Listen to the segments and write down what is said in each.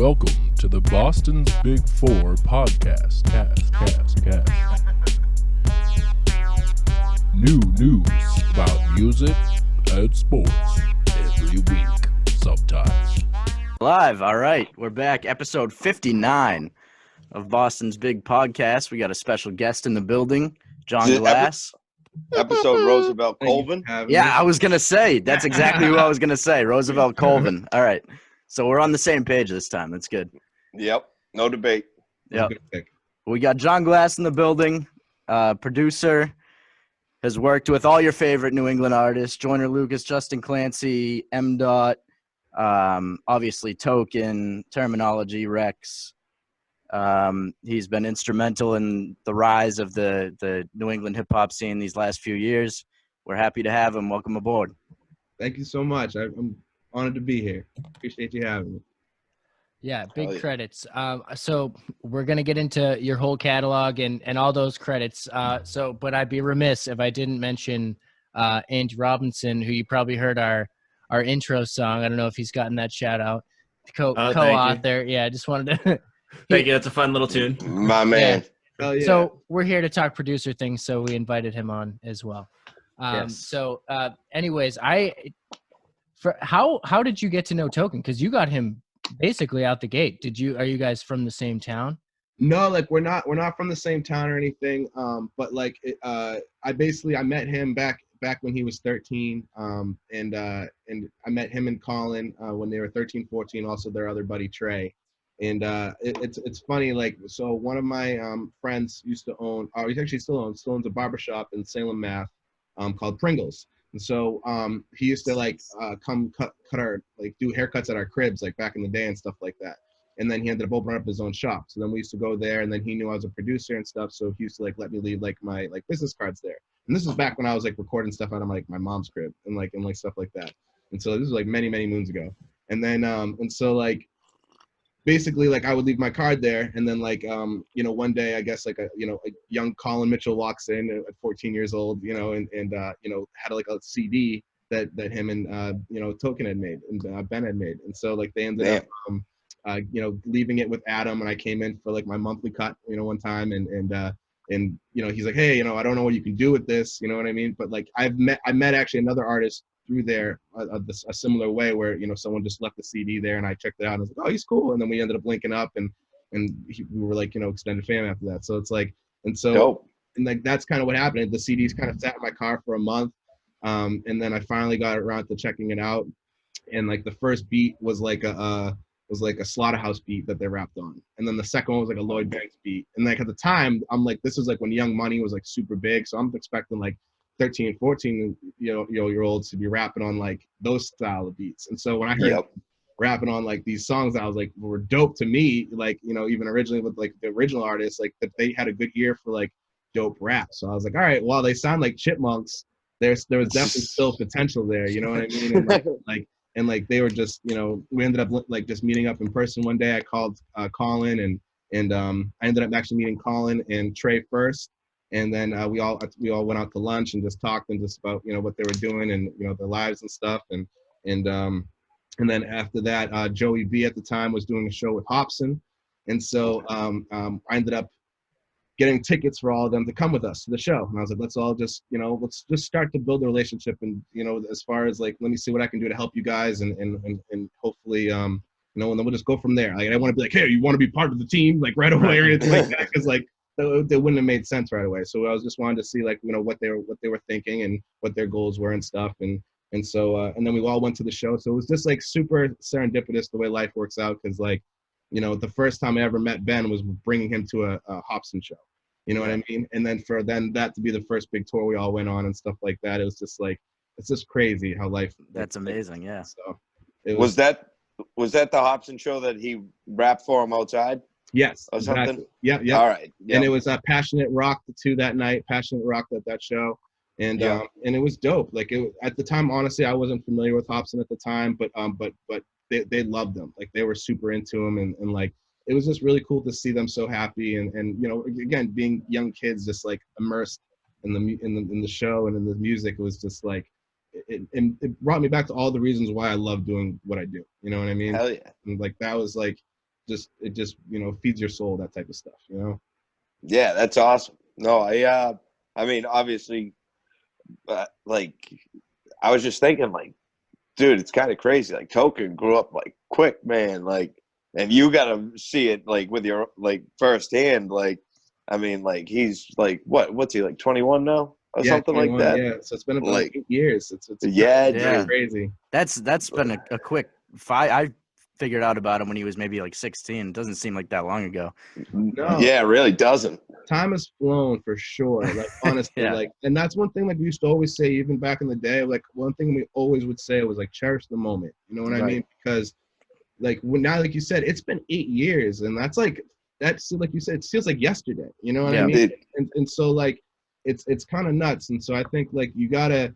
Welcome to the Boston's Big Four podcast. Cast. New news about music and sports every week, sometimes. Live, all right. We're back, episode 59 of Boston's Big Podcast. We got a special guest in the building, John Glass. Episode Roosevelt Colvin. Yeah, I was going to say, that's exactly who I was going to say, Roosevelt Colvin. All right. So we're on the same page this time. That's good. Yep, no debate. Yep. We got John Glass in the building, producer, has worked with all your favorite New England artists, Joyner Lucas, Justin Clancy, M. Dot, obviously Token, Terminology, Rex. He's been instrumental in the rise of the New England hip-hop scene these last few years. We're happy to have him. Welcome aboard. Thank you so much. I'm honored to be here. Appreciate you having me. Yeah, big credits. So we're going to get into your whole catalog and all those credits. But I'd be remiss if I didn't mention Andy Robinson, who you probably heard our intro song. I don't know if he's gotten that shout out. Co-author. Yeah, I just wanted to. Thank you. That's a fun little tune. My man. Yeah. Oh, yeah. So we're here to talk producer things, so we invited him on as well. Yes. So anyways, how did you get to know Token? Because you got him basically out the gate. Are you guys from the same town? No, like we're not from the same town or anything. But like I met him back when he was 13. And I met him and Colin when they were 13, 14. Also their other buddy Trey. And it's funny, like, so one of my friends used to own, or he actually still owns a barbershop in Salem, Mass, called Pringles. And so he used to like come cut our, like, do haircuts at our cribs, like back in the day and stuff like that. And then he ended up opening up his own shop. So then we used to go there, and then he knew I was a producer and stuff. So he used to like let me leave like my like business cards there. And this was back when I was like recording stuff out of like my mom's crib and like stuff like that. And so this was like many moons ago. And then and so like basically like I would leave my card there, and then like one day I guess like a young Colin Mitchell walks in at 14 years old, and had like a CD that him and Token had made and Ben had made, and so like they ended up leaving it with Adam, and I came in for like my monthly cut one time, and he's like, hey, I don't know what you can do with this, you know what I mean, but like I met actually another artist through there a similar way where someone just left the CD there, and I checked it out and I was like, oh, he's cool, and then we ended up linking up, and we were like extended fam after that. So it's like, and so dope. And like that's kind of what happened. The CDs kind of sat in my car for a month, and then I finally got around to checking it out, and like the first beat was like a Slaughterhouse beat that they rapped on, and then the second one was like a Lloyd Banks beat, and like at the time I'm like, this is like when Young Money was like super big, so I'm expecting like 13, 14 year olds to be rapping on like those style of beats. And so when I heard rapping on like these songs that I was like were dope to me, like even originally with like the original artists, like that they had a good ear for like dope rap. So I was like, all right, while they sound like chipmunks, there was definitely still potential there, you know what I mean? And like they were just we ended up like just meeting up in person one day. I called Colin, and I ended up actually meeting Colin and Trey first. And then we all went out to lunch and just talked and just about what they were doing and their lives and stuff, and then after that Joey B at the time was doing a show with Hobson, and so I ended up getting tickets for all of them to come with us to the show, and I was like, let's all just let's just start to build a relationship, and as far as like let me see what I can do to help you guys, and hopefully and then we'll just go from there. Like, I don't want to be like, hey, you want to be part of the team like right away or anything like that, because like they wouldn't have made sense right away. So I was just wanted to see like what they were thinking and what their goals were and stuff, and so and then we all went to the show. So it was just like super serendipitous the way life works out, because like the first time I ever met Ben was bringing him to a Hobson show, what I mean, and then for that to be the first big tour we all went on and stuff like that, it was just like, it's just crazy how life. That's amazing. Yeah. So was that the Hobson show that he rapped for him outside? Yes. Or exactly. something? Yeah. All right. Yep. And it was Passionate Rock too that night. Passionate Rock that show, and it was dope. Like at the time, honestly, I wasn't familiar with Hobson at the time, but they loved them. Like they were super into him, and like it was just really cool to see them so happy, and again, being young kids just like immersed in the show and in the music. It was just like it brought me back to all the reasons why I love doing what I do. You know what I mean? Hell yeah. And like that was like it just feeds your soul, that type of stuff. Yeah, that's awesome. No, I mean, obviously, like, I was just thinking, like, dude, it's kind of crazy. Like, Token grew up like quick, man. Like, and you got to see it like with your like firsthand. Like, I mean, like, he's like, what's he like, 21 now or Yeah, something like 21, that? yeah. So it's been about Like, 8 years. It's yeah, Yeah. dude. crazy. That's been a quick I figured out about him when he was maybe like 16. It doesn't seem like that long ago. No. Yeah, it really doesn't. Time has flown for sure. Like, honestly, Yeah. like, and that's one thing like we used to always say, even back in the day. Like, one thing we always would say was like, cherish the moment. You know what I Right. mean? Because like now, like you said, it's been 8 years, and that's like you said, it feels like yesterday. You know what I Yeah. mean? It- And so like it's kind of nuts. And so I think like you gotta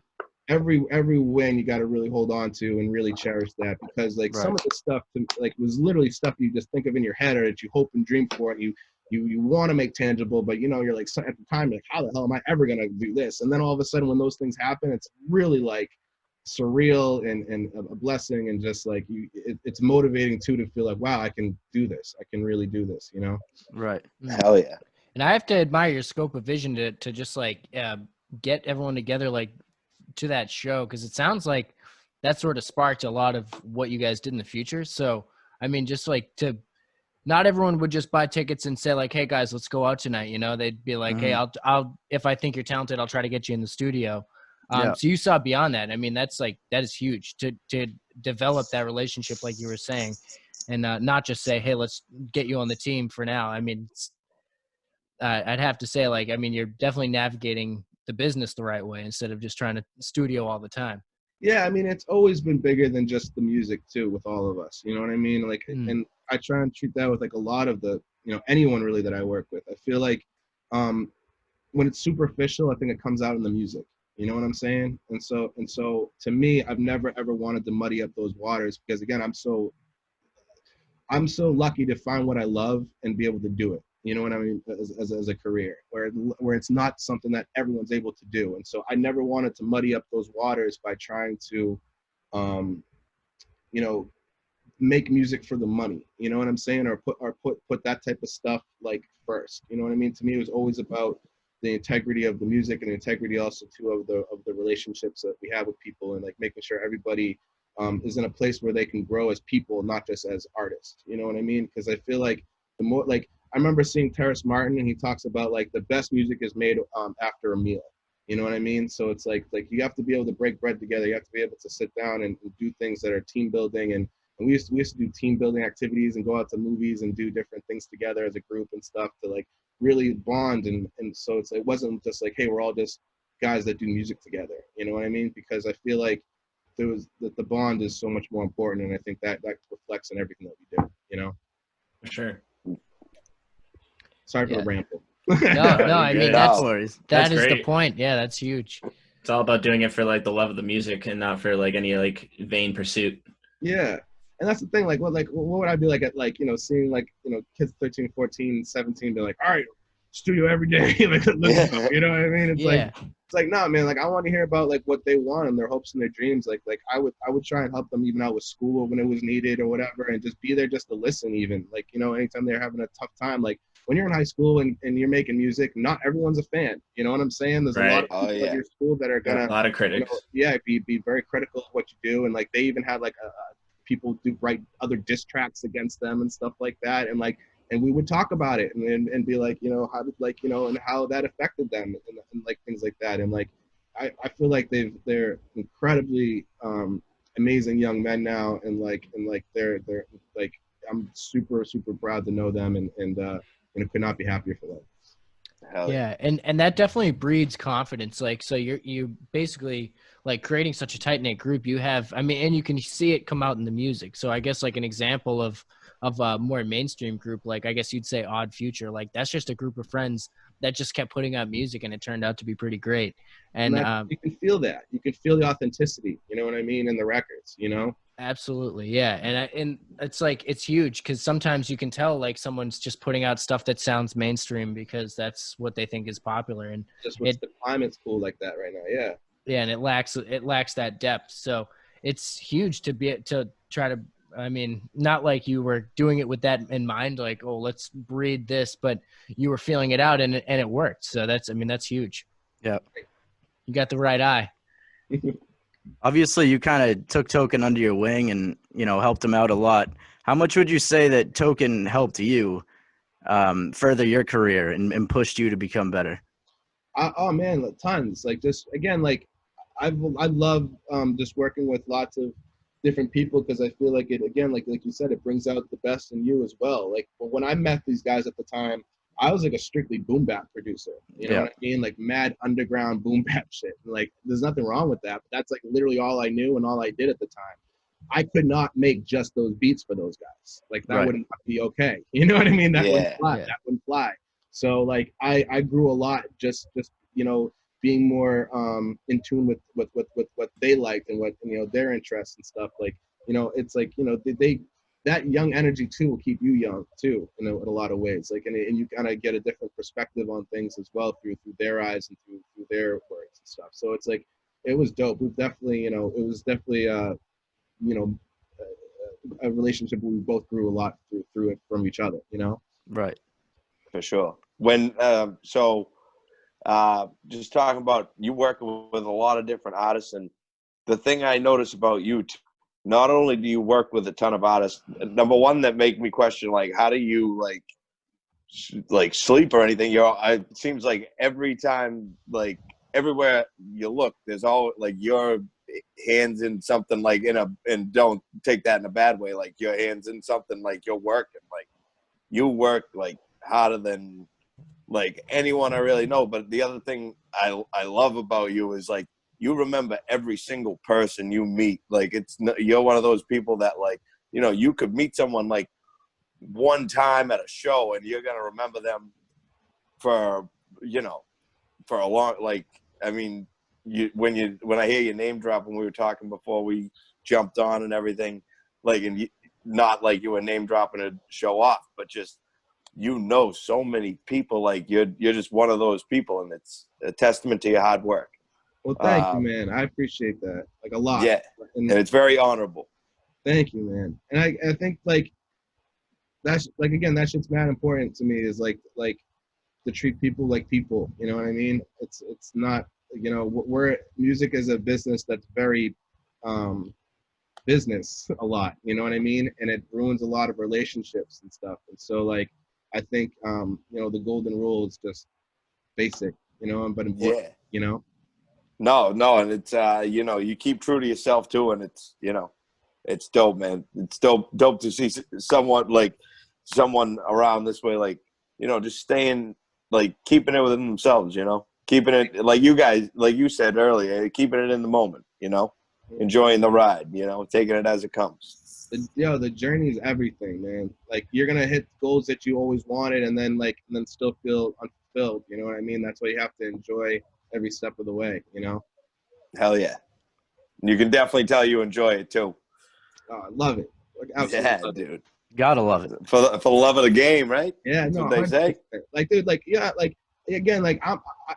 every win you gotta really hold on to and really cherish that, because like some Right. of the stuff like was literally stuff you just think of in your head or that you hope and dream for, and you want to make tangible, but you're like at the time like, how the hell am I ever gonna do this? And then all of a sudden when those things happen, it's really like surreal and a blessing, and just like it's motivating too, to feel like, wow, I can do this. I can really do this. Right. Hell yeah. And I have to admire your scope of vision to just like get everyone together like to that show, because it sounds like that sort of sparked a lot of what you guys did in the future. So I mean, just like to not everyone would just buy tickets and say like, hey guys, let's go out tonight. They'd be like, hey, I'll if I think you're talented, I'll try to get you in the studio. Yeah. So you saw beyond that. I mean, that is huge to develop that relationship, like you were saying, and not just say, hey, let's get you on the team for now. I mean, I'd have to say, like, I mean, you're definitely navigating the business the right way instead of just trying to studio all the time. Yeah, I mean, it's always been bigger than just the music too, with all of us. You know what I mean? Like, and I try and treat that with like a lot of the, anyone really that I work with. I feel like when it's superficial, I think it comes out in the music. You know what I'm saying? And so to me, I've never ever wanted to muddy up those waters, because again, I'm so lucky to find what I love and be able to do it. You know what I mean? As a career, where it's not something that everyone's able to do. And so I never wanted to muddy up those waters by trying to, make music for the money. You know what I'm saying? Or put that type of stuff like first. You know what I mean? To me, it was always about the integrity of the music, and the integrity also too of the relationships that we have with people, and like making sure everybody is in a place where they can grow as people, not just as artists. You know what I mean? Because I feel like the more, like, I remember seeing Terrace Martin, and he talks about like the best music is made after a meal. You know what I mean? So it's like you have to be able to break bread together. You have to be able to sit down and do things that are team building. And we used to do team building activities and go out to movies and do different things together as a group and stuff to like really bond. And so it wasn't just like, hey, we're all just guys that do music together. You know what I mean? Because I feel like the bond is so much more important, and I think that reflects in everything that we do. For sure. Sorry for Yeah. the ramble. No, I mean, good. that's worries. that That's is the great. point. Yeah, that's huge. It's all about doing it for like the love of the music and not for like any like vain pursuit. Yeah. And that's the thing, what would I be like at seeing kids 13, 14, 17 be like, all right, studio every day, like let's go, you know what I mean? It's like, nah, man, like I want to hear about like what they want and their hopes and their dreams. Like I would try and help them even out with school when it was needed or whatever, and just be there just to listen, even like, anytime they're having a tough time. Like when you're in high school and you're making music, not everyone's a fan. You know what I'm saying? There's a lot of people at your school that are gonna A lot of critics. be very critical of what you do. And like they even had like people do write other diss tracks against them and stuff like that. And like, and we would talk about it and be like, how did and how that affected them and like things like that. And like, I feel like they're incredibly amazing young men now. And they're like, I'm super, super proud to know them and could not be happier for them. Hell yeah. And that definitely breeds confidence. Like, so you basically like creating such a tight knit group. You have, I mean, and you can see it come out in the music. So I guess like an example of a more mainstream group, like I guess you'd say Odd Future, like that's just a group of friends that just kept putting out music, and it turned out to be pretty great. And you can feel that. You can feel the authenticity, you know what I mean, in the records, Absolutely, yeah. And it's like it's huge because sometimes you can tell like someone's just putting out stuff that sounds mainstream because that's what they think is popular, and just what's the climate's cool like that right now. And it lacks that depth. So it's huge to try to I mean, not like you were doing it with that in mind, like, oh, let's breed this, but you were feeling it out and it worked. So that's huge. Yeah. You got the right eye. Obviously, you kind of took Token under your wing and, helped him out a lot. How much would you say that Token helped you further your career and pushed you to become better? Oh man, like, tons. Like, just again, like I love just working with lots of different people, because I feel like it, again, like you said, it brings out the best in you as well. Like, when I met these guys at the time, I was like a strictly boom bap producer. You know Yeah. what I mean? Like mad underground boom bap shit. Like, there's nothing wrong with that, but that's like literally all I knew and all I did at the time. I could not make just those beats for those guys. Like, that Right. wouldn't be okay. You know what I mean? That wouldn't Yeah. fly. Yeah. That wouldn't fly. So like I grew a lot just being more in tune with what they liked and what their interests and stuff. Like, it's like they that young energy too will keep you young too, in a lot of ways. Like, and you kind of get a different perspective on things as well through their eyes and through their words and stuff. So it's like it was dope. We've definitely it was definitely you know a relationship where we both grew a lot through it from each other. Right. For sure. When just talking about you working with a lot of different artists, and the thing I notice about you, not only do you work with a ton of artists, number one that make me question, like, how do you like sleep or anything? It seems like every time, like everywhere you look, there's all like your hands in something, like and don't take that in a bad way, like your hands in something, like you're working, like you work like harder than like anyone I really know. But the other thing I love about you is like you remember every single person you meet. Like you're one of those people that like you could meet someone like one time at a show and you're gonna remember them for for a long, like, I mean, when I hear your name drop, when we were talking before we jumped on and everything, like, and not like you were name dropping to show off, but just so many people, like you're just one of those people, and it's a testament to your hard work. Well, thank you, man. I appreciate that, like, a lot. Yeah, And and it's very honorable. thank you, man. And I think like that's like, again, that shit's mad important to me, is like to treat people like people. You know what I mean? It's not, we're music is a business that's very business a lot. You know what I mean? And it ruins a lot of relationships and stuff. And so like I think the golden rule is just basic, but important. Yeah. No, and it's you keep true to yourself too, and it's it's dope, man. It's dope to see someone around this way, like just staying, like, keeping it within themselves, keeping it like you guys, like you said earlier, keeping it in the moment, enjoying the ride, taking it as it comes. The journey is everything, man. Like, you're gonna hit goals that you always wanted, and then still feel unfulfilled. You know what I mean? That's why you have to enjoy every step of the way. Hell yeah. You can definitely tell you enjoy it too. Oh, I love it. Like, absolutely. Yeah, love it. dude. Gotta love it. For the love of the game, right? Yeah, That's no, what they say. like, dude, like, yeah, like, again, like,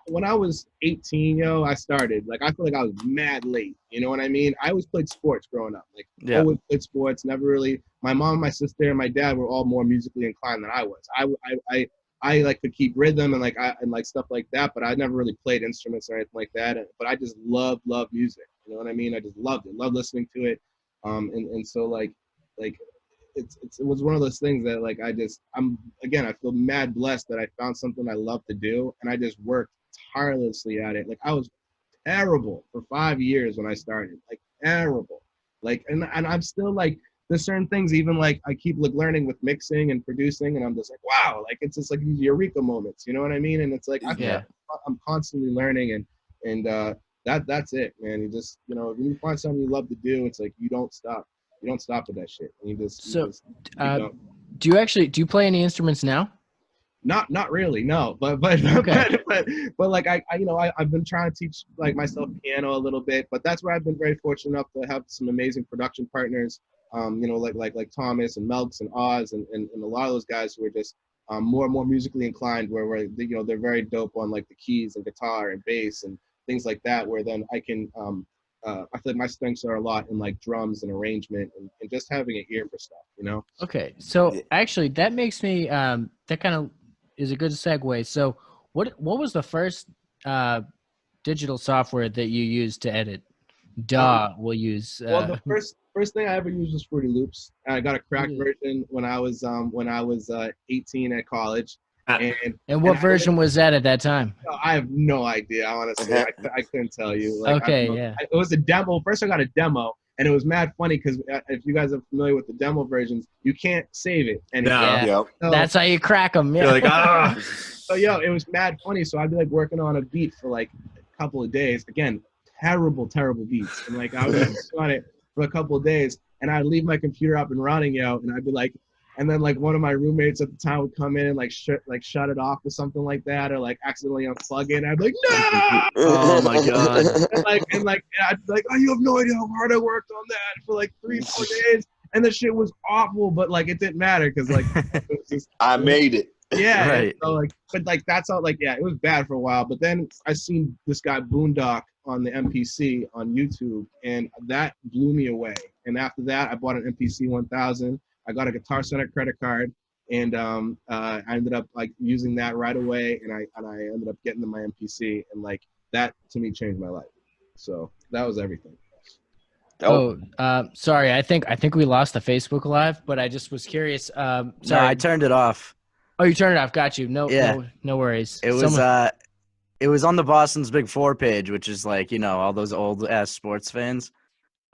when I was 18, I started. Like, I feel like I was mad late. You know what I mean? I always played sports growing up. Like, Yeah. always played sports. Never really. My mom, my sister, and my dad were all more musically inclined than I was. I like could keep rhythm and like stuff like that, but I never really played instruments or anything like that. But I just love music. You know what I mean? I just loved it. Loved listening to it. And so like it was one of those things that like I feel mad blessed that I found something I love to do, and I just worked tirelessly at it. Like, I was terrible for 5 years when I started, like terrible. Like, and I'm still like, there's certain things, even like I keep like learning with mixing and producing, and I'm just like, wow, like it's just like these eureka moments, you know what I mean? And it's like Yeah. I'm constantly learning, and that's it, man. You just when you find something you love to do, it's like you don't stop. You don't stop with that shit. You just keep going. Do you play any instruments now? Not really, no. But Okay. but like I've been trying to teach like myself piano a little bit, but that's where I've been very fortunate enough to have some amazing production partners. Like Thomas and Melks and Oz and a lot of those guys who are just more and more musically inclined, where they're very dope on like the keys and guitar and bass and things like that, where then I can I feel like my strengths are a lot in like drums and arrangement and just having an ear for stuff, you know. Okay, so Yeah. actually, that makes me that kind of is a good segue. So, what was the first digital software that you used to edit? We'll use. Well, the first thing I ever used was Fruity Loops. I got a cracked Really? version when I was 18 at college, Ah. and And what I version was that at that time? I have no idea, honestly. I couldn't tell you. Like, Okay, I don't know. yeah. It was a demo. First, I got a demo, and it was mad funny because if you guys are familiar with the demo versions, you can't save it anymore. No. Yeah. Yep. So, That's how you crack them. Yeah. You're like, ah. so it was mad funny. So I'd be like working on a beat for like a couple of days. Again, terrible beats. And like I would just on it for a couple of days, and I'd leave my computer up and running, and I'd be like, and then like one of my roommates at the time would come in and like shut it off or something like that, or like accidentally unplug it. And I'd be like, no. Oh my God. And I'd be like, oh, you have no idea how hard I worked on that for like 3-4 days, and the shit was awful, but like it didn't matter because like it was just, I made it. yeah. Right. So like, but like that's all. Like, yeah, it was bad for a while. But then I seen this guy Boondock on the MPC on YouTube, and that blew me away. And after that, I bought an MPC 1000. I got a Guitar Center credit card, and I ended up like using that right away. And I ended up getting to my MPC, and like that to me changed my life. So that was everything. Sorry. I think we lost the Facebook Live, but I just was curious. No, Sorry. I turned it off. Oh, you turned it off. Got you. Yeah. No worries. It was it was on the Boston's Big Four page, which is like, all those old ass sports fans.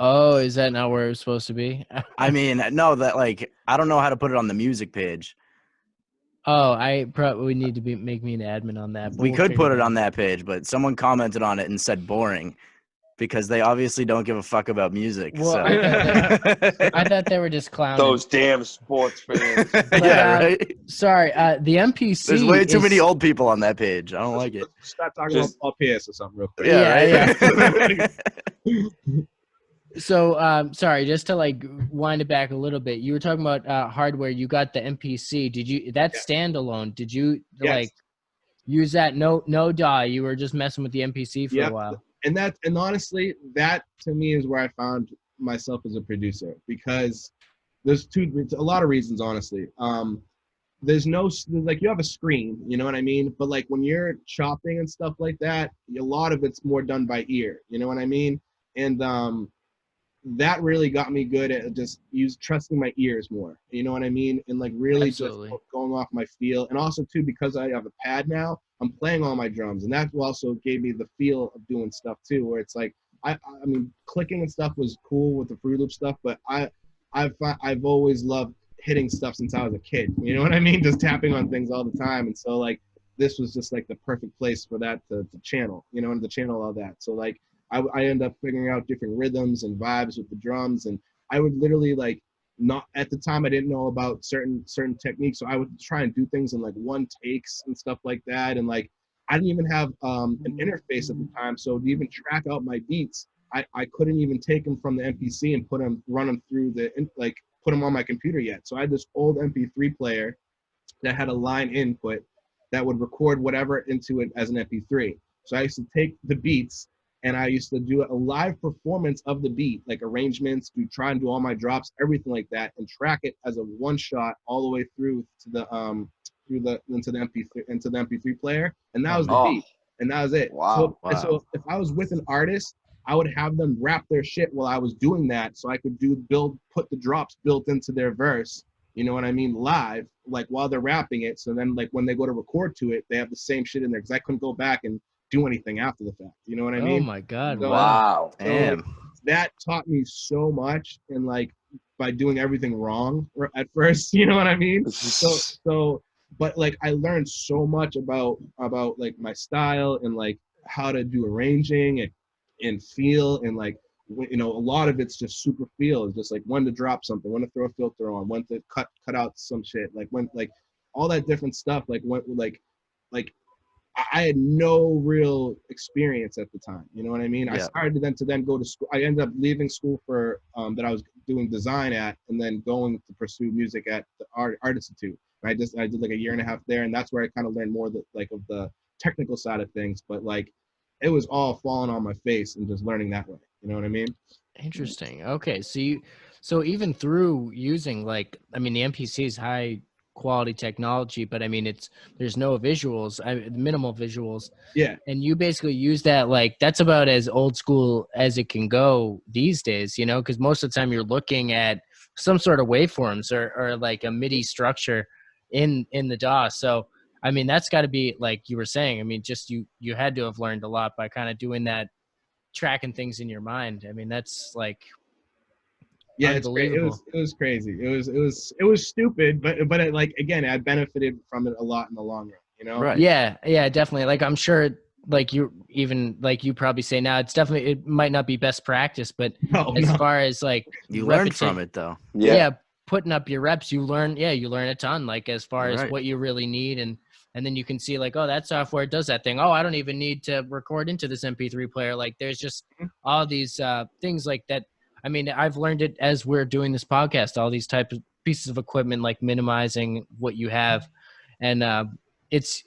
Oh, is that not where it was supposed to be? I mean, no, that like I don't know how to put it on the music page. Oh, I probably need to make me an admin on that. but We we'll could figure put it it out. on that page, but someone commented on it and said boring because they obviously don't give a fuck about music. Well, so. I thought they were just clowning. Those damn sports fans. Yeah, right. Sorry, the MPC. There's way too is- many old people on that page. I don't like it. Stop talking Just- about Paul Pierce or something real quick. Yeah, Yeah, So, sorry, just to like wind it back a little bit. You were talking about hardware. You got the MPC. Did you? That's standalone. Did you Yes. like use that? No DAW. You were just messing with the MPC for Yep. a while. And honestly, that to me is where I found myself as a producer, because there's a lot of reasons, honestly. There's like, you have a screen, you know what I mean? But like when you're chopping and stuff like that, a lot of it's more done by ear, you know what I mean? And that really got me good at just trusting my ears more, you know what I mean? And like really Absolutely. just going off my feel. And also too, because I have a pad now, I'm playing all my drums, and that also gave me the feel of doing stuff too, where it's like, I mean, clicking and stuff was cool with the Fruity Loop stuff, but I've always loved hitting stuff since I was a kid, you know what I mean? Just tapping on things all the time. And so like, this was just like the perfect place for that to channel, you know, and to channel all that. So like, I end up figuring out different rhythms and vibes with the drums, and I would literally like, not at the time I didn't know about certain techniques, so I would try and do things in like one takes and stuff like that. And like, I didn't even have an interface at the time, so to even track out my beats, I couldn't even take them from the MPC and run them through put them on my computer yet. So I had this old MP3 player that had a line input that would record whatever into it as an MP3. So I used to take the beats, and I used to do a live performance of the beat, like arrangements, try and do all my drops, everything like that, and track it as a one shot all the way through to the into the MP3 player, and that was the Oh. beat, and that was it. Wow. So if I was with an artist, I would have them rap their shit while I was doing that, so I could put the drops built into their verse. You know what I mean? Live, like while they're rapping it. So then, like when they go to record to it, they have the same shit in there, because I couldn't go back and do anything after the fact. You know what I mean? Oh my God! So- Wow. Damn. That taught me so much, and like by doing everything wrong at first, you know what I mean? So but like I learned so much about like my style and like how to do arranging and feel, and like, you know, a lot of it's just super feel. It's just like when to drop something, when to throw a filter on, when to cut out some shit, like when, like all that different stuff, like when like I had no real experience at the time. You know what I mean? I Yeah. started to then go to school. I ended up leaving school for that I was doing design at, and then going to pursue music at the Art Institute. I did like a year and a half there, and that's where I kind of learned more of the technical side of things. But like, it was all falling on my face and just learning that way. You know what I mean? Interesting. Okay, so even through using like, I mean, the MPC is high quality technology, but I mean, there's no visuals, minimal visuals, Yeah. and you basically use that, like that's about as old school as it can go these days, you know, because most of the time you're looking at some sort of waveforms or like a MIDI structure in the DAW. So I mean, that's got to be like you were saying. I mean, just you had to have learned a lot by kind of doing that, tracking things in your mind. I mean, that's like Yeah, it's great. unbelievable. It was crazy. It was stupid, but it, like again, I benefited from it a lot in the long run. You know? Right. Yeah, definitely. Like I'm sure, like you even like you probably say now, it's definitely, it might not be best practice, but No, as no. far as like You learned from it though. yeah, putting up your reps, you learn a ton, like as far as Right. what you really need, and then you can see like, oh, that software does that thing. Oh, I don't even need to record into this MP3 player. Like there's just all these things like that. I mean, I've learned it as we're doing this podcast, all these types of pieces of equipment, like minimizing what you have. And it's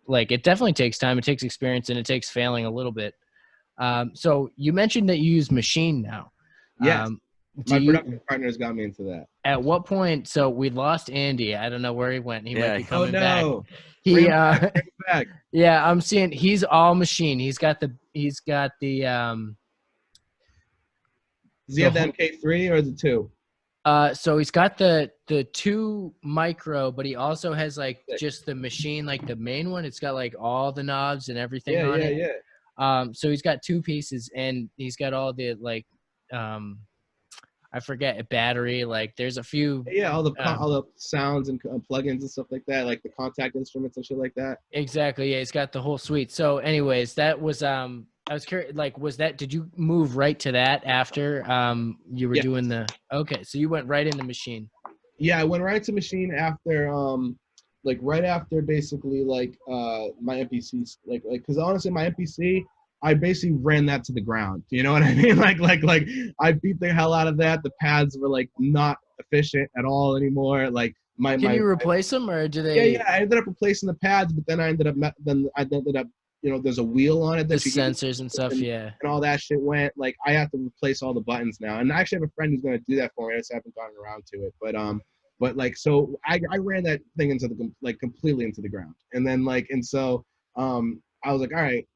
like, it definitely takes time. It takes experience, and it takes failing a little bit. So you mentioned that you use Machine now. Yes. Do My you, production partners got me into that. at what point? So we lost Andy. I don't know where he went. He might be Yeah. coming Oh back. no. He, Bring him back. yeah, I'm seeing he's all Machine. He's got the Does he have the MK3 or the 2? so he's got the 2 micro, but he also has like just the Machine, like the main one. It's got like all the knobs and everything on it. Yeah. So he's got 2 pieces, and he's got all the like I forget, a battery. Like there's a few. Yeah, all the sounds and plugins and stuff like that, like the contact instruments and shit like that. Exactly. Yeah, he's got the whole suite. So, anyways, that was I was curious. Like, did you move right to that after you were doing the? Okay, so you went right into Machine. Yeah, I went right to Machine after like right after basically like my MPCs, like because honestly my MPC, I basically ran that to the ground. You know what I mean? Like I beat the hell out of that. The pads were like not efficient at all anymore. Like Can you replace them, or do they? Yeah. I ended up replacing the pads, but then I ended up you know, there's a wheel on it The that sensors and stuff. Yeah. and all that shit went. Like I have to replace all the buttons now, and I actually have a friend who's gonna do that for me. I just haven't gotten around to it, but like so I ran that thing into the like completely into the ground, and then like and so I was like, all right.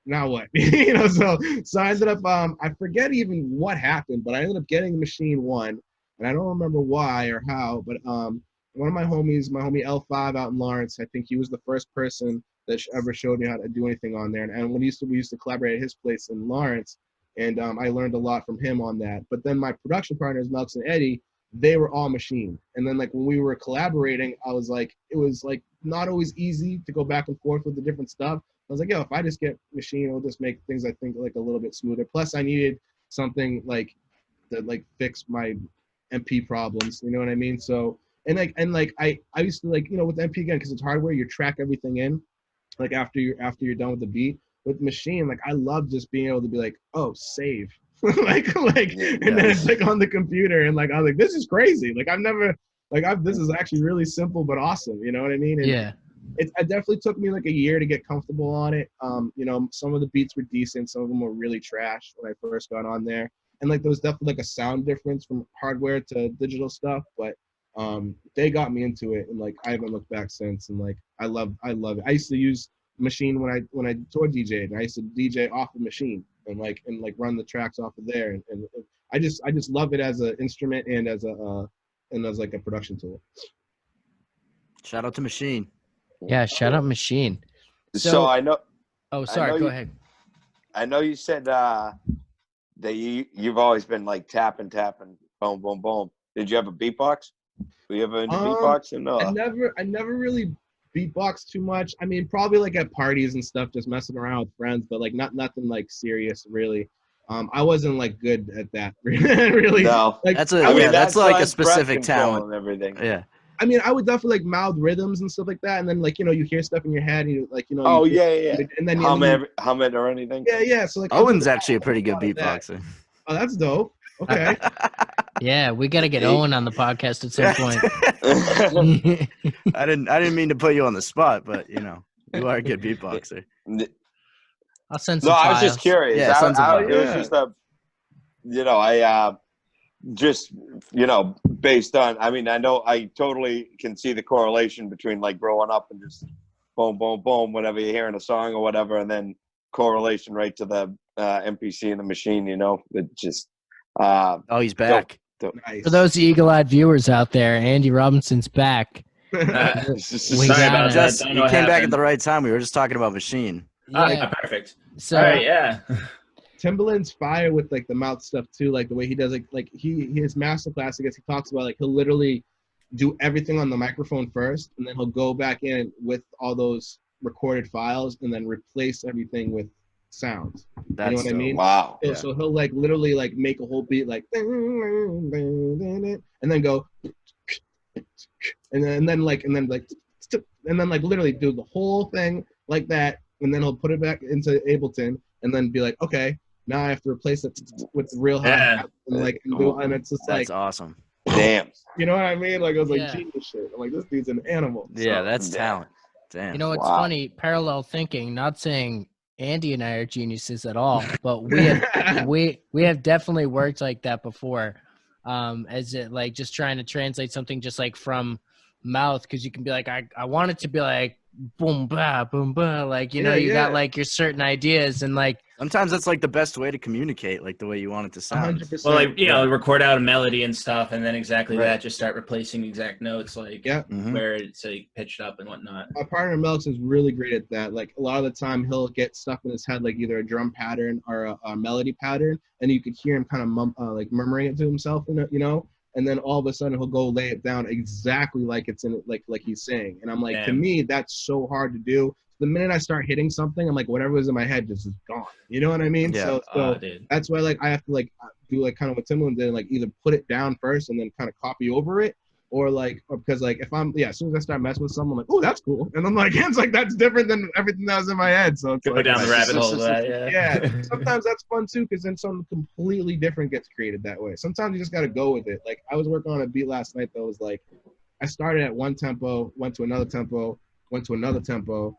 Now what? You know, so I ended up I forget even what happened, but I ended up getting Machine 1, and I don't remember why or how, but one of my homies, my homie L5 out in Lawrence, I think he was the first person that ever showed me how to do anything on there. And we used to collaborate at his place in Lawrence, and I learned a lot from him on that. But then my production partners, Melks and Eddie, they were all Machine. And then like when we were collaborating, I was like, it was like not always easy to go back and forth with the different stuff. I was like, yo, if I just get Machine, it'll just make things, I think, like a little bit smoother. Plus, I needed something like that, like fix my MP problems. You know what I mean? So, and I used to like, you know, with MP again, because it's hardware, you track everything in, like after you're done with the beat. With Machine, like I love just being able to be like, oh, save, and then it's like on the computer, and like I was like, this is crazy. Like this is actually really simple but awesome. You know what I mean? And yeah. It definitely took me like a year to get comfortable on it. You know, some of the beats were decent, some of them were really trash when I first got on there, and like there was definitely like a sound difference from hardware to digital stuff. But they got me into it, and like I haven't looked back since. And like I love it. I used to use Machine when I tour DJ'd, and I used to DJ off of Machine and run the tracks off of there. And I just love it as an instrument and as like a production tool. Shout out to Machine. Yeah, shout out Machine. So I know. Oh, sorry. Go ahead. I know you said that you've always been like tapping, boom, boom, boom. Did you have a beatbox? Were you ever into beatboxing? I never really beatbox too much. I mean, probably like at parties and stuff, just messing around with friends, but like nothing like serious really. I wasn't like good at that really. No, like that's like a specific talent and everything. Yeah. I mean, I would definitely like mouth rhythms and stuff like that, and then like you know you hear stuff in your head, and you like you know. Oh yeah. And then hum it or anything. Yeah. So like Owen's actually a pretty good beatboxer. Oh, that's dope. Okay. Yeah, we got to get Owen on the podcast at some point. I didn't mean to put you on the spot, but you know, you are a good beatboxer. I'll send some No, files. I was just curious. Yeah, it was just I just, based on, I mean, I know I totally can see the correlation between like growing up and just boom, boom, boom, whenever you're hearing a song or whatever, and then correlation right to the MPC in the machine, it just, Oh, he's back. Nice. For those eagle-eyed viewers out there, Andy Robinson's back. We Sorry got about it. Just, that. you Don't know what came back at happened. the right time. We were just talking about Machine. Yeah. Perfect. So All right, yeah. Timbaland's fire with like the mouth stuff too, like the way he does it. Like his masterclass, I guess he talks about like he'll literally do everything on the microphone first, and then he'll go back in with all those recorded files, and then replace everything with sounds. That's You know what I dope. mean? wow. Yeah. So he'll like literally like make a whole beat like, and then go, and then like literally do the whole thing like that, and then he'll put it back into Ableton, and then be like, okay, now I have to replace it with the real Yeah. high, and it's just That's like, awesome. Damn. you know what I mean? Like, I was like, Yeah. genius shit. I'm like, this dude's an animal. Yeah, So, that's yeah. talent. Damn. you know what's Wow. funny? Parallel thinking. Not saying Andy and I are geniuses at all, but we have definitely worked like that before. As it like just trying to translate something just like from mouth, because you can be like, I want it to be like boom ba, like you Yeah, you got yeah. like your certain ideas, and like Sometimes that's like the best way to communicate, like the way you want it to sound. 100%. Well, like record out a melody and stuff, and then exactly Right. that, just start replacing exact notes, like Yeah. Mhm. where it's like pitched up and whatnot. My partner Melks is really great at that. Like a lot of the time, he'll get stuff in his head, like either a drum pattern or a melody pattern, and you could hear him kind of like murmuring it to himself, And then all of a sudden, he'll go lay it down exactly like it's in it, like he's saying. And I'm like, to Damn. me, that's so hard to do. The minute I start hitting something, I'm like, whatever was in my head just is gone. You know what I mean? Yeah. So Oh, dude. that's why like I have to like do like kind of what Timbaland did, like either put it down first and then kind of copy over it, or because like if as soon as I start messing with something, I'm like, oh, that's cool, and I'm like, it's like that's different than everything that was in my head. So it's Go like, down the rabbit hole of that, yeah. yeah. Sometimes that's fun too, because then something completely different gets created that way. Sometimes you just got to go with it. Like I was working on a beat last night that was like, I started at one tempo, went to another tempo, went to another tempo,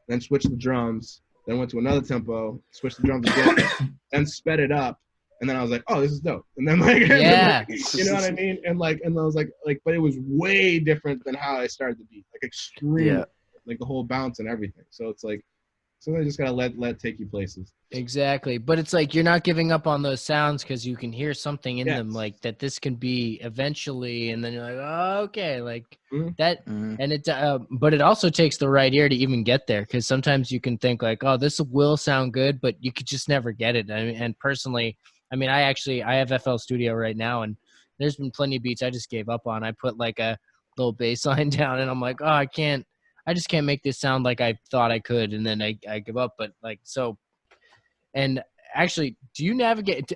then switched the drums, then went to another tempo, switched the drums again, then sped it up, and then I was like, oh, this is dope. And then like, Yeah. you know what I mean? And I was like, but it was way different than how I started the beat, like extreme, Yeah. like the whole bounce and everything. So it's like, sometimes you just gotta let it take you places. Exactly. But it's like you're not giving up on those sounds because you can hear something in them Yes. like that this can be eventually, and then you're like, oh, okay, like Mhm. that. Mhm. And it but it also takes the right ear to even get there, because sometimes you can think like, oh, this will sound good, but you could just never get it. I mean, and personally, I mean, I have FL Studio right now, and there's been plenty of beats I just gave up on. I put like a little bass line down, and I'm like, oh, I just can't make this sound like I thought I could, and then I give up. But like so, and actually, do you navigate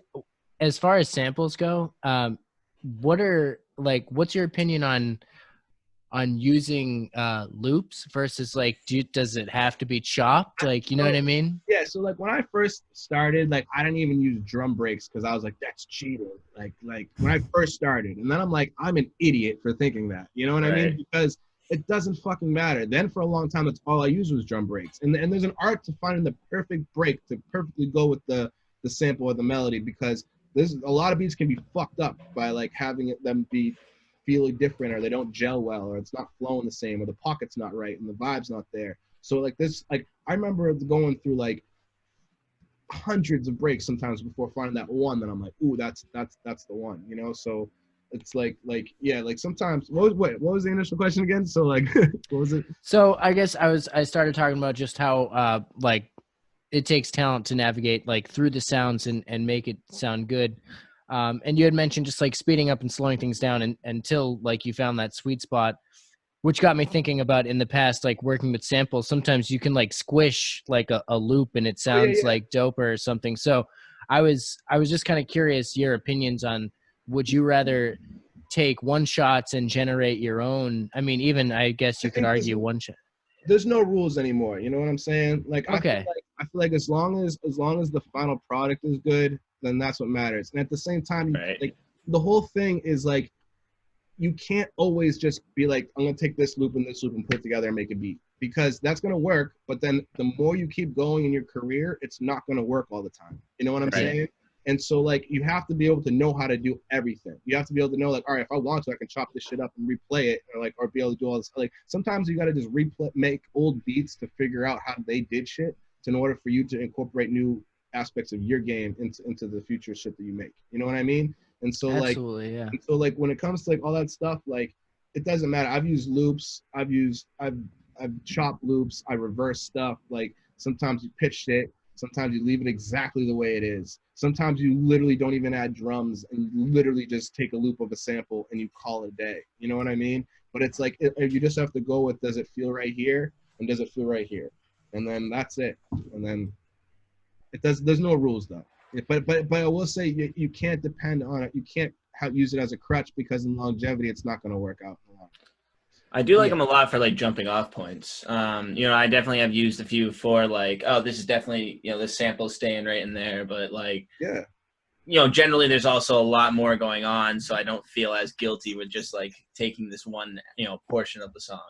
as far as samples go? What's your opinion on using loops versus like does it have to be chopped? Like, you know what I mean? Yeah, so like when I first started, like I didn't even use drum breaks because I was like, that's cheating. Like when I first started, and then I'm like, I'm an idiot for thinking that. You know what I mean? Right. Because it doesn't fucking matter. Then for a long time, that's all I used was drum breaks. And there's an art to finding the perfect break to perfectly go with the sample or the melody, because there's a lot of beats can be fucked up by like having them be feeling different, or they don't gel well, or it's not flowing the same, or the pocket's not right and the vibe's not there. So like this, like I remember going through like hundreds of breaks sometimes before finding that one that I'm like, ooh, that's the one, So it's like yeah, like sometimes what was the initial question again? So like what was it? So I guess I started talking about just how like it takes talent to navigate like through the sounds and make it sound good. And you had mentioned just like speeding up and slowing things down until like you found that sweet spot, which got me thinking about in the past, like working with samples. Sometimes you can like squish like a loop and it sounds yeah. like doper or something. So I was just kind of curious your opinions on, would you rather take one shots and generate your own? I mean, even I guess you could argue one shot. There's no rules anymore. You know what I'm saying? Like Okay. I feel like as long as the final product is good, then that's what matters. And at the same time, Right. like the whole thing is like, you can't always just be like, I'm gonna take this loop and put it together and make a beat, because that's gonna work. But then the more you keep going in your career, it's not gonna work all the time. You know what I'm Right. saying? And so like you have to be able to know how to do everything. You have to be able to know like, all right, if I want to, I can chop this shit up and replay it, or be able to do all this. Like sometimes you got to just make old beats to figure out how they did shit in order for you to incorporate new aspects of your game into the future shit that you make. You know what I mean? And so Absolutely, yeah. and so like when it comes to like all that stuff, like it doesn't matter. I've used loops. I've chopped loops. I reverse stuff. Like sometimes you pitch it. Sometimes you leave it exactly the way it is. Sometimes you literally don't even add drums and you literally just take a loop of a sample and you call it a day. You know what I mean? But it's like you just have to go with, does it feel right here and does it feel right here? And then that's it. And then there's no rules though. But I will say you can't depend on it. You can't use it as a crutch, because in longevity it's not going to work out. I do like them a lot for like jumping off points. I definitely have used a few for like, oh, this is definitely, this sample staying right in there. But like, yeah, generally there's also a lot more going on. So I don't feel as guilty with just like taking this one, portion of the song.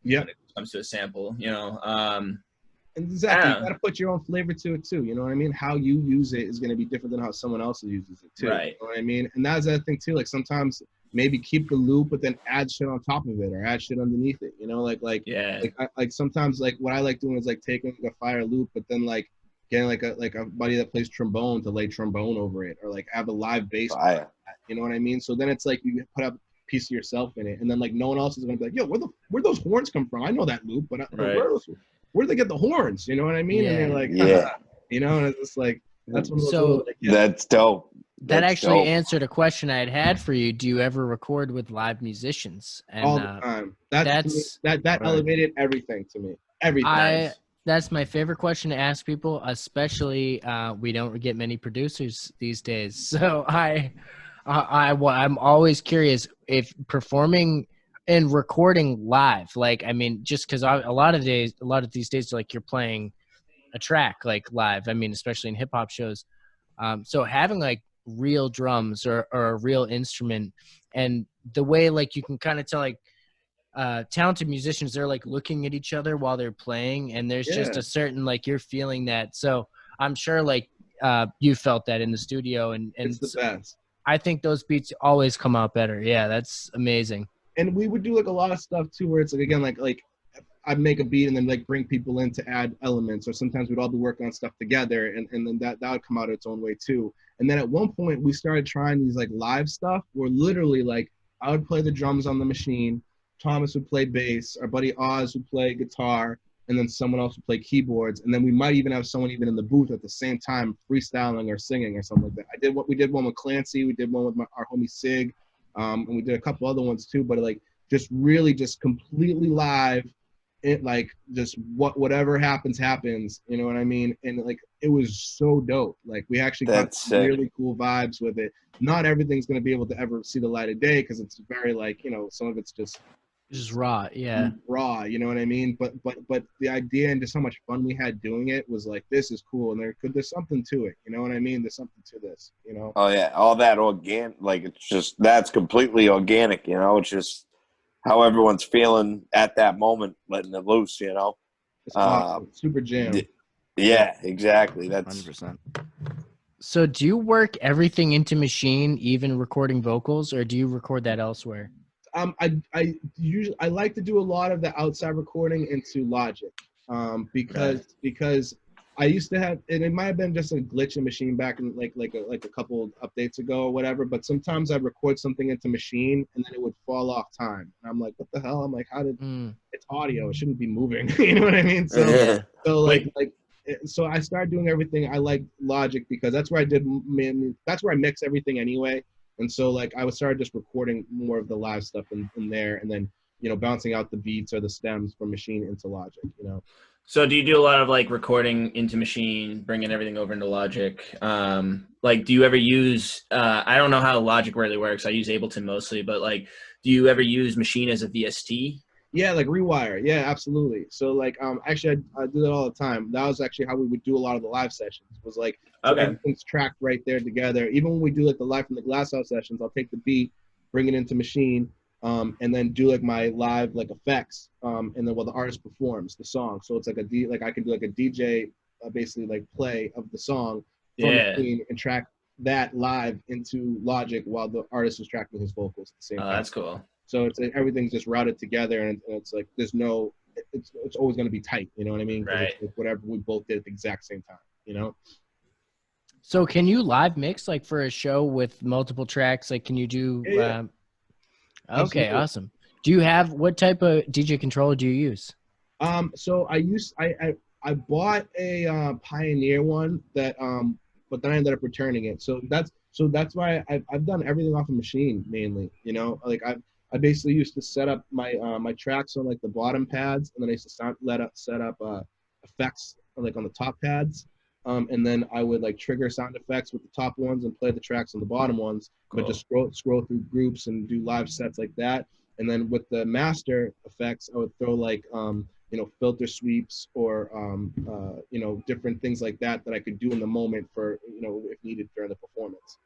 Yeah. When it comes to a sample, And exactly, you got to put your own flavor to it too. You know what I mean? How you use it is going to be different than how someone else uses it too. Right. You know what I mean? And that's the other thing too. Like sometimes maybe keep the loop, but then add shit on top of it or add shit underneath it. Like sometimes like what I like doing is like taking a fire loop, but then like getting like a buddy that plays trombone to lay trombone over it, or like have a live bass. You know what I mean? So then it's like you put up a piece of yourself in it, and then like no one else is gonna be like, yo, where'd those horns come from? I know that loop, but where do they get the horns? You know what I mean? Yeah. And they're like, and it's just like that's one of those So that's dope. That actually answered a question I had for you. Do you ever record with live musicians? And, all the time. That elevated everything to me. Everything. That's my favorite question to ask people, especially we don't get many producers these days. So I'm always curious if performing and recording live, like, I mean, just because a lot of these days, like you're playing a track like live. I mean, especially in hip hop shows. So having like real drums or a real instrument, and the way like you can kind of tell like talented musicians, they're like looking at each other while they're playing, and there's just a certain like you're feeling that. So I'm sure like you felt that in the studio, and it's the best. I think those beats always come out better. Yeah, that's amazing. And we would do like a lot of stuff too, where it's like again like I'd make a beat and then like bring people in to add elements, or sometimes we'd all be working on stuff together, and then that would come out its own way too. And then at one point we started trying these like live stuff where literally like I would play the drums on the machine, Thomas would play bass, our buddy Oz would play guitar, and then someone else would play keyboards, and then we might even have someone even in the booth at the same time freestyling or singing or something like that. We did one with Clancy, we did one with our homie Sig, and we did a couple other ones too, but like just really just completely live. It like just whatever happens, you know what I mean? And like it was so dope. Like we actually got some really cool vibes with it. Not everything's going to be able to ever see the light of day because it's very like, some of it's just raw. Yeah, raw, you know what I mean? But the idea and just how much fun we had doing it was like, this is cool, and there's something to it, you know what I mean? There's something to this, Oh yeah, all that organic, like it's just that's completely organic, it's just how everyone's feeling at that moment, letting it loose, It's awesome. Super jam. Yeah, exactly. That's 100%. So do you work everything into Machine, even recording vocals, or do you record that elsewhere? I like to do a lot of the outside recording into Logic, because I used to have, and it might have been just a glitch in Machine back in like a couple updates ago or whatever, but sometimes I'd record something into Machine and then it would fall off time. And I'm like, what the hell? I'm like, it's audio, it shouldn't be moving. You know what I mean? So so I started doing everything. I like Logic because that's where that's where I mix everything anyway. And so like I started just recording more of the live stuff in there, and then bouncing out the beats or the stems from Machine into Logic. So do you do a lot of like recording into Machine, bringing everything over into Logic? Like, do you ever use, I don't know how Logic really works. I use Ableton mostly, but like, do you ever use Machine as a VST? Yeah, like Rewire. Yeah, absolutely. So like, actually I do that all the time. That was actually how we would do a lot of the live sessions. It was like, so everything's tracked right there together. Even when we do like the live from the Glass House sessions, I'll take the beat, bring it into Machine, and then do like my live like effects, and then while the artist performs the song. So it's like I can do like a DJ basically like play of the song, from Yeah. Machine and track that live into Logic while the artist is tracking his vocals at the same Oh, time. that's cool. So it's like, everything's just routed together, and it's like there's no, it's always going to be tight. You know what I mean? 'Cause Right. It's like whatever we both did at the exact same time. You know? So can you live mix like for a show with multiple tracks? Like, can you do? Yeah. Okay, Absolutely. awesome. Do you have what type of DJ controller do you use? So I bought a Pioneer one that but then I ended up returning it. So that's why I've done everything off a Machine mainly. You know, like I basically used to set up my my tracks on like the bottom pads, and then I used to set up effects like on the top pads. And then I would like trigger sound effects with the top ones and play the tracks on the bottom ones, Cool. but just scroll through groups and do live sets like that. And then with the master effects, I would throw like filter sweeps or different things like that I could do in the moment for if needed during the performance.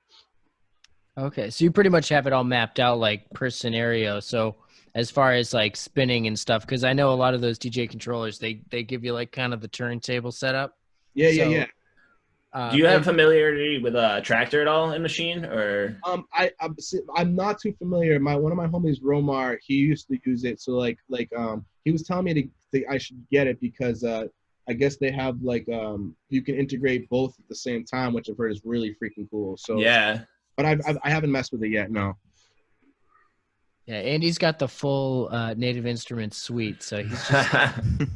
Okay, so you pretty much have it all mapped out like per scenario. So as far as like spinning and stuff, because I know a lot of those DJ controllers, they give you like kind of the turntable setup. Yeah. Do you have familiarity with Tractor at all in Machine, or? I'm not too familiar. One of my homies, Romar, he used to use it. So he was telling me I should get it because I guess they have like you can integrate both at the same time, which I've heard is really freaking cool. So Yeah. But I haven't messed with it yet. No. Yeah, Andy's got the full Native Instruments suite, so he's just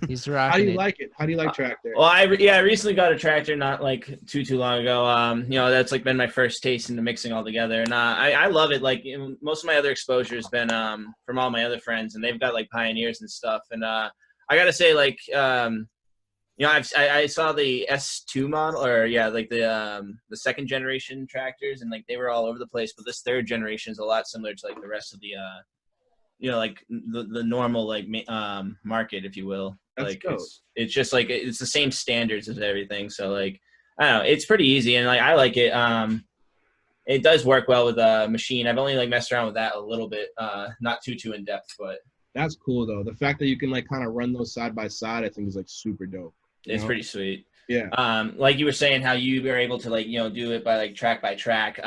he's rocking How do you it. like it? How do you like Tractor? Well, I recently got a Tractor not like too long ago. That's like been my first taste into mixing all together, and I love it. Like most of my other exposure has been from all my other friends, and they've got like Pioneers and stuff. And I gotta say, like I saw the S2 model, or like the second generation tractors, and like they were all over the place. But this third generation is a lot similar to like the rest of the like the normal like market, if you will. That's like dope. it's just like it's the same standards as everything. So like I don't know, it's pretty easy, and like I like it. It does work well with a Machine. I've only like messed around with that a little bit, not too in depth, but That's cool though. The fact that you can like kind of run those side by side, I think is like super dope. it's pretty sweet. Yeah. Like you were saying, how you were able to like do it by track.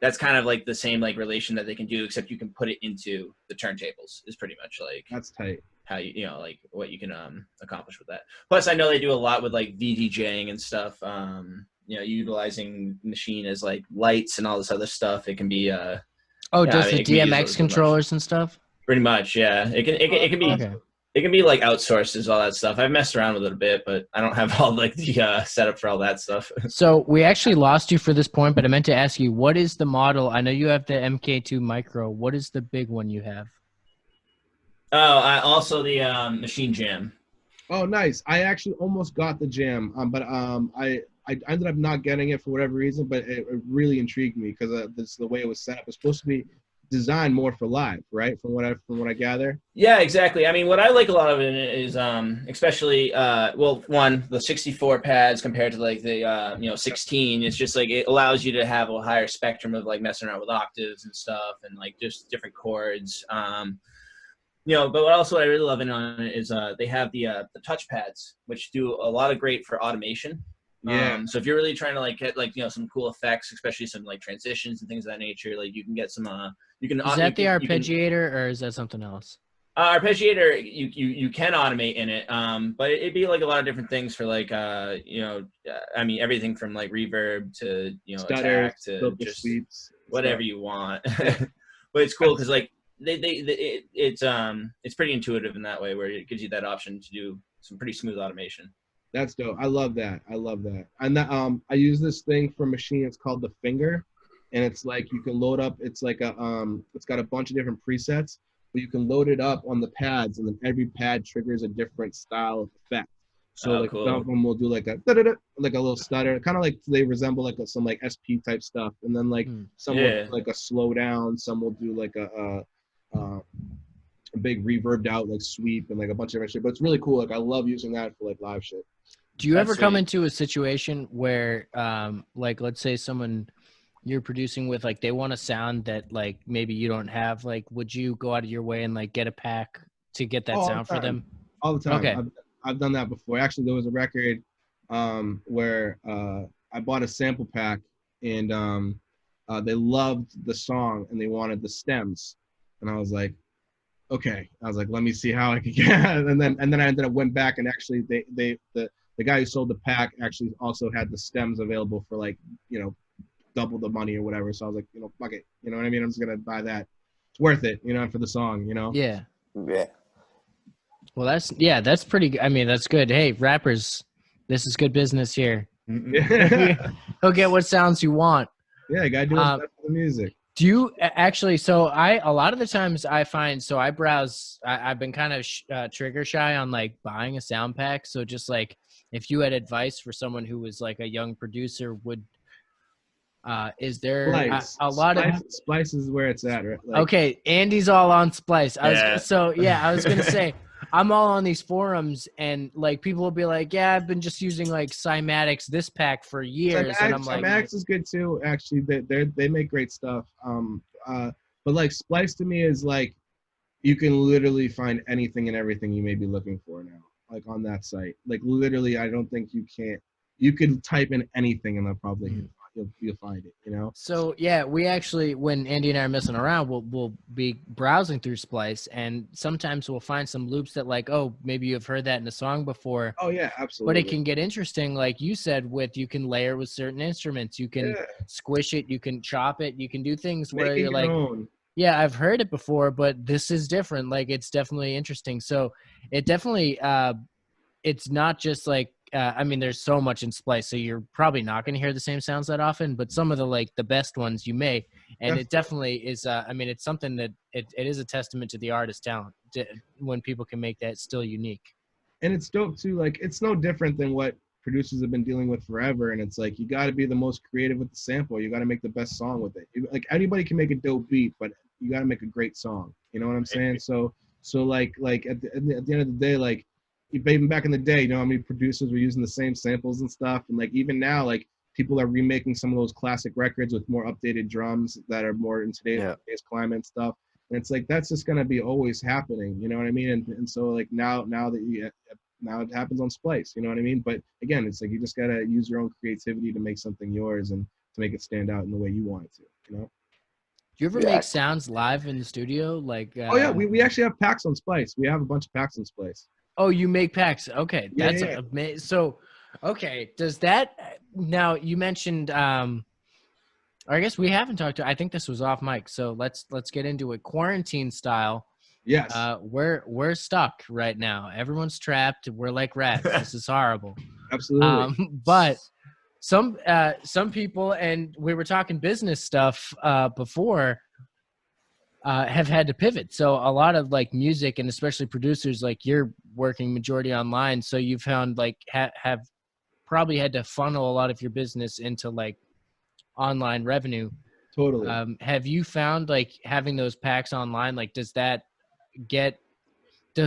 That's kind of like the same like relation that they can do, except you can put it into the turntables. Is pretty much like That's tight. how like what you can accomplish with that. Plus, I know they do a lot with like VDJing and stuff. Utilizing Machine as like lights and all this other stuff. It can be just it the can be used DMX as controllers and stuff. pretty much, yeah. It can be. Okay. It can be like outsourced as all that stuff. I've messed around with it a bit, but I don't have all like the setup for all that stuff. So we actually lost you for this point, but I meant to ask you, what is the model? I know you have the MK2 Micro. What is the big one you have? Also the Machine Jam. Oh, nice. I actually almost got the Jam, but I ended up not getting it for whatever reason, but it really intrigued me because this the way it was set up. It's supposed to be designed more for live, right? From what I gather. Yeah, exactly. I mean, what I like a lot of it is, especially, the 64 pads compared to like the 16. It's just like it allows you to have a higher spectrum of like messing around with octaves and stuff, and like just different chords. But what I really love on it is they have the touch pads, which do a lot of great for automation. Yeah. So if you're really trying to like get like some cool effects, especially some like transitions and things of that nature, like you can get some you can. Is that the arpeggiator or is that something else? Arpeggiator, you can automate in it, but it'd be like a lot of different things for like I mean everything from like reverb to Stutter, attack to just sweeps, whatever you want. But it's cool because like it's pretty intuitive in that way where it gives you that option to do some pretty smooth automation. That's dope. I love that. And I use this thing for Machine. It's called the Finger, and it's like you can load up. It's like it's got a bunch of different presets, but you can load it up on the pads, and then every pad triggers a different style of effect. So cool. some of them will do like a da-da-da, like a little stutter, kind of like they resemble like some like SP type stuff, and then like some will do like a slow down, some will do like a big reverbed out like sweep and like a bunch of different shit. But it's really cool. Like I love using that for like live shit. Do you That's ever come sweet. into a situation where, like, let's say someone you're producing with, like, they want a sound that, like, maybe you don't have? Like, would you go out of your way and, like, get a pack to get that All the sound for time. them? All the time. Okay. I've done that before. Actually, there was a record where I bought a sample pack, and they loved the song and they wanted the stems, and I was like, okay. I was like, let me see how I can get. And then I ended up went back and actually the guy who sold the pack actually also had the stems available for like, double the money or whatever. So I was like, fuck it. You know what I mean? I'm just gonna buy that. It's worth it, for the song, Yeah. Yeah. Well, that's pretty good. I mean, that's good. Hey, rappers, this is good business here. Yeah, He'll get what sounds you want. you gotta do what's best for the music. Do you actually? So a lot of the times I find, so I browse. I've been kind of trigger shy on like buying a sound pack. So just like if you had advice for someone who was like a young producer, is there a lot of Splice is where it's at, right? okay, Andy's all on Splice. I Yeah. was gonna say I'm all on these forums, and like people will be like, yeah, I've been just using like Cymatics this pack for years, and I'm like, Cymatics is good too. Actually, they make great stuff. But like Splice to me is like you can literally find anything and everything you may be looking for now, like on that site. Like literally, I don't think you can't. You could type in anything and they'll probably you'll find it. So yeah, we actually, when Andy and I are messing around, we'll be browsing through Splice, and sometimes we'll find some loops that like, oh, maybe you've heard that in a song before. Oh yeah, absolutely. But it can get interesting, like you said, with you can layer with certain instruments, you can squish it, you can chop it, you can do things where you're like, yeah, I've heard it before, but this is different. Like it's definitely interesting. So it definitely, it's not just like. I mean, there's so much in Splice, so you're probably not going to hear the same sounds that often. But some of the best ones you may, and it definitely is. I mean, it's something that it is a testament to the artist's talent when people can make that still unique. And it's dope too. Like it's no different than what producers have been dealing with forever. And it's like you got to be the most creative with the sample. You got to make the best song with it. Like anybody can make a dope beat, but you got to make a great song. You know what I'm saying? So like at the end of the day, like. Even back in the day, how many producers were using the same samples and stuff, and like even now, like people are remaking some of those classic records with more updated drums that are more in today's climate and stuff. And it's like that's just gonna be always happening, you know what I mean? And so like now it happens on Splice, you know what I mean? But again, it's like you just gotta use your own creativity to make something yours and to make it stand out in the way you want it to, Do you ever make sounds live in the studio? Like oh yeah, we actually have packs on Splice. We have a bunch of packs on Splice. Oh, you make packs. Okay. That's Yeah. amazing. So, okay. Does that, now you mentioned, or I guess we haven't talked to, I think this was off mic. So let's get into it. Quarantine style. Yes. We're stuck right now. Everyone's trapped. We're like rats. This is horrible. Absolutely. But some people, and we were talking business stuff before, have had to pivot. So a lot of like music and especially producers, like you're working majority online. So you found like have probably had to funnel a lot of your business into like online revenue. Totally. Have you found like having those packs online, like does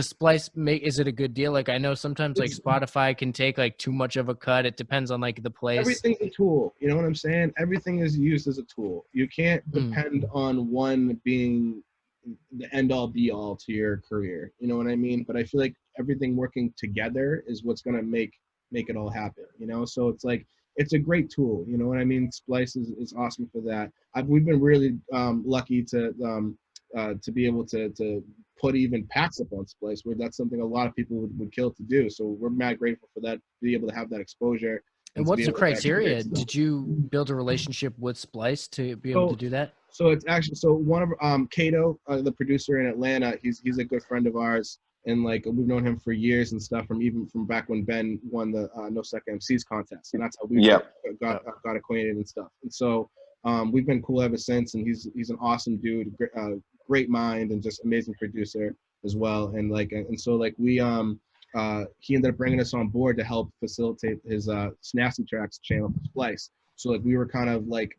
Splice is it a good deal? Like I know sometimes like Spotify can take like too much of a cut. It depends on like the place. Everything's a tool. You know what I'm saying? Everything is used as a tool. You can't depend on one being the end all be all to your career. You know what I mean? But I feel like everything working together is what's gonna make it all happen. So it's like it's a great tool. You know what I mean? Splice is awesome for that. We've been really lucky to be able to put even packs up on Splice, where that's something a lot of people would kill to do. So we're mad grateful for that, to be able to have that exposure. And what's the criteria? Did you build a relationship with Splice to be able to do that? So it's actually, one of Kato, the producer in Atlanta, he's a good friend of ours, and like we've known him for years and stuff, from back when Ben won the No Second MCs contest, and that's how we got acquainted and stuff. And so we've been cool ever since, and he's an awesome dude, great mind, and just amazing producer as well. And so we he ended up bringing us on board to help facilitate his Snasty Tracks channel Splice. So like we were kind of like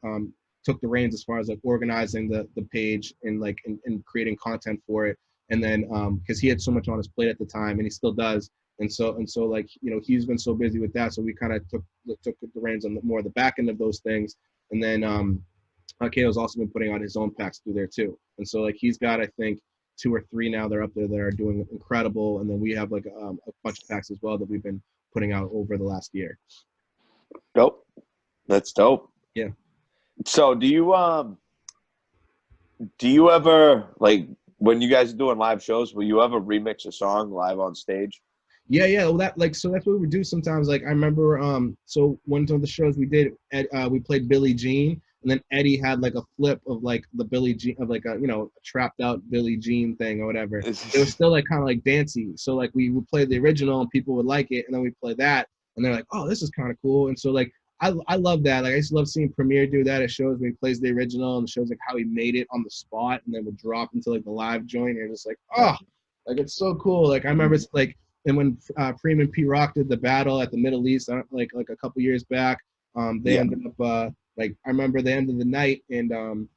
took the reins as far as like organizing the page and like and creating content for it. And then because he had so much on his plate at the time, and he still does. And so like he's been so busy with that, so we kind of took the reins on more of the back end of those things. And then Kato's also been putting out his own packs through there too. And so like he's got, I think, 2 or 3 now they're up there that are doing incredible. And then we have like a bunch of packs as well that we've been putting out over the last year. Dope. That's dope. Yeah. So do you ever, like, when you guys are doing live shows, will you ever remix a song live on stage? Yeah. Well, so that's what we do sometimes. Like I remember, so one of the shows we did, we played Billie Jean, and then Eddie had like a flip of like the Billie Jean of like a a trapped out Billie Jean thing or whatever. It was still like kind of like dancey. So like we would play the original and people would like it, and then we play that, and they're like, oh, this is kind of cool. And so like I love that. Like I used to love seeing Premier do that at shows when he plays the original and shows like how he made it on the spot and then would drop into like the live joint. And you're just like, oh, like it's so cool. Like I remember it's like. And when Preem and Pete Rock did the battle at the Middle East, like a couple years back, they ended up like I remember the end of the night, and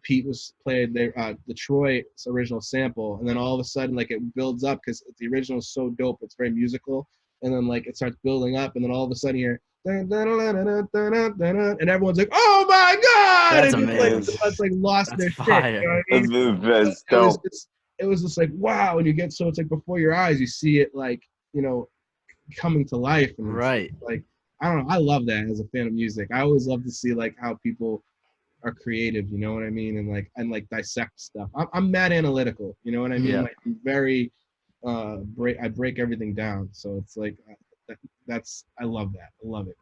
Pete was playing the Detroit's original sample, and then all of a sudden like it builds up because the original is so dope, it's very musical, and then like it starts building up, and then all of a sudden you're and everyone's like, oh my god! That's and amazing. It's like lost That's their fire. shit. You know what I mean? That's dope. It was just like, wow, and you get, so it's like before your eyes, you see it like, coming to life. And Right. like, I don't know, I love that as a fan of music. I always love to see like how people are creative, you know what I mean? And like dissect stuff. I'm mad analytical, you know what I mean? Yeah. Like I'm very, I break everything down. So it's like, I love that. I love it.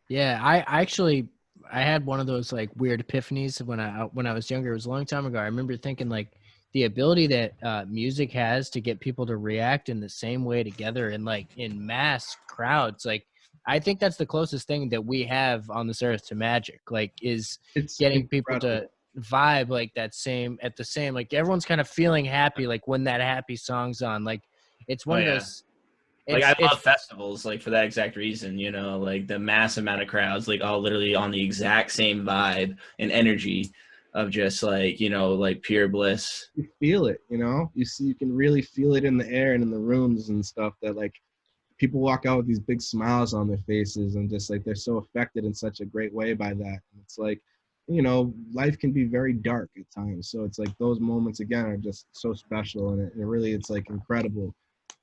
Yeah, I had one of those like weird epiphanies when I was younger. It was a long time ago. I remember thinking like the ability that music has to get people to react in the same way together and like in mass crowds. Like I think that's the closest thing that we have on this earth to magic. Like is It's getting incredible. people to vibe like that same at the same, like everyone's kind of feeling happy like when that happy song's on. Like it's one Oh, of yeah. those. Like I It's love festivals, like for that exact reason, like the mass amount of crowds, like all literally on the exact same vibe and energy of just like, like pure bliss. You feel it, you can really feel it in the air and in the rooms and stuff, that like people walk out with these big smiles on their faces and just like they're so affected in such a great way by that. And it's like, life can be very dark at times, so it's like those moments again are just so special, and it really, it's like incredible.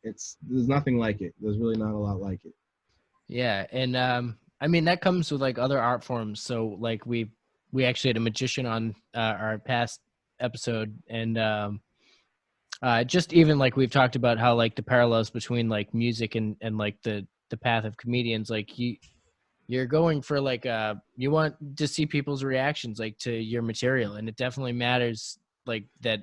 There's nothing like it. There's really not a lot like it. Yeah, and I mean that comes with like other art forms. So like we actually had a magician on our past episode, and just even like we've talked about how like the parallels between like music and like the path of comedians. Like you're going for like you want to see people's reactions like to your material, and it definitely matters like that.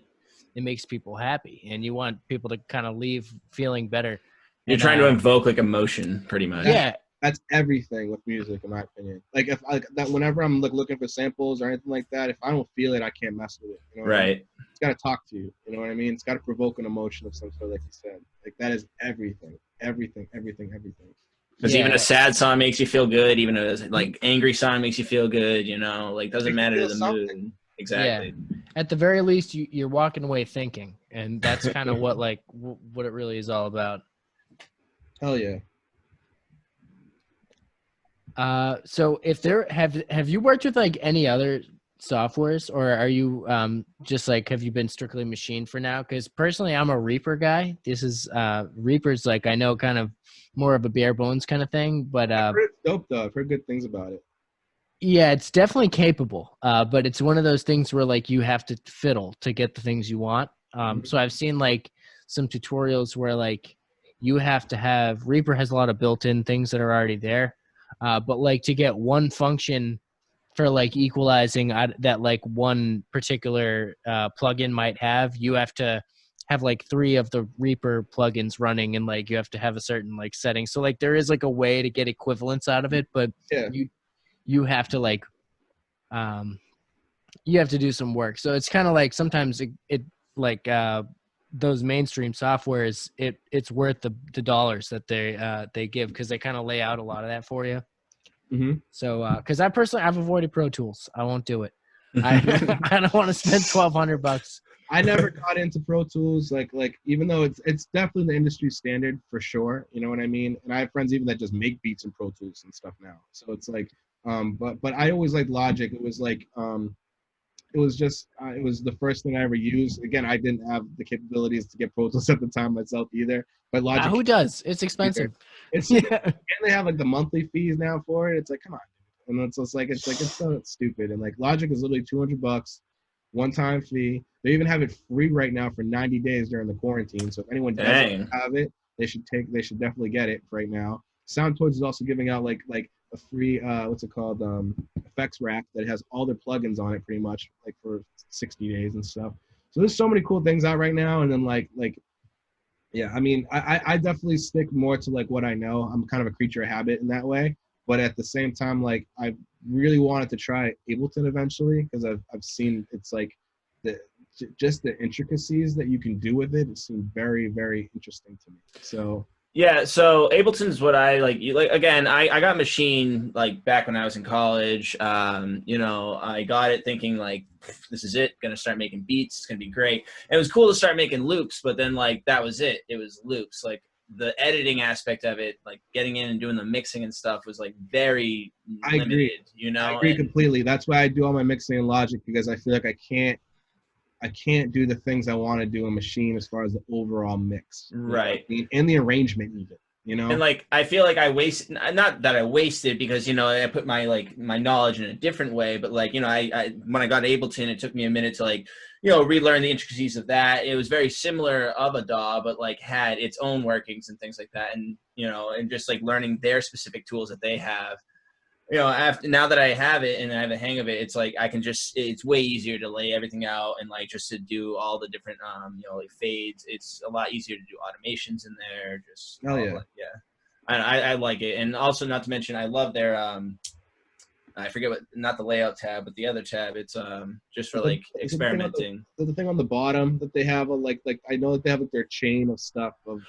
It makes people happy, and you want people to kind of leave feeling better. You're trying to invoke like emotion, pretty much. Yeah, That's everything with music, in my opinion. Like if that, whenever I'm like looking for samples or anything like that, if I don't feel it, I can't mess with it. You know what I mean? Right. It's got to talk to you. You know what I mean? It's got to provoke an emotion of some sort, like you said. Like that is everything. Because even a sad song makes you feel good. Even a like angry song makes you feel good. Like doesn't matter to the mood. Exactly. Yeah. At the very least, you're walking away thinking, and that's kind of what like what it really is all about. Hell yeah. So if there have you worked with like any other softwares, or are you just like, have you been strictly Machine for now? Because personally, I'm a Reaper guy. This is Reaper's like, I know, kind of more of a bare bones kind of thing, but I've heard it's dope though. I've heard good things about it. yeah, it's definitely capable, but it's one of those things where like you have to fiddle to get the things you want. So I've seen like some tutorials where like you have to have, Reaper has a lot of built-in things that are already there, but like to get one function for like equalizing that like one particular plugin might have, you have to have like 3 of the Reaper plugins running, and like you have to have a certain like setting. So like there is like a way to get equivalence out of it, but Yeah. you have to like you have to do some work. So it's kind of like sometimes it like those mainstream softwares, it's worth the dollars that they give, because they kind of lay out a lot of that for you. Mm-hmm. So because I've avoided Pro Tools. I won't do it. I don't want to spend $1,200. I never got into Pro Tools, like even though it's definitely the industry standard for sure, you know what I mean? And I have friends even that just make beats in Pro Tools and stuff now. So it's like, but I always liked Logic. It was like, it was just, it was the first thing I ever used. Again, I didn't have the capabilities to get Pro Tools at the time myself either. But Logic, Who does? It's expensive. it's Yeah. and they have like the monthly fees now for it. It's like, come on, And it's just like it's so stupid. And like Logic is literally $200, one-time fee. They even have it free right now for 90 days during the quarantine. So if anyone doesn't have it, they should definitely get it right now. SoundToys is also giving out like a free effects rack that has all their plugins on it pretty much, like for 60 days and stuff. So there's so many cool things out right now. And then yeah, I mean, I definitely stick more to like what I know. I'm kind of a creature of habit in that way. But at the same time, like I really wanted to try Ableton eventually because I've seen it's like just the intricacies that you can do with it. It seemed very, very interesting to me. So yeah, so Ableton's what I like. Again, I got Machine like back when I was in college. You know, I got it thinking like, this is it. Gonna start making beats. It's gonna be great. And it was cool to start making loops, but then like that was it. It was loops. Like the editing aspect of it, like getting in and doing the mixing and stuff, was like very limited. I agree. You know, I agree completely. That's why I do all my mixing in Logic, because I feel like I can't do the things I want to do in Machine as far as the overall mix. Right. You know what I mean? And the arrangement even, you know? And like, I feel like I wasted, not that I wasted, because, you know, I put my knowledge in a different way, but like, you know, I when I got Ableton, it took me a minute to like, you know, relearn the intricacies of that. It was very similar of a DAW, but like had its own workings and things like that. And, you know, and just like learning their specific tools that they have. You know, now that I have it and I have the hang of it, it's like I can it's way easier to lay everything out and like just to do all the different you know, like fades. It's a lot easier to do automations in there. Just I like it. And also, not to mention, I love their I forget what, not the layout tab, but the other tab. It's just for like experimenting. The thing on the bottom that they have, like I know that they have like their chain of stuff. Well,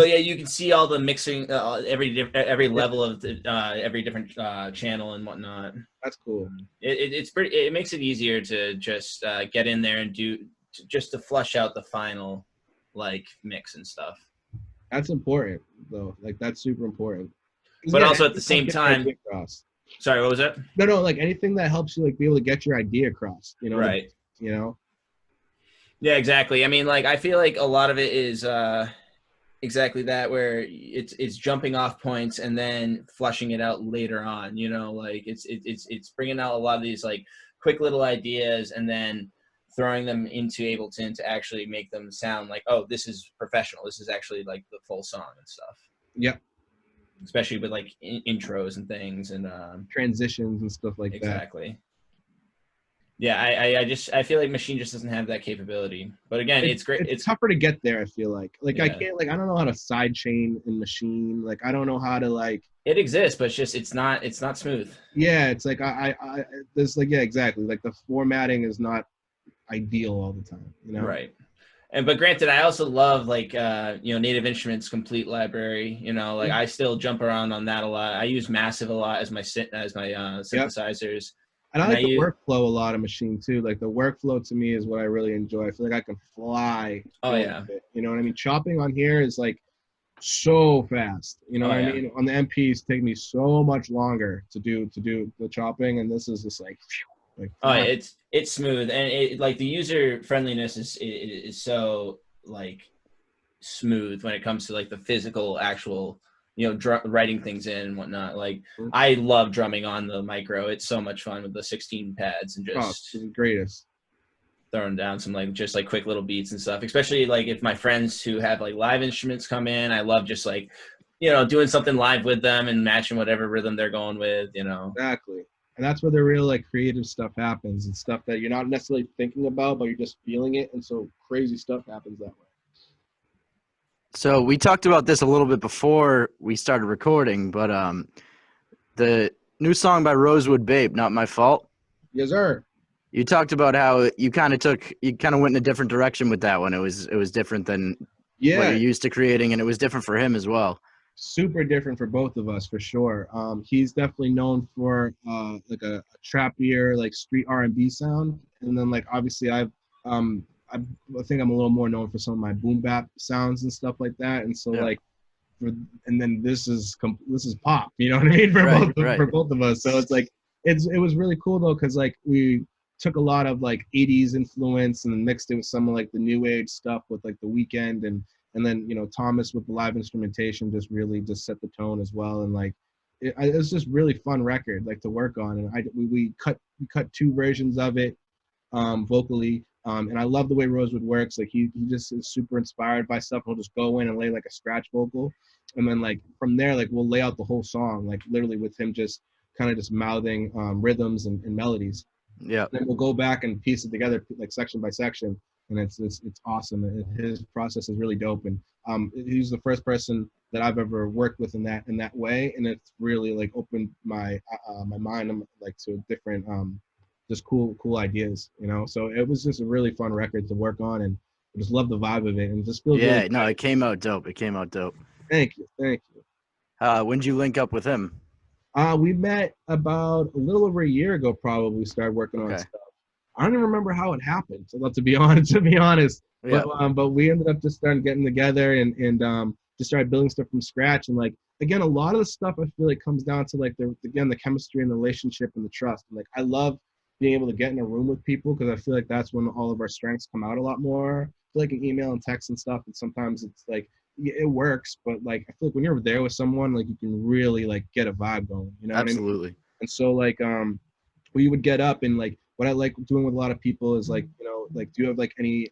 yeah, you can see all the mixing, every level of the, every different channel and whatnot. That's cool. It's pretty. It makes it easier to just get in there and just to flush out the final like mix and stuff. That's important though. Like that's super important. But also at the same time. Sorry, what was that? No, like anything that helps you like be able to get your idea across, you know? Right. You know? Yeah, exactly. I mean, like I feel like a lot of it is exactly that, where it's jumping off points and then flushing it out later on, you know, like it's bringing out a lot of these like quick little ideas and then throwing them into Ableton to actually make them sound like, oh, this is professional. This is actually like the full song and stuff. Yep. Especially with like intros and things and transitions and stuff like that. Exactly. Yeah, I feel like Machine just doesn't have that capability. But again, it's great. It's tougher to get there. I feel like Yeah. I can't, like I don't know how to sidechain in Machine. Like I don't know how to like. It exists, but it's not smooth. Yeah, it's like I there's like, yeah, exactly. Like the formatting is not ideal all the time, you know? Right. But granted, I also love like you know, Native Instruments complete library. You know, like I still jump around on that a lot. I use Massive a lot as my synthesizers. And I like the workflow a lot of Machine too. Like the workflow to me is what I really enjoy. I feel like I can fly. Oh yeah. You know what I mean? Chopping on here is like so fast. You know what I mean? On the MPs take me so much longer to do the chopping, and this is just like. It's smooth, and it like the user friendliness is so like smooth when it comes to like the physical actual, you know, writing things in and whatnot. Like I love drumming on the micro. It's so much fun with the 16 pads and just the greatest. Throwing down some like just like quick little beats and stuff. Especially like if my friends who have like live instruments come in, I love just like, you know, doing something live with them and matching whatever rhythm they're going with. You know. Exactly. And that's where the real like creative stuff happens, and stuff that you're not necessarily thinking about, but you're just feeling it. And so crazy stuff happens that way. So we talked about this a little bit before we started recording, but the new song by Rosewood Babe, Not My Fault. Yes, sir. You talked about how you kind of went in a different direction with that one. It was different than what you're used to creating, and it was different for him as well. Super different for both of us, for sure. He's definitely known for like a trappier, like street R&B sound, and then like obviously I think I'm a little more known for some of my boom bap sounds and stuff like that. And so and then this is pop, you know what I mean, for both of us. So it's like it was really cool though, because like we took a lot of like 80s influence and mixed it with some of like the new age stuff with like The Weeknd and then, you know, Thomas with the live instrumentation just really just set the tone as well. And like it was just really fun record like to work on, and we cut 2 versions of it vocally. And I love the way Rosewood works. Like he just is super inspired by stuff. He'll just go in and lay like a scratch vocal, and then like from there, like we'll lay out the whole song, like literally with him just kind of just mouthing rhythms and melodies. Yeah. Then we'll go back and piece it together like section by section, and it's awesome. His process is really dope, and he's the first person that I've ever worked with in that way, and it's really like opened my my mind like to different just cool ideas, you know. So it was just a really fun record to work on, and I just love the vibe of it, and just feels Yeah, really no, good. it came out dope. It came out dope. Thank you. When'd you link up with him? We met about a little over a year ago, probably. We started working on Okay. stuff. I don't even remember how it happened. So to be honest, Yeah. but we ended up just starting getting together and just started building stuff from scratch. And like again, a lot of the stuff I feel like comes down to like the chemistry and the relationship and the trust. And like I love being able to get in a room with people because I feel like that's when all of our strengths come out a lot more. I feel like an email and text and stuff, and sometimes it's like it works, but like I feel like when you're there with someone, like you can really like get a vibe going. You know what I mean? Absolutely. And so like we would get up and like what I like doing with a lot of people is like, you know, like do you have like any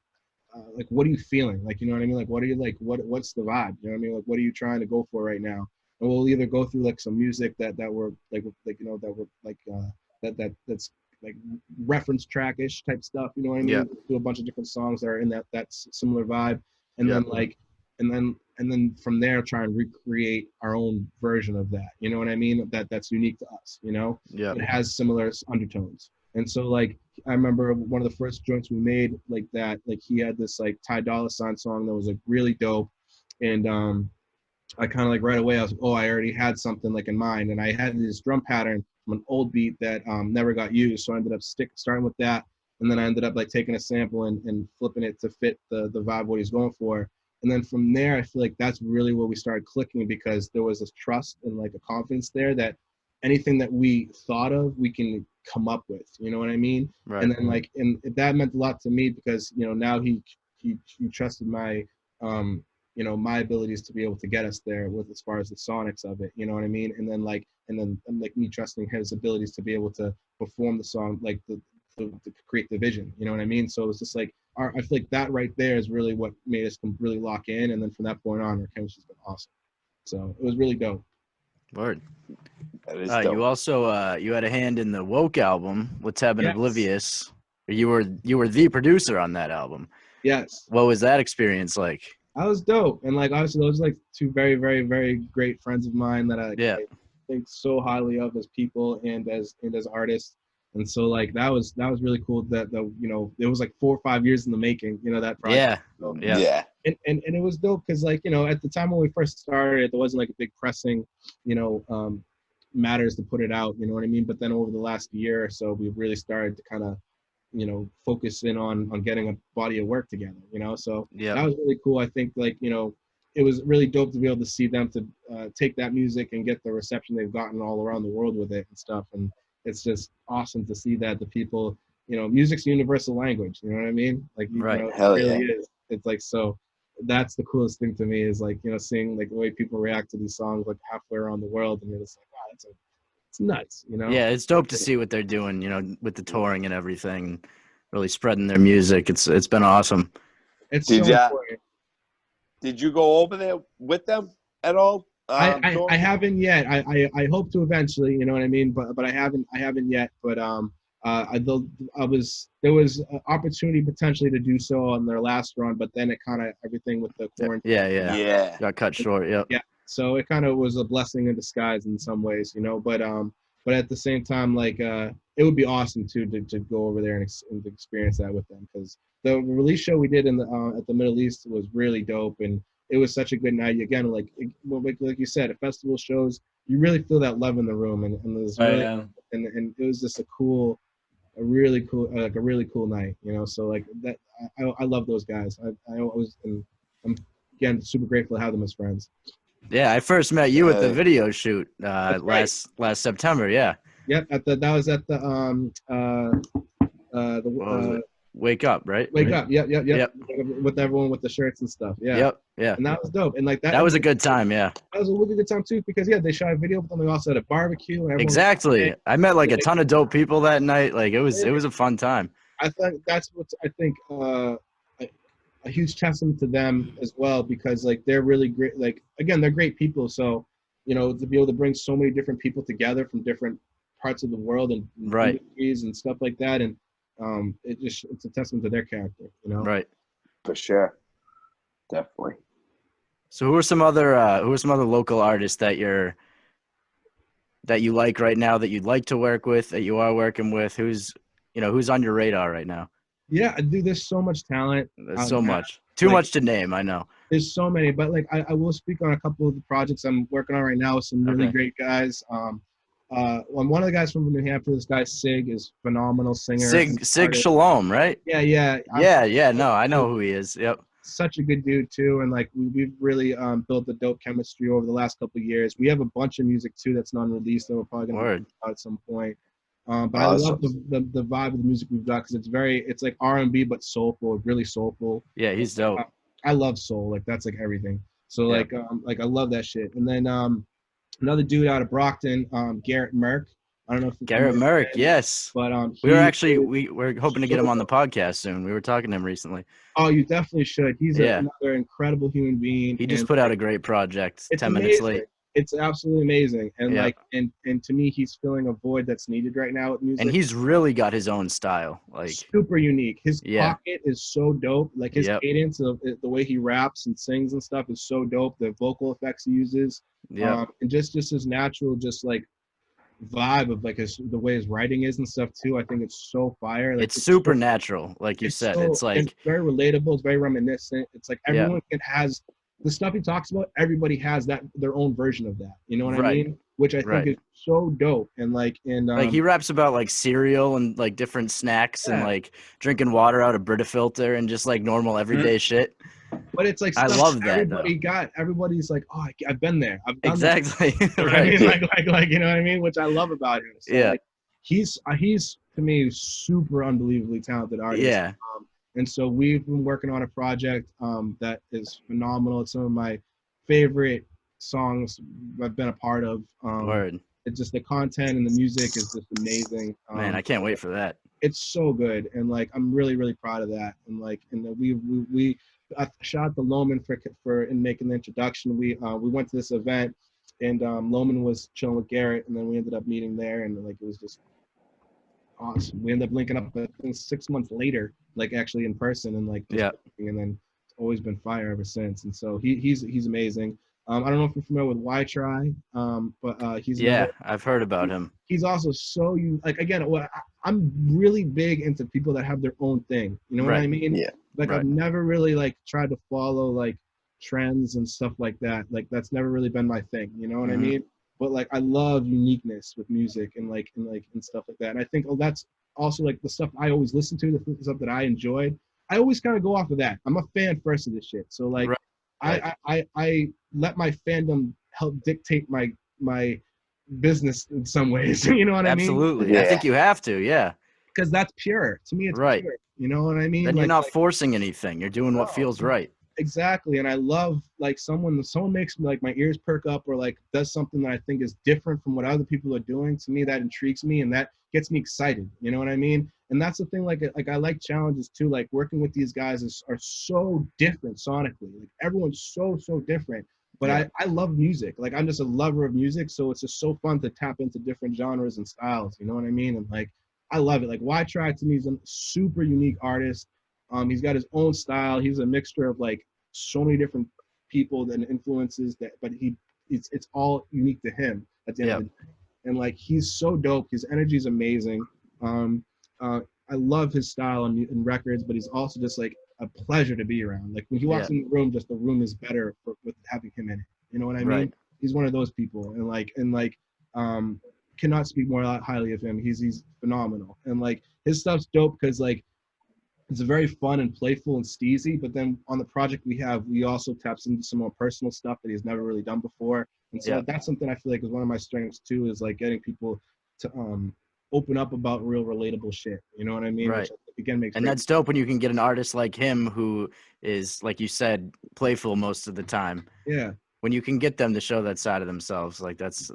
like what are you feeling? Like, you know what I mean? Like what are you like what's the vibe? You know what I mean? Like what are you trying to go for right now? And we'll either go through like some music that we're like you know that we're like that's like reference track-ish type stuff, you know what I mean? Yeah. Do a bunch of different songs that are in that similar vibe, and Yeah. then like and then from there try and recreate our own version of that, you know what I mean? That's unique to us, you know? Yeah. It has similar undertones. And so like I remember one of the first joints we made like that, like he had this like Ty Dolla $ign song that was like really dope, and I kind of like right away I was like, oh, I already had something like in mind, and I had this drum pattern from an old beat that never got used, so I ended up starting with that, and then I ended up like taking a sample and flipping it to fit the vibe what he's going for, and then from there I feel like that's really where we started clicking because there was this trust and like a confidence there that anything that we thought of we can come up with, you know what I mean? Right. And then like and that meant a lot to me because you know now he trusted my you know, my abilities to be able to get us there with as far as the sonics of it, you know what I mean? And then like me trusting his abilities to be able to perform the song, like to create the vision, you know what I mean? So it was just like, I feel like that right there is really what made us really lock in. And then from that point on, our chemistry's been awesome. So it was really dope. Word. That is You dope. also you had a hand in the Woke album with Teb and Yes. Oblivious. You were the producer on that album. Yes. What was that experience like? That was dope. And like, obviously those are like 2 very, very, very great friends of mine that I think so highly of as people and as artists. And so like, that was really cool that you know, it was like 4 or 5 years in the making, you know, that project. Yeah. Yeah. And it was dope because like, you know, at the time when we first started, there wasn't like a big pressing, you know, matters to put it out, you know what I mean? But then over the last year or so, we've really started to kind of, you know, focus in on getting a body of work together, you know? So that was really cool. I think like, you know, it was really dope to be able to see them to take that music and get the reception they've gotten all around the world with it and stuff. And it's just awesome to see that the people, you know, music's a universal language, you know what I mean? Like, you Right. know, Hell it really yeah. is. It's like, so that's the coolest thing to me is like, you know, seeing like the way people react to these songs like halfway around the world, and you're just like, wow, it's nuts, you know? Yeah, it's dope to see what they're doing, you know, with the touring and everything, really spreading their music. It's been awesome. It's Did so ya- important. Did you go over there with them at all? I haven't yet. I hope to eventually, you know what I mean? But I haven't yet. But there was an opportunity potentially to do so on their last run, but then it kind of everything with the quarantine. Yeah. Got cut short. Yep. Yeah. So it kind of was a blessing in disguise in some ways, you know. But at the same time, like it would be awesome too to go over there and experience that with them, because the release show we did in the at the Middle East was really dope, and it was such a good night. Again, like you said, at festival shows, you really feel that love in the room, and there's really and it was just a really cool night, you know. So like that, I love those guys. I always, and I'm again super grateful to have them as friends. Yeah, I first met you at the video shoot last September. Yeah. Yep, that was at the What was it? Wake Up, right? Wake Up. Yep. Yep. With everyone with the shirts and stuff. Yeah. Yep. Yeah. And that was dope. And like That was a good time. Yeah. That was a really good time too, because they shot a video, but then we also had a barbecue. And everyone Exactly. I met like a ton of dope people that night. Like it was a fun time. I think that's what I think a huge testament to them as well, because like they're really great. Like again, they're great people. So to be able to bring so many different people together from different parts of the world and Right. industries and stuff like that, and it's a testament to their character. Right. For sure. Definitely. So who are some other local artists that you like right now, that you'd like to work with, that you are working with? Who's on your radar right now? Yeah, dude, there's so much talent. There's so much. Too much to name, I know. There's so many, but like I will speak on a couple of the projects I'm working on right now with some really Okay. great guys. One of the guys from New Hampshire, this guy Sig, is phenomenal singer. Sig artist. Shalom, right? Yeah. Yeah. No, I know who he is. Yep. Such a good dude too, and like we've really built a dope chemistry over the last couple of years. We have a bunch of music too that's non-released that we're probably gonna Word. out at some point. But Awesome. I love the vibe of the music we've got, because it's like R&B but soulful, really soulful. Yeah, he's dope. I love soul, like that's like everything. So Yeah. like I love that shit. And then another dude out of Brockton, Garrett Merck. I don't know if you're Garrett familiar Merck, with him, yes. but We're hoping to get him on the podcast soon. We were talking to him recently. Oh, you definitely should. He's Yeah. another incredible human being. He just and put out a great project. it's 10 minutes amazing. late. It's absolutely amazing, and Yeah. like and to me, he's filling a void that's needed right now with music. And he's really got his own style. Like, super unique. His Yeah. pocket is so dope. Like his Yep. cadence of the way he raps and sings and stuff is so dope. The vocal effects he uses, yeah, and just his natural, just like vibe of like the way his writing is and stuff too. I think it's so fire. Like, it's supernatural, like you said. It's like, it's very relatable. It's very reminiscent. It's like Yeah. everyone has the stuff he talks about. Everybody has their own version of that. You know what I Right. mean? Which I think Right. is so dope. And like he raps about like cereal and like different snacks and Yeah. like drinking water out of Brita filter and just like normal everyday shit. but it's like I stuff love that, everybody's like, oh, I've been there. I've done that. Exactly. You know what I Right. mean? Like you know what I mean? Which I love about him. So, Yeah. like, he's to me super unbelievably talented artist. Yeah. And so we've been working on a project that is phenomenal. It's some of my favorite songs I've been a part of. Word. It's just the content and the music is just amazing. Man, I can't wait for that. It's so good, and like I'm really really proud of that. And like I shot the Loman for in making the introduction. We went to this event, and Loman was chilling with Garrett, and then we ended up meeting there, and like it was just awesome. We ended up linking up I think 6 months later, like actually in person, and like just Yeah. and then it's always been fire ever since. And so he's amazing. I don't know if you're familiar with Y Try, but he's Yeah, I've heard about him. he's also so like again, I'm really big into people that have their own thing. You know what I Right. mean? Yeah. Like Right. I've never really like tried to follow like trends and stuff like that. Like that's never really been my thing. You know what I Mhm. mean? But like I love uniqueness with music and stuff like that. And I think that's also like the stuff I always listen to, the stuff that I enjoyed. I always kind of go off of that. I'm a fan first of this shit. So like Right. I let my fandom help dictate my business in some ways. You know what I mean? Absolutely. Yeah. I think you have to. Yeah. Because that's pure. To me, it's Right. pure. You know what I mean? Then you're Like- not like- forcing anything. You're doing what No. feels right. exactly. And I love like someone makes me like my ears perk up or like does something that I think is different from what other people are doing. To me, that intrigues me and that gets me excited. You know what I mean? And that's the thing. Like I like challenges too. Like working with these guys are so different sonically. Like everyone's so different. But Yeah. I love music. Like I'm just a lover of music, so it's just so fun to tap into different genres and styles. You know what I mean? And like I love it. Like Y Try to me is a super unique artist. He's got his own style. He's a mixture of like so many different people and influences but it's all unique to him at the end of the day. And like he's so dope. His energy is amazing. I love his style in records, but he's also just like a pleasure to be around. Like when he walks in the room, just the room is better with having him in it. You know what I mean? Right. He's one of those people, and cannot speak more highly of him. He's phenomenal, and like his stuff's dope because like it's very fun and playful and steezy. But then on the project we also taps into some more personal stuff that he's never really done before, and so Yeah. that's something I feel like is one of my strengths too. Is like getting people to open up about real relatable shit. You know what I mean? Right. Which again makes And great- that's dope when you can get an artist like him who is, like you said, playful most of the time. Yeah. When you can get them to show that side of themselves, like that's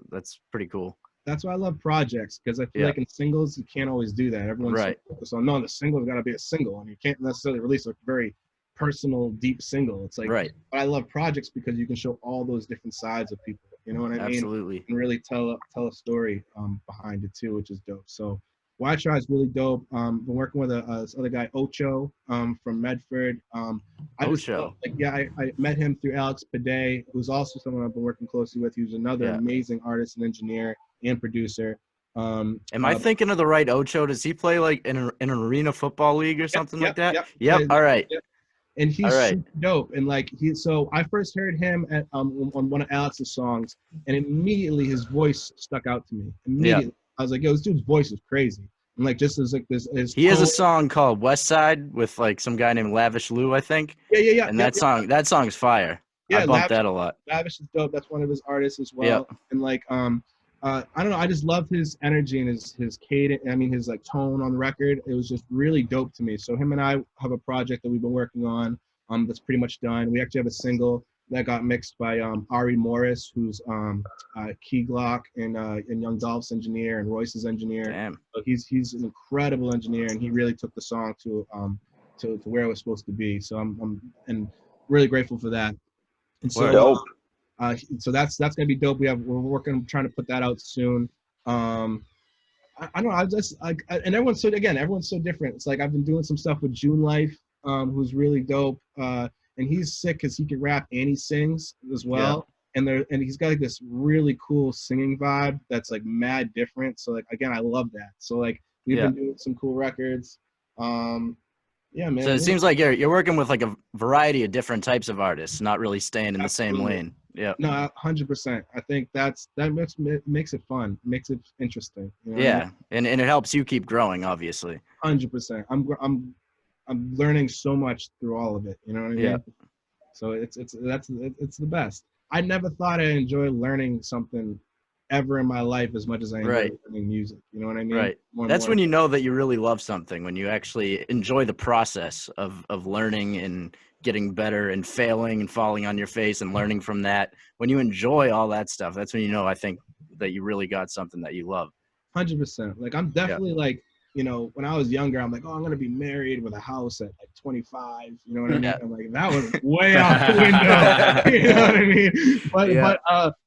pretty cool. That's why I love projects, because I feel Yeah. like in singles you can't always do that. Everyone's Right. so focused on, no, the single's got to be a single, and you can't necessarily release a very personal, deep single. It's like, Right. but I love projects because you can show all those different sides of people. You know what I mean? Absolutely. And really tell a story behind it too, which is dope. So Why Try is really dope. Been working with this other guy, Ocho, from Medford. I just Ocho. I met him through Alex Pade, who's also someone I've been working closely with. He was another Yeah. amazing artist and engineer and producer. Am I thinking of the right Ocho? Does he play like in an arena football league or something like that? Yep. All right. Yep. And he's All right. super dope. And like so I first heard him at on one of Alex's songs, and immediately his voice stuck out to me. Immediately, I was like, "Yo, this dude's voice is crazy." And like just as like this, He has a song called West Side with like some guy named Lavish Lou, I think. Yeah. And that song's fire. I bumped that a lot. Lavish is dope. That's one of his artists as well. Yep. And like I don't know, I just love his energy and his cadence. I mean, his like tone on the record. It was just really dope to me. So him and I have a project that we've been working on. That's pretty much done. We actually have a single that got mixed by Ari Morris, who's Key Glock and Young Dolph's engineer and Royce's engineer. Damn. So he's an incredible engineer, and he really took the song to where it was supposed to be. So I'm really grateful for that. And so Dope. so that's gonna be dope. We're working, trying to put that out soon. I don't know. And everyone's so different. It's like I've been doing some stuff with June Life, who's really dope. And he's sick because he can rap and he sings as well. Yeah. And he's got like this really cool singing vibe that's like mad different. So like again, I love that. So like we've been doing some cool records. Yeah, man. So it seems like you're working with like a variety of different types of artists, not really staying in the same lane. Yeah. No, 100%. I think that makes it fun, makes it interesting. You know Yeah, what I mean? and it helps you keep growing, obviously. 100%. I'm learning so much through all of it. You know what I mean? Yeah. So it's the best. I never thought I'd enjoy learning something ever in my life as much as I enjoy learning music. You know what I mean? Right. That's when you know that you really love something, when you actually enjoy the process of learning and getting better and failing and falling on your face and learning from that. When you enjoy all that stuff, that's when you know, I think, that you really got something that you love. 100%. Like I'm definitely like, you know, when I was younger, I'm like, oh, I'm going to be married with a house at like 25. You know what I mean? I'm like, that was way out the window. You know what I mean?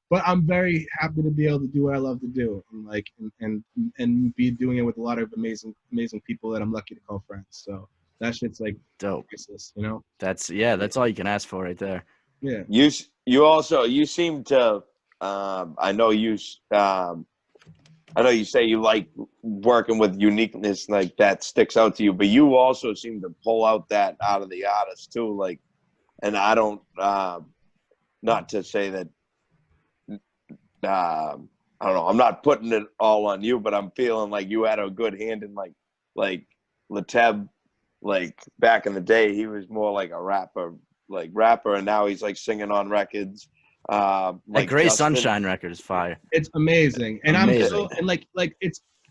But I'm very happy to be able to do what I love to do, and like, and be doing it with a lot of amazing people that I'm lucky to call friends. So that shit's like dope. Priceless, you know? That's all you can ask for right there. Yeah. You seem to, I know you say you like working with uniqueness, like that sticks out to you, but you also seem to pull out that out of the artist too. Like, and I don't, not to say that, I don't know, I'm not putting it all on you, but I'm feeling like you had a good hand in like Lateb, like back in the day, he was more like a rapper, and now he's like singing on records. Like Gray Sunshine record is fire. It's amazing. And amazing.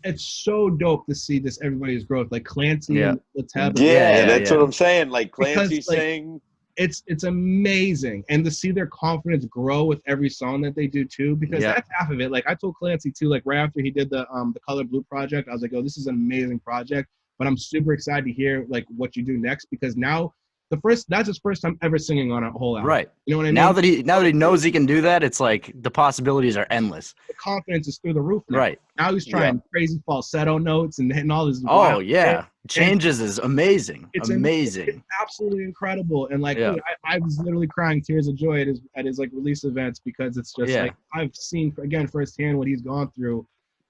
It's so dope to see this everybody's growth. Like Clancy and Lateb. Yeah, that's what I'm saying. Like Clancy sing. It's amazing. And to see their confidence grow with every song that they do too, because that's half of it. Like I told Clancy too, like right after he did the Color Blue project, I was like, oh, this is an amazing project. But I'm super excited to hear like what you do next, because now that's his first time ever singing on a whole album. Right. You know what I mean? Now that he knows he can do that, it's like the possibilities are endless. The confidence is through the roof now. Right. Now he's trying crazy falsetto notes and hitting all this. Oh yeah. Changes is amazing. It's amazing. It's absolutely incredible. And like dude, I was literally crying tears of joy at his like release events, because it's just like I've seen again firsthand what he's gone through.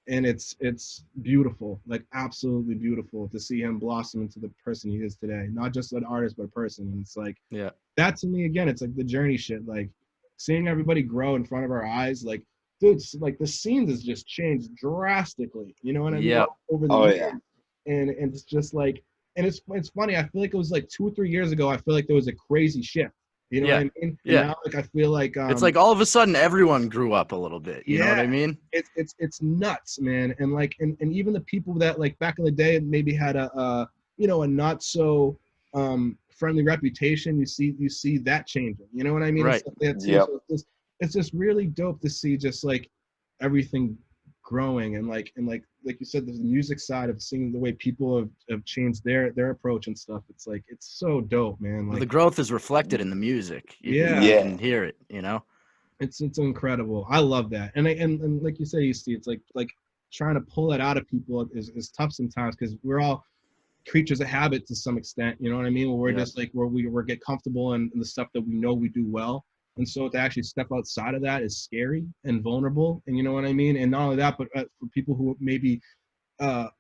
And it's beautiful, like absolutely beautiful to see him blossom into the person he is today. Not just an artist, but a person. And it's like, that to me, again, it's like the journey shit. Like seeing everybody grow in front of our eyes, like, dude, like the scene has just changed drastically. You know what I mean? Yeah. Over the years. And it's just like, and it's funny. I feel like it was like 2 or 3 years ago. I feel like there was a crazy shift. You know what I mean? Yeah. Now, like I feel like it's like all of a sudden everyone grew up a little bit. You know what I mean? It's nuts, man. And like and even the people that like back in the day maybe had a not so friendly reputation, you see that changing. You know what I mean? Right. And stuff like that too. Yep. So it's just really dope to see just like everything growing and like you said, there's the music side of seeing the way people have changed their approach and stuff. It's like it's so dope, man. Well, Like the growth is reflected in the music. Yeah. You Yeah. can hear it, you know? it's incredible. I love that. And like you say, you see, it's like trying to pull it out of people is tough sometimes because we're all creatures of habit to some extent. You know what I mean? Where we're Yeah. just like where we get comfortable in the stuff that we know we do well. And so to actually step outside of that is scary and vulnerable. And you know what I mean? And not only that, but for people who maybe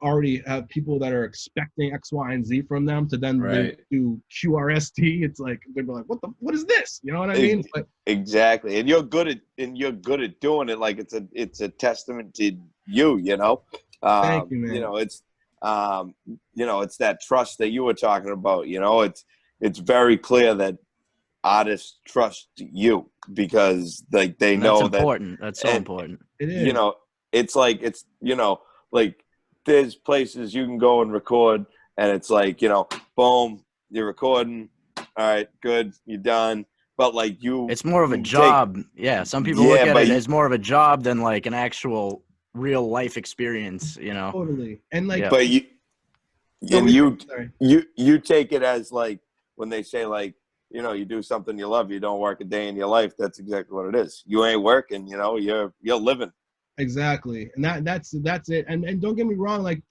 already have people that are expecting X, Y, and Z from them to then Right. do QRST. It's like they're like, what is this? You know what I mean? But Exactly, and you're good at doing it. Like it's a testament to you. You know, Thank you, man. You know, it's it's that trust that you were talking about. You know, it's very clear that artists trust you because like they And know that's that important. That's so and- important. it is. you know it's like like there's places you can go and record and it's like boom, you're recording, all right, good, you're done, but like It's more of a you take- job. Yeah. Some people Yeah, look at but it you- as more of a job than like an actual real life experience, you know? Totally. And like, Yeah. but you No, and sorry. you take it as like when they say like you do something you love, you don't work a day in your life. That's exactly what it is. You ain't working, you're living. Exactly. And that's it. And don't get me wrong, like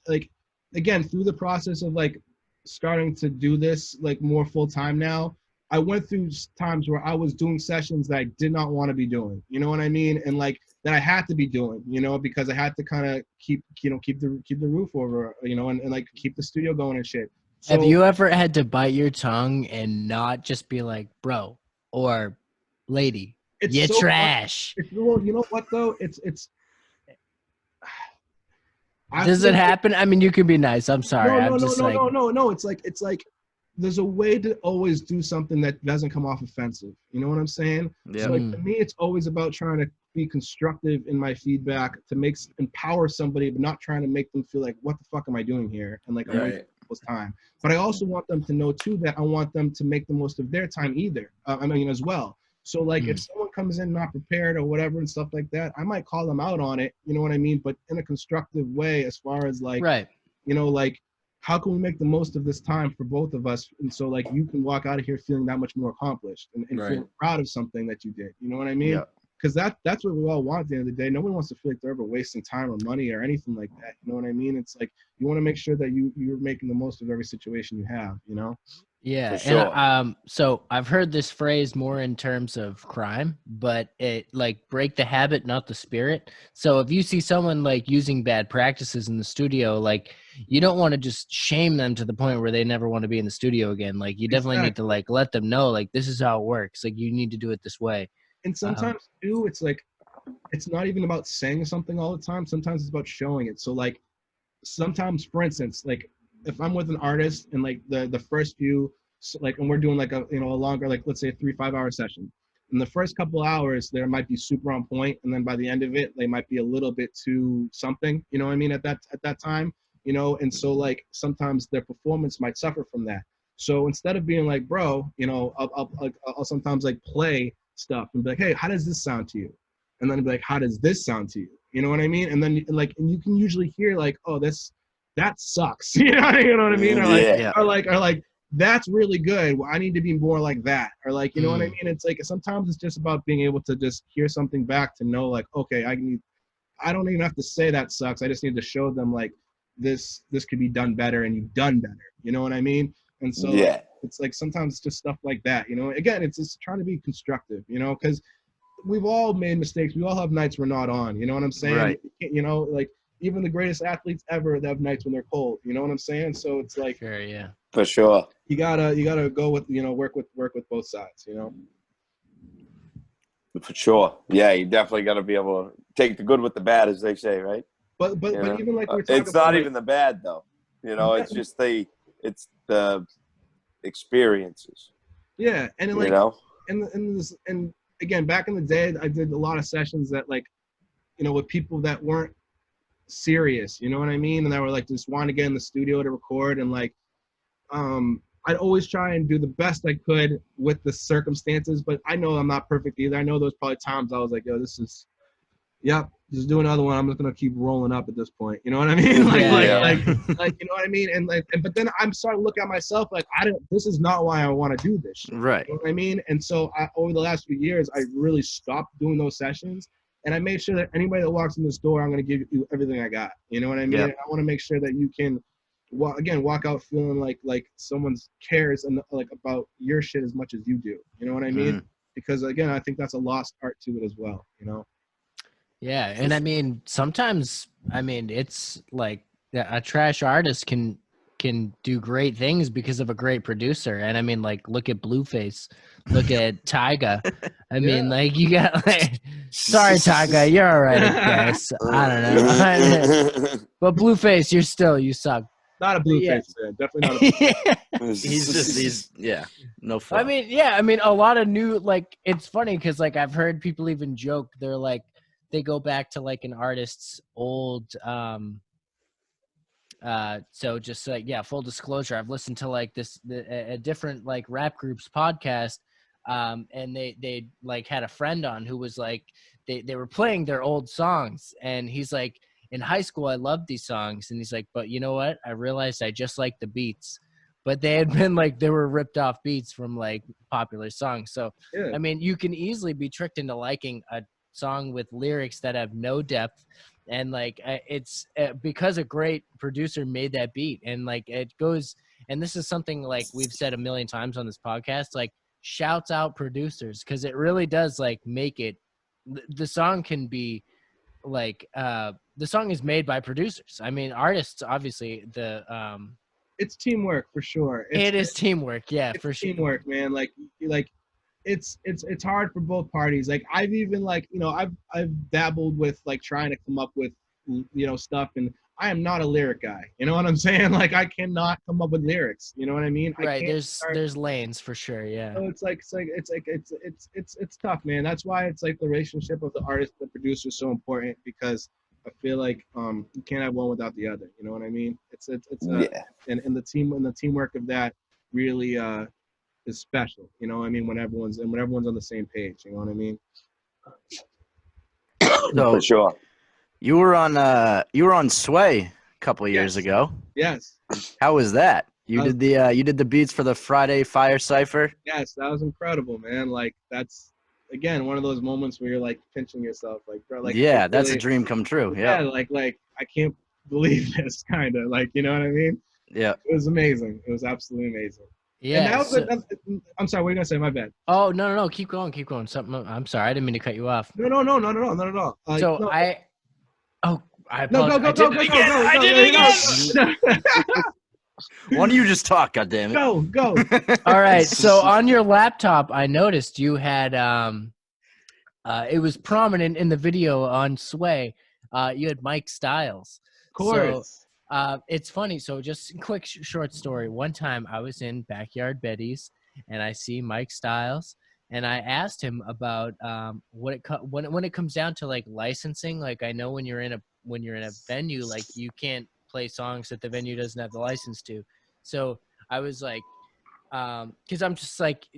again, through the process of like starting to do this like more full time now, I went through times where I was doing sessions that I did not want to be doing. You know what I mean? And like that I had to be doing, because I had to kind of keep the roof over, and like keep the studio going and shit. So, Have you ever had to bite your tongue and not just be like, bro or lady, it's you so trash? well, you know what though? It's I Does think it happen? I mean, you can be nice. I'm sorry. I'm just like, no. It's like there's a way to always do something that doesn't come off offensive. You know what I'm saying? Yeah. So like to me, it's always about trying to be constructive in my feedback to empower somebody, but not trying to make them feel like, what the fuck am I doing here? And like I'm wasting Right. people's time. But I also want them to know too that I want them to make the most of their time as well. So like if someone comes in not prepared or whatever and stuff like that, I might call them out on it. You know what I mean? But in a constructive way, as far as like, right. like how can we make the most of this time for both of us? And so like you can walk out of here feeling that much more accomplished and Right. feel proud of something that you did. You know what I mean? Yeah. Because that's what we all want at the end of the day. No one wants to feel like they're ever wasting time or money or anything like that. You know what I mean? It's like you want to make sure that you're making the most of every situation you have, Yeah. For sure. And so I've heard this phrase more in terms of crime, but it like break the habit, not the spirit. So if you see someone like using bad practices in the studio, like you don't want to just shame them to the point where they never want to be in the studio again. Like you definitely need to like let them know like this is how it works. Like you need to do it this way. And sometimes too, it's like it's not even about saying something all the time. Sometimes it's about showing it. So like sometimes, for instance, like if I'm with an artist and like the first few, like, and we're doing like a longer, like let's say a 3-5 hour session. In the first couple hours, there might be super on point, and then by the end of it, they might be a little bit too something. You know what I mean? At that time, and so like sometimes their performance might suffer from that. So instead of being like, bro, I'll sometimes like play stuff and be like, hey, how does this sound to you? And then be like, how does this sound to you? You know what I mean? And then and you can usually hear like, oh, that sucks. you know what I mean? Or like, Yeah. or like that's really good. Well, I need to be more like that. Or like, you know what I mean? It's like sometimes it's just about being able to just hear something back to know like, okay, I don't even have to say that sucks. I just need to show them like this could be done better and you've done better. You know what I mean? And so Yeah. it's like sometimes it's just stuff like that. Again, it's just trying to be constructive, because we've all made mistakes. We all have nights we're not on. You know what I'm saying? Right. Like even the greatest athletes ever, they have nights when they're cold. You know what I'm saying? So it's like Sure, yeah. For sure. you gotta go with work with both sides. For sure. Yeah, you definitely got to be able to take the good with the bad, as they say, right? But You know? even like we're talking It's about, not like, even the bad though. It's just it's the experiences. yeah, and then, like and again, back in the day, I did a lot of sessions that like with people that weren't serious. You know what I mean? And that were like just wanting to get in the studio to record and like I'd always try and do the best I could with the circumstances, but I know I'm not perfect either. I know there's probably times I was like, yo, just do another one. I'm just gonna keep rolling up at this point. You know what I mean? Like, you know what I mean? And but then I'm starting to look at myself like, this is not why I want to do this shit. Right. You know what I mean? And so over the last few years, I really stopped doing those sessions. And I made sure that anybody that walks in this door, I'm going to give you everything I got. You know what I mean? Yep. And I want to make sure that you can, walk out feeling like someone cares and like about your shit as much as you do. You know what I mean? Because again, I think that's a lost art to it as well. You know? Yeah, and I mean, sometimes, I mean, it's like a trash artist can do great things because of a great producer. And I mean, like, look at Blueface, look at Tyga. I mean, like, you got like, sorry, Tyga, you're all right, I guess. I don't know. But Blueface, you suck. Not a Blueface fan, definitely not a He's no fun. I mean, a lot of new, like, it's funny because, like, I've heard people even joke, they're like, they go back to like an artist's old so just like, full disclosure, I've listened to like a different like rap group's podcast, and they like had a friend on who was like, they were playing their old songs, and he's like, in high school I loved these songs, and he's like, but you know what, I realized I just like the beats, but they had been like, they were ripped off beats from like popular songs. So I mean, you can easily be tricked into liking a song with lyrics that have no depth, and like it's because a great producer made that beat, and like it goes, and this is something like we've said a million times on this podcast, like shouts out producers, because it really does like make it, the song can be like the song is made by producers. I mean, artists obviously it's teamwork for sure. It is teamwork, for sure. Teamwork, man. Like it's hard for both parties. Like I've even like, you know, I've dabbled with like trying to come up with, you know, stuff, and I am not a lyric guy. You know what I'm saying? Like I cannot come up with lyrics. You know what I mean? Right. There's lanes for sure. Yeah. So it's tough, man. That's why it's like the relationship of the artist and the producer is so important, because I feel like you can't have one without the other. You know what I mean? And the teamwork of that really is special. You know what I mean? When everyone's on the same page. You know what I mean? So For sure. you were on Sway a couple of years ago. Yes. How was that? You did the beats for the Friday Fire Cypher. Yes, that was incredible, man. Like that's again one of those moments where you're like pinching yourself, like bro, like yeah, that's a dream come true. Yeah. Like I can't believe this, kind of like, you know what I mean? Yeah. It was amazing. It was absolutely amazing. Yeah. And I'm sorry. What are you gonna say? My bad. Oh no! Keep going. Something. I'm sorry. I didn't mean to cut you off. No, not at all. I No, go. I did it again. Why don't you just talk? God damn it. Go. All right. So on your laptop, I noticed you had it was prominent in the video on Sway. You had Mike Styles. Of course. So, it's funny. So just a quick short story. One time I was in Backyard Betty's and I see Mike Styles, and I asked him about when it comes down to like licensing. Like I know when you're in a venue, like you can't play songs that the venue doesn't have the license to. So I was like, because I'm just like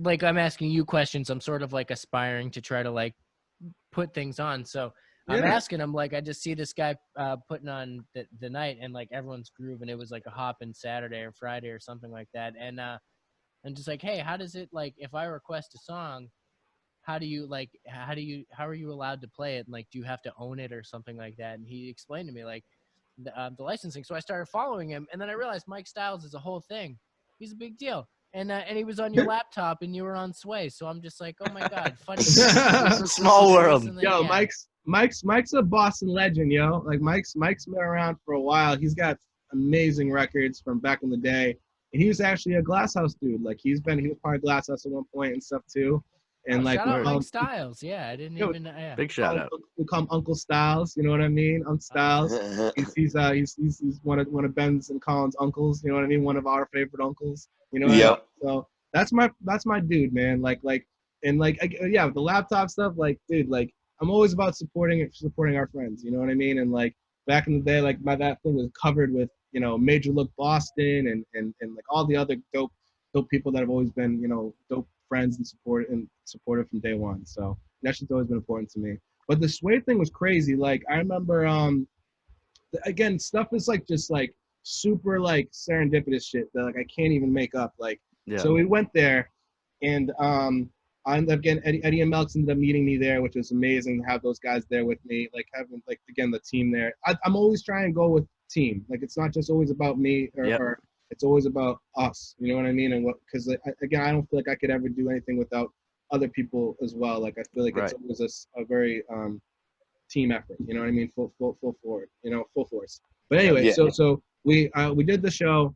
I'm asking you questions. I'm sort of like aspiring to try to like put things on. So I'm asking him, like, I just see this guy putting on the night, and like everyone's grooving. It was like a hoppin' Saturday or Friday or something like that. And I'm just like, hey, how does it, like, if I request a song, how are you allowed to play it? And like, do you have to own it or something like that? And he explained to me like the licensing. So I started following him, and then I realized Mike Styles is a whole thing. He's a big deal. And he was on your laptop, and you were on Sway. So I'm just like, oh my God, funny. Small world. Yo, yeah. Mike's a Boston legend, yo. Like Mike's been around for a while. He's got amazing records from back in the day. And he was actually a Glass House dude. Like he was part of Glass House at one point and stuff too. And like shout out Mike Styles. Yeah, I didn't even. Yeah. Big shout out. We call him Uncle Styles. You know what I mean? Uncle Styles. He's one of Ben's and Colin's uncles. You know what I mean? One of our favorite uncles. You know. Yeah. So that's my dude, man. The laptop stuff. Like, dude, like I'm always about supporting our friends. You know what I mean? And like back in the day, like that thing was covered with Major Look Boston and like all the other dope people that have always been, dope friends and supportive from day one. So that shit's always been important to me. But the Sway thing was crazy. Like I remember, again, stuff is like just like super like serendipitous shit that like I can't even make up. Like, Yeah. so we went there, and I ended up getting Eddie and Melks ended up meeting me there, which was amazing to have those guys there with me. Like having like again the team there. I'm always trying to go with team. Like it's not just always about me or it's always about us. You know what I mean? And because again, I don't feel like I could ever do anything without other people as well. Like I feel like it's always a very team effort. You know what I mean? Full forward. Full force. But anyway, so we did the show,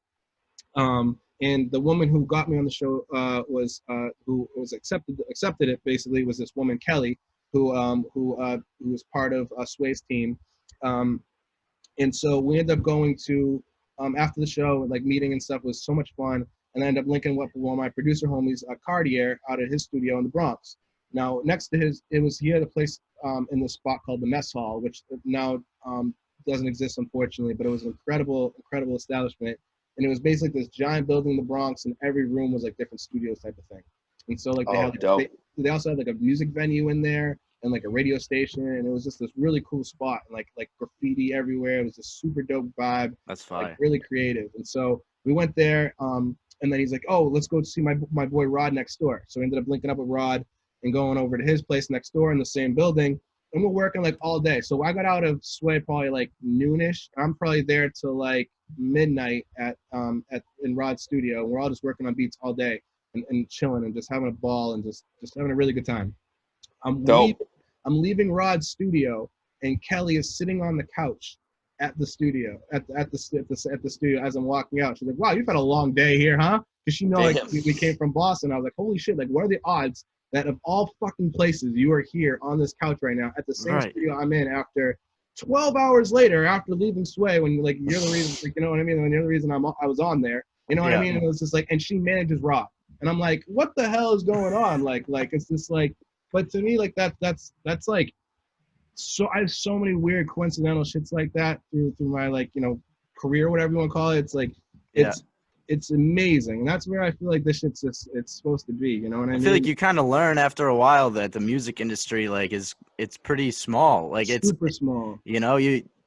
and the woman who got me on the show was who was accepted it basically was this woman Kelly who was part of Sway's team, and so we ended up going to after the show, like meeting and stuff was so much fun, and I ended up linking up with one of my producer homies, Cartier, out at his studio in the Bronx. Now next to he had a place in the spot called the Mess Hall, which now doesn't exist unfortunately, but it was an incredible establishment. And it was basically this giant building in the Bronx, and every room was like different studios type of thing. And so like they also had like a music venue in there and like a radio station, and it was just this really cool spot, and like graffiti everywhere. It was a super dope vibe. That's fine. Like really creative. And so we went there, and then he's like, "Oh, let's go see my boy Rod next door." So we ended up linking up with Rod and going over to his place next door in the same building. And we're working like all day. So I got out of Sway probably like noonish. I'm probably there till like midnight in Rod's studio. We're all just working on beats all day and chilling and just having a ball and just having a really good time. I'm leaving Rod's studio, and Kelly is sitting on the couch at the studio at the studio as I'm walking out. She's like, "Wow, you've had a long day here, huh?" Because like we came from Boston. I was like, "Holy shit! Like, what are the odds that of all fucking places you are here on this couch right now at the same studio I'm in after 12 hours later after leaving Sway, when like you're the reason, like, you know what I mean? When you're the reason I was on there, you know what I mean? And it was just like, and she manages Rob, and I'm like, what the hell is going on? Like it's just like, but to me, like that's like, so I have so many weird coincidental shits like that through my like, career, whatever you want to call it. It's like, it's amazing. And that's where I feel like this shit's it's supposed to be, you know what I mean? I feel like you kind of learn after a while that the music industry like it's pretty small. Like it's super small.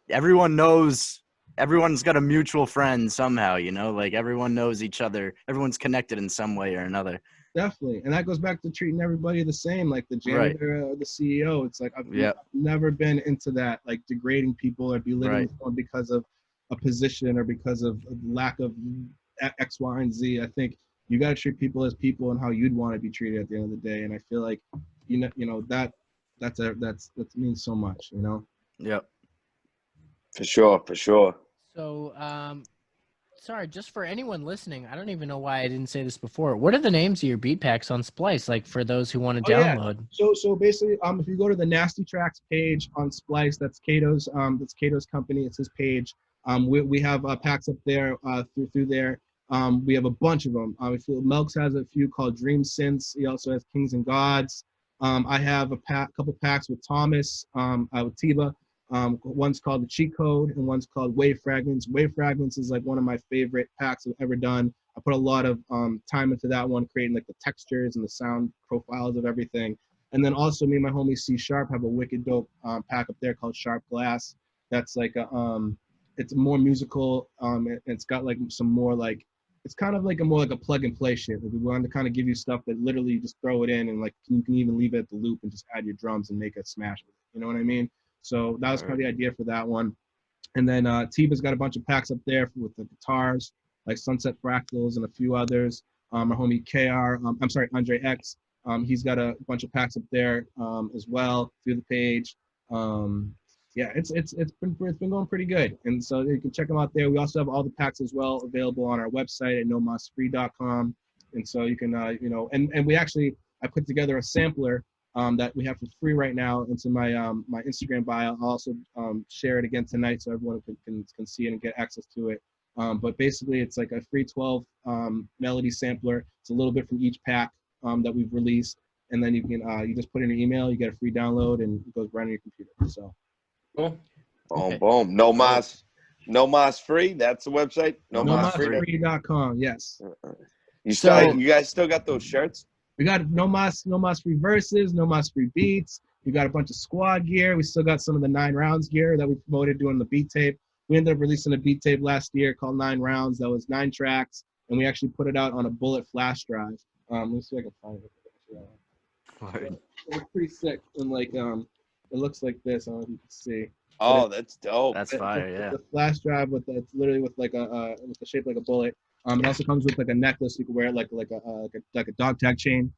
Everyone knows, everyone's got a mutual friend somehow, like everyone knows each other. Everyone's connected in some way or another. Definitely. And that goes back to treating everybody the same, like the janitor or the CEO. It's like I've never been into that, like degrading people or belittling someone because of a position or because of a lack of X, Y, and Z. I think you got to treat people as people and how you'd want to be treated at the end of the day. And I feel like, that means so much, Yep. For sure. So, sorry, just for anyone listening, I don't even know why I didn't say this before. What are the names of your beat packs on Splice? Like for those who want to download. Yeah. So basically, if you go to the Nasty Tracks page on Splice, that's Kato's company. It's his page. We have packs up there through there. We have a bunch of them. I feel Melks has a few called Dream Synths. He also has Kings and Gods. I have a couple packs with Thomas, with Tiba. One's called the Cheat Code and one's called Wave Fragments. Wave Fragments is like one of my favorite packs I've ever done. I put a lot of time into that one, creating like the textures and the sound profiles of everything. And then also me and my homie C Sharp have a wicked dope pack up there called Sharp Glass. That's like it's more musical. It's got like some more like, it's kind of like more like a plug and play shit. Like we wanted to kind of give you stuff that literally you just throw it in and like you can even leave it at the loop and just add your drums and make a smash with it. You know what I mean? So that was kind of the idea for that one. And then Tiba's got a bunch of packs up there with the guitars, like Sunset Fractals and a few others. Our homie Andre X. He's got a bunch of packs up there as well through the page. It's been going pretty good, and so you can check them out there. We also have all the packs as well available on our website at nomasfree.com, and so you can and we actually, I put together a sampler that we have for free right now into my my Instagram bio. I'll also share it again tonight so everyone can see it and get access to it. But basically, it's like a free 12 melody sampler. It's a little bit from each pack that we've released, and then you can you just put in your email, you get a free download, and it goes right on your computer. So. Cool. Boom. No mas. No Mas Free. That's the website. No No Mas Mas Free. Free. nomasfree.com. Yes. You guys still got those shirts? We got no mas free verses, no mas free beats. We got a bunch of squad gear. We still got some of the 9 rounds gear that we promoted doing the beat tape. We ended up releasing a beat tape last year called 9 Rounds. That was 9 tracks, and we actually put it out on a bullet flash drive. Let me see if I can find it. It's pretty sick, and like it looks like this. I don't know if you can see. Oh, that's dope. That's fire. Yeah. The flash drive it's literally with like with the shape like a bullet. It also comes with like a necklace you can wear like a dog tag chain,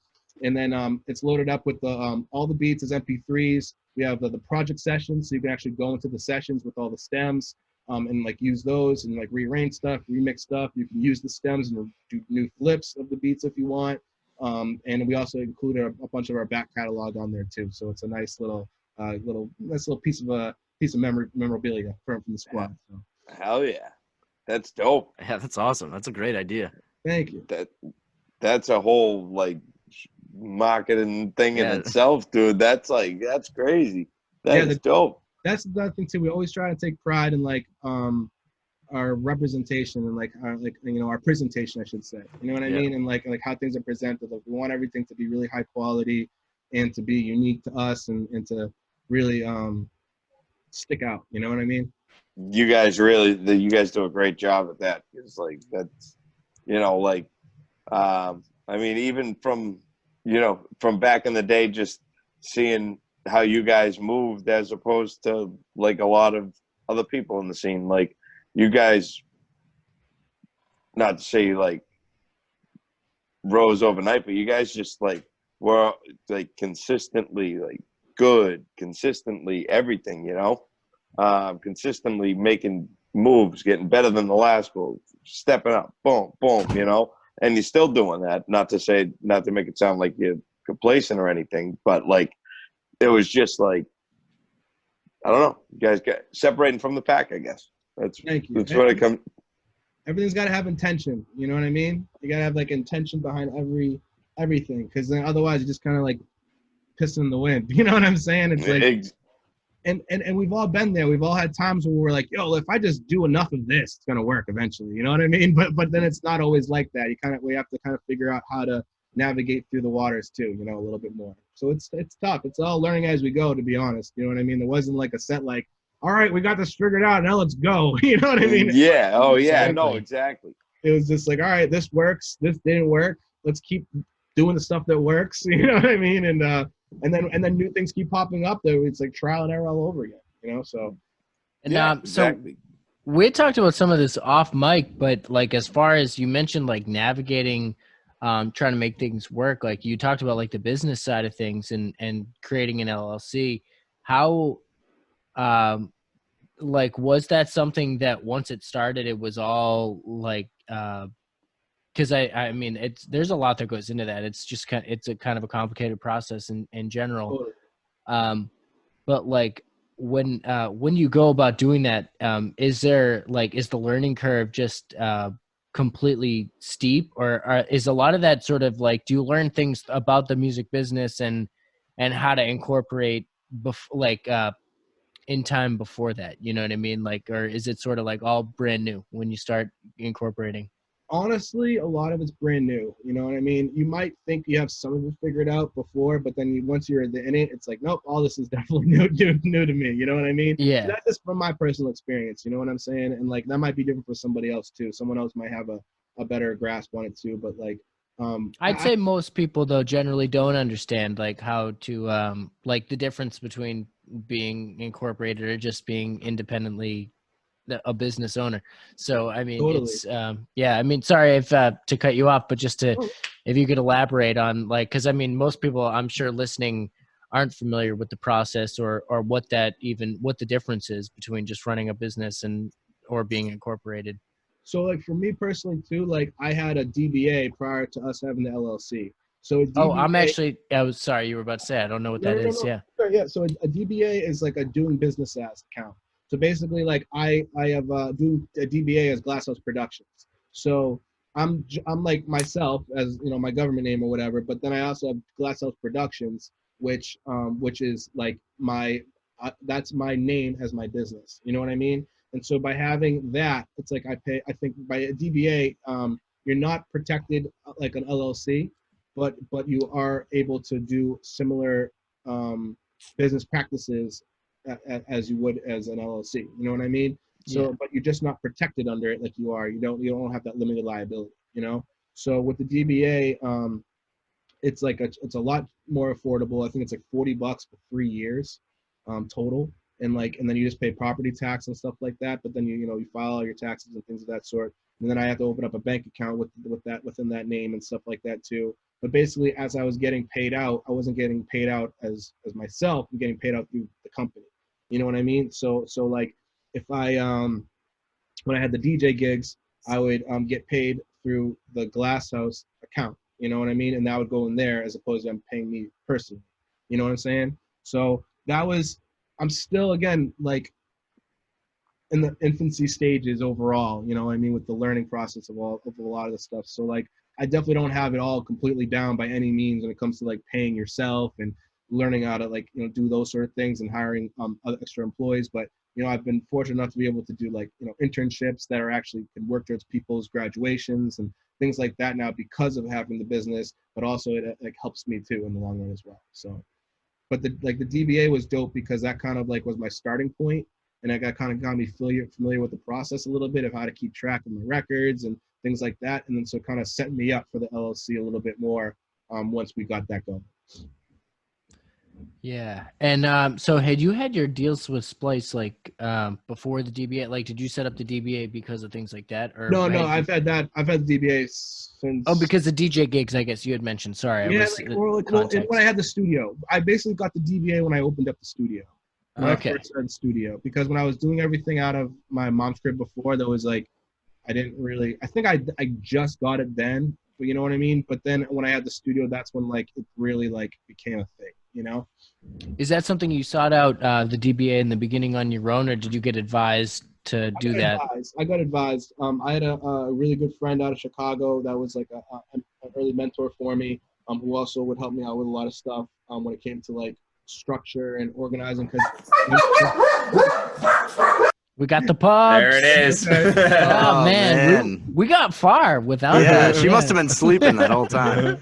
and then it's loaded up with the all the beats as MP3s. We have the project sessions, so you can actually go into the sessions with all the stems and like use those and like rearrange stuff, remix stuff. You can use the stems and do new flips of the beats if you want. And we also included a bunch of our back catalog on there too, so it's a nice little piece of memorabilia from the squad. So. Hell yeah, that's dope. Yeah, that's awesome. That's a great idea. Thank you. That's a whole like marketing thing in Yeah. itself, dude. That's crazy. That's dope. That's the thing too. We always try to take pride in like our representation and like our presentation, I should say. You know what I Yeah. mean? And like how things are presented. Like, we want everything to be really high quality and to be unique to us and to really stick out. You know what I mean? You guys do a great job at that. It's like that's I mean, even from back in the day, just seeing how you guys moved as opposed to like a lot of other people in the scene. Like you guys, not to say like rose overnight, but you guys just like were like consistently like good, consistently everything, consistently making moves, getting better than the last move, stepping up, boom, boom, and you're still doing that. Not to make it sound like you're complacent or anything, but like it was just like, I don't know, you guys get separating from the pack, I guess. Thank you. That's what it comes. Everything's got to have intention. You know what I mean? You got to have like intention behind everything, because then otherwise you just kind of like pissing in the wind. You know what I'm saying? It's like, and we've all been there. We've all had times where we're like, yo, if I just do enough of this, it's gonna work eventually. You know what I mean? But then it's not always like that. We have to kind of figure out how to navigate through the waters too, a little bit more. So it's tough. It's all learning as we go, to be honest. You know what I mean? There wasn't like a set like, all right, we got this figured out, now let's go. You know what I mean? Yeah. Oh yeah. No, exactly. It was just like, all right, this works. This didn't work. Let's keep doing the stuff that works. You know what I mean? And then new things keep popping up. There, it's like trial and error all over again. So. And Yeah, So exactly. we talked about some of this off mic, but like as far as you mentioned, like navigating, trying to make things work. Like you talked about like the business side of things and creating an LLC. How, like, was that something that once it started, it was all like, because I mean, there's a lot that goes into that. It's just it's a kind of a complicated process in general. But like when you go about doing that, is the learning curve just completely steep, or is a lot of that sort of like, do you learn things about the music business and how to incorporate in time before that? You know what I mean? Like, or is it sort of like all brand new when you start incorporating? Honestly, a lot of it's brand new. You know what I mean? You might think you have some of it figured out before, but then once you're in it, it's like, nope, all this is definitely new to me. You know what I mean? Yeah. That's just from my personal experience. You know what I'm saying? And like that might be different for somebody else too. Someone else might have a better grasp on it too. But like, I'd say most people though generally don't understand like how to like the difference between being incorporated or just being independently a business owner. So I mean, Totally. it's I mean, sorry if to cut you off, but just if you could elaborate on like, because I mean, most people I'm sure listening aren't familiar with the process or what the difference is between just running a business or being incorporated. So like for me personally too, like I had a DBA prior to us having the LLC. So a DBA, I was sorry, you were about to say, I don't know what that is. Yeah. Sure, yeah. So a DBA is like a doing business as account. So basically, like I have doing a DBA as Glasshouse Productions. So I'm like myself as my government name or whatever, but then I also have Glasshouse Productions, which is like that's my name as my business. You know what I mean? And so by having that, it's like I think by a DBA, you're not protected like an LLC, but you are able to do similar business practices as you would as an LLC. You know what I mean? So, Yeah. but you're just not protected under it like you are. You don't have that limited liability. You know. So with the DBA, it's like it's a lot more affordable. I think it's like $40 for 3 years, total, and then you just pay property tax and stuff like that. But then you file all your taxes and things of that sort. And then I have to open up a bank account with that within that name and stuff like that too. But basically, as I was getting paid out, I wasn't getting paid out as myself. I'm getting paid out through the company. You know what I mean? So like if I when I had the DJ gigs, I would get paid through the Glass House account. You know what I mean? And that would go in there as opposed to them paying me personally. You know what I'm saying? So I'm still, again, like in the infancy stages overall, you know what I mean, with the learning process of a lot of the stuff. So like, I definitely don't have it all completely down by any means when it comes to like paying yourself and learning how to like, do those sort of things and hiring other extra employees. But, I've been fortunate enough to be able to do like, internships that are actually can work towards people's graduations and things like that now because of having the business, but also it like helps me too in the long run as well. So, but the DBA was dope because that kind of like was my starting point, and I got me familiar with the process a little bit of how to keep track of my records and things like that, and then so kind of set me up for the LLC a little bit more once we got that going. Yeah. And so had you had your deals with Splice like before the DBA? Like, did you set up the DBA because of things like that? Or No, I've had the DBA since. Oh, because the DJ gigs, I guess you had mentioned. Sorry, Yeah, context. when I had the studio, I basically got the DBA when I opened up the studio. When I first started the studio, because when I was doing everything out of my mom's crib before, there was like, I think I just got it then, but you know what I mean? But then when I had the studio, that's when like it really like became a thing, Is that something you sought out the DBA in the beginning on your own, or did you get advised to do that? I got advised. I had a really good friend out of Chicago that was like an early mentor for me, who also would help me out with a lot of stuff when it came to like structure and organizing. We got the pub. There it is. Oh, man. We got far without that. She must have been sleeping that whole time.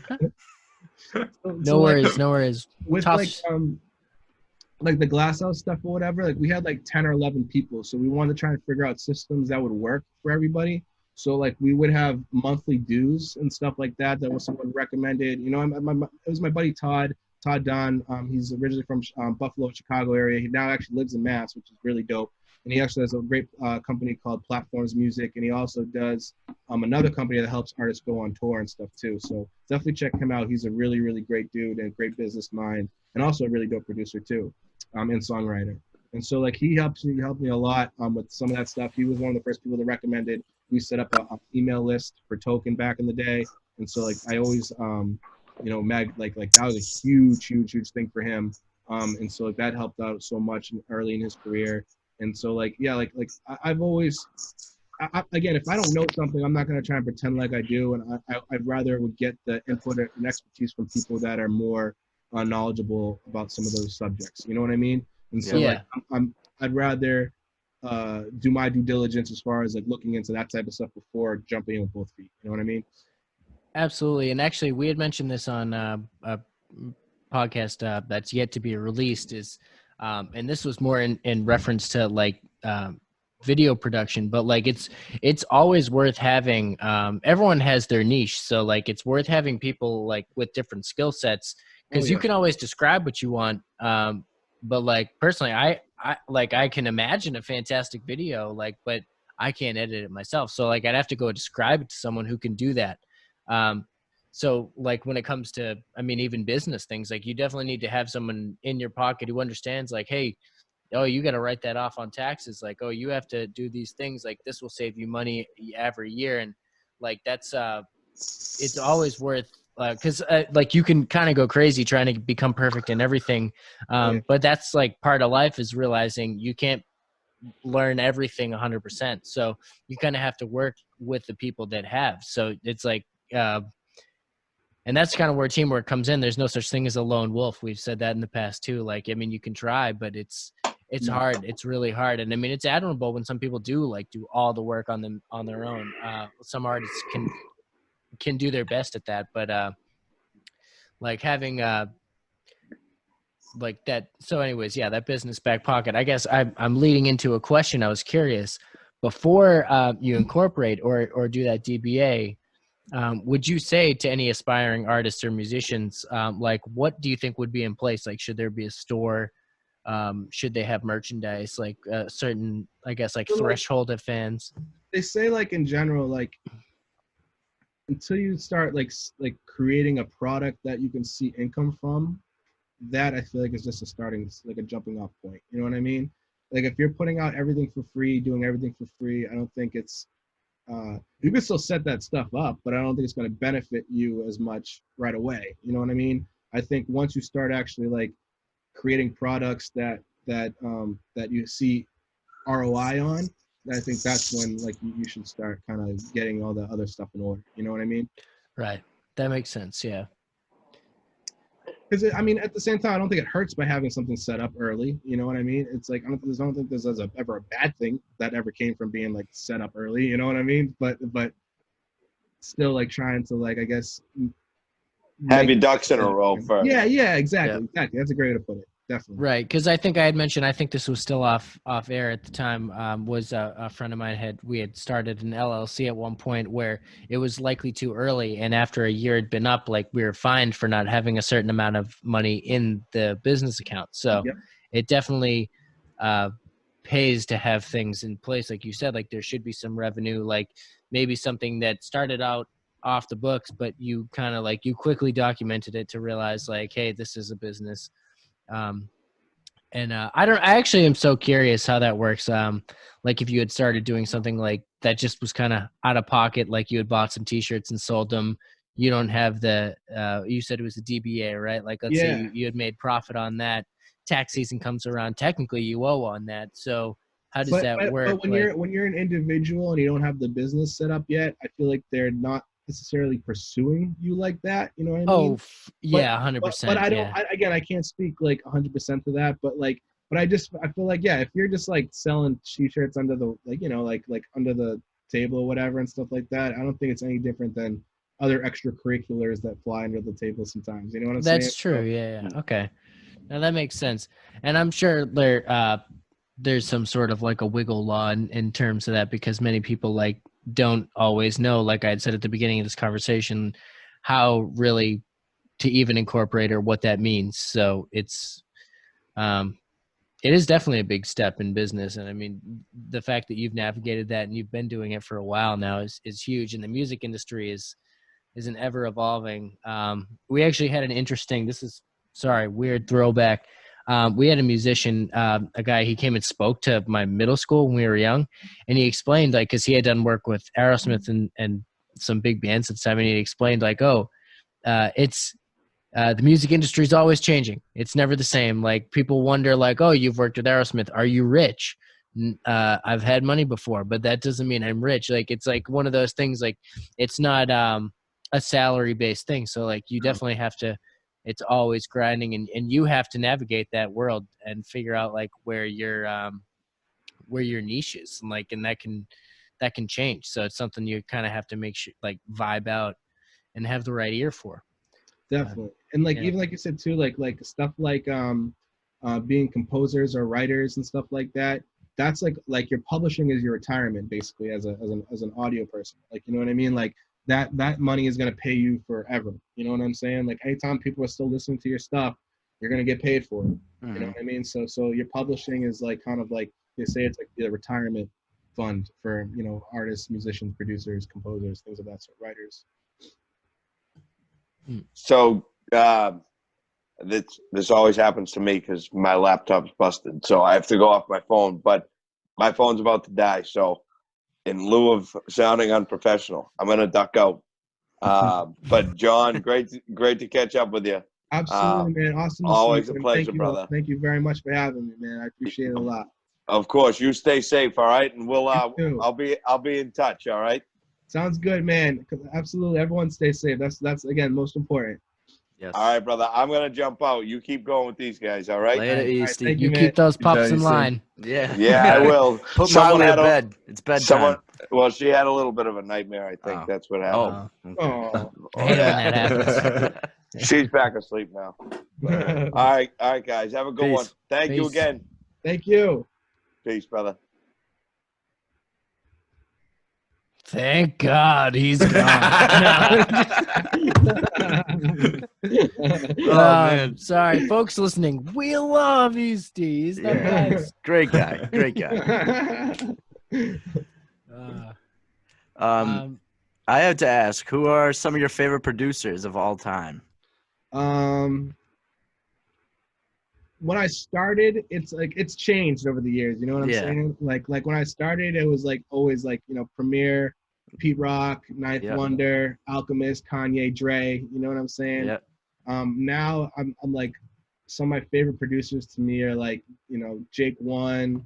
No worries. With like the Glass House stuff or whatever, like we had like 10 or 11 people. So we wanted to try and figure out systems that would work for everybody. So like we would have monthly dues and stuff like that. That was someone recommended. It was my buddy Todd Don. He's originally from Buffalo, Chicago area. He now actually lives in Mass, which is really dope. And he actually has a great company called Platforms Music. And he also does another company that helps artists go on tour and stuff too. So definitely check him out. He's a really, really great dude and great business mind, and also a really dope producer too, and songwriter. And so like he helped me a lot with some of that stuff. He was one of the first people that recommended we set up an email list for Token back in the day. And so like I always Mag like that was a huge thing for him. And so like, that helped out so much early in his career. And so like, yeah, like I've always, again, if I don't know something, I'm not going to try and pretend like I do. And I'd rather would get the input and expertise from people that are more knowledgeable about some of those subjects. You know what I mean? And so like, I'd rather do my due diligence as far as like looking into that type of stuff before jumping in with both feet. You know what I mean? Absolutely. And actually we had mentioned this on a podcast that's yet to be released is, and this was more in reference to like video production, but like it's always worth having, everyone has their niche. So like it's worth having people like with different skill sets, because you can always describe what you want. But like personally, I can imagine a fantastic video, like, but I can't edit it myself. So like I'd have to go describe it to someone who can do that. So like when it comes to, I mean, even business things, like you definitely need to have someone in your pocket who understands like, hey, oh, you got to write that off on taxes. Like, oh, you have to do these things. Like this will save you money every year. And like, that's, it's always worth, cause like you can kind of go crazy trying to become perfect in everything. But that's like part of life is realizing you can't learn everything 100%. So you kind of have to work with the people that have. So it's like, and that's kind of where teamwork comes in. There's no such thing as a lone wolf. We've said that in the past too. Like, I mean, you can try, but it's it's No. hard. It's really hard. And I mean, it's admirable when some people do like do all the work on them on their own. Some artists can do their best at that, but like having like that. So anyways, yeah, that business back pocket. I guess I'm leading into a question. I was curious before you incorporate or do that DBA. Would you say to any aspiring artists or musicians, like, what do you think would be in place? Like, should there be a store? Should they have merchandise? Like a certain, I guess, like So, like, threshold of fans? They say like in general, like until you start like creating a product that you can see income from, that I feel like is just a starting, like a jumping off point. You know what I mean? Like if you're putting out everything for free, doing everything for free, I don't think it's you can still set that stuff up, but I don't think it's going to benefit you as much right away. You know what I mean? I think once you start actually like creating products that you see ROI on, I think that's when like you should start kind of getting all the other stuff in order. You know what I mean? Right. That makes sense. Yeah. Because I mean, at the same time, I don't think it hurts by having something set up early. You know what I mean? It's like I don't think there's ever a bad thing that ever came from being like set up early. You know what I mean? But still, like trying to like I guess Have your ducks in a row first. Yeah, exactly. That's a great way to put it. Definitely. Right, because I think I had mentioned, I think this was still off air at the time, was a friend of mine we had started an LLC at one point where it was likely too early, and after a year had been up, like we were fined for not having a certain amount of money in the business account. So Yep. it definitely pays to have things in place, like you said. Like there should be some revenue, like maybe something that started out off the books, but you kind of like you quickly documented it to realize like, hey, this is a business. I actually am so curious how that works. Like if you had started doing something like that just was kind of out of pocket, like you had bought some t-shirts and sold them. You don't have you said it was a DBA, right? Like let's say you had made profit on that. Tax season comes around. Technically you owe on that. So how does that work? But when you're an individual and you don't have the business set up yet, I feel like they're not necessarily pursuing you like that. You know what I mean? Yeah, 100%. But I don't. I can't speak like 100% to that. But I feel like if you're just like selling t-shirts under the like under the table or whatever and stuff like that, I don't think it's any different than other extracurriculars that fly under the table sometimes. You know what I'm saying? That's true. Yeah. Okay. Now that makes sense. And I'm sure there's some sort of like a wiggle law in terms of that, because many people like don't always know, like I had said at the beginning of this conversation, how really to even incorporate or what that means. So it is definitely a big step in business. And I mean, the fact that you've navigated that and you've been doing it for a while now is huge. And the music industry is an ever evolving. We actually had an interesting, weird throwback. We had a musician, a guy, he came and spoke to my middle school when we were young, and he explained, like, because he had done work with Aerosmith and some big bands at the time, and he explained, like, it's the music industry is always changing. It's never the same. Like, people wonder, like, oh, you've worked with Aerosmith. Are you rich? I've had money before, but that doesn't mean I'm rich. Like, it's like one of those things, like, it's not a salary-based thing. So, like, you definitely have to, it's always grinding, and you have to navigate that world and figure out like where your niche is, and like, and that can change. So it's something you kind of have to make sure, like, vibe out and have the right ear for. Definitely. And like, even like you said too, like stuff like being composers or writers and stuff like that, that's like your publishing is your retirement basically as an audio person. Like, you know what I mean? Like that money is going to pay you forever. You know what I'm saying? Like anytime people are still listening to your stuff, you're going to get paid for it. You know what I mean? So your publishing is like kind of like, they say it's like the retirement fund for, you know, artists, musicians, producers, composers, things of that sort, writers. So this always happens to me because my laptop's busted, so I have to go off my phone. But my phone's about to die, so in lieu of sounding unprofessional, I'm gonna duck out. But John, great to catch up with you. Absolutely, man. Awesome. Always a pleasure, brother. Thank you very much for having me, man. I appreciate it a lot. Of course. You stay safe, all right? And we'll I'll be in touch, all right? Sounds good, man. Absolutely. Everyone stay safe. That's again most important. Yes. All right, brother. I'm gonna jump out. You keep going with these guys. All right. Later, All right, Easty. thank You man. keep those pups Easty. in line. Yeah. Yeah, I will. Put Someone Molly had to a- bed. It's bedtime. Someone. Well, she had a little bit of a nightmare. I think Oh. that's what happened. Oh. Okay. Oh. I hate it when that happens. She's back asleep now. All right, guys. Have a good one. Peace. Thank you Peace. again. Thank you. Peace, brother. Thank God he's gone. man. Sorry, folks listening. We love Easty. He's the Yeah. best. Great guy. Great guy. Uh, I have to ask, who are some of your favorite producers of all time? When I started, it's changed over the years. You know what I'm Yeah. saying? Like when I started, it was like always like, Premier, Pete Rock, Ninth Yep. Wonder, Alchemist, Kanye, Dre. You know what I'm saying? Yeah. Now I'm like, some of my favorite producers to me are like, Jake One,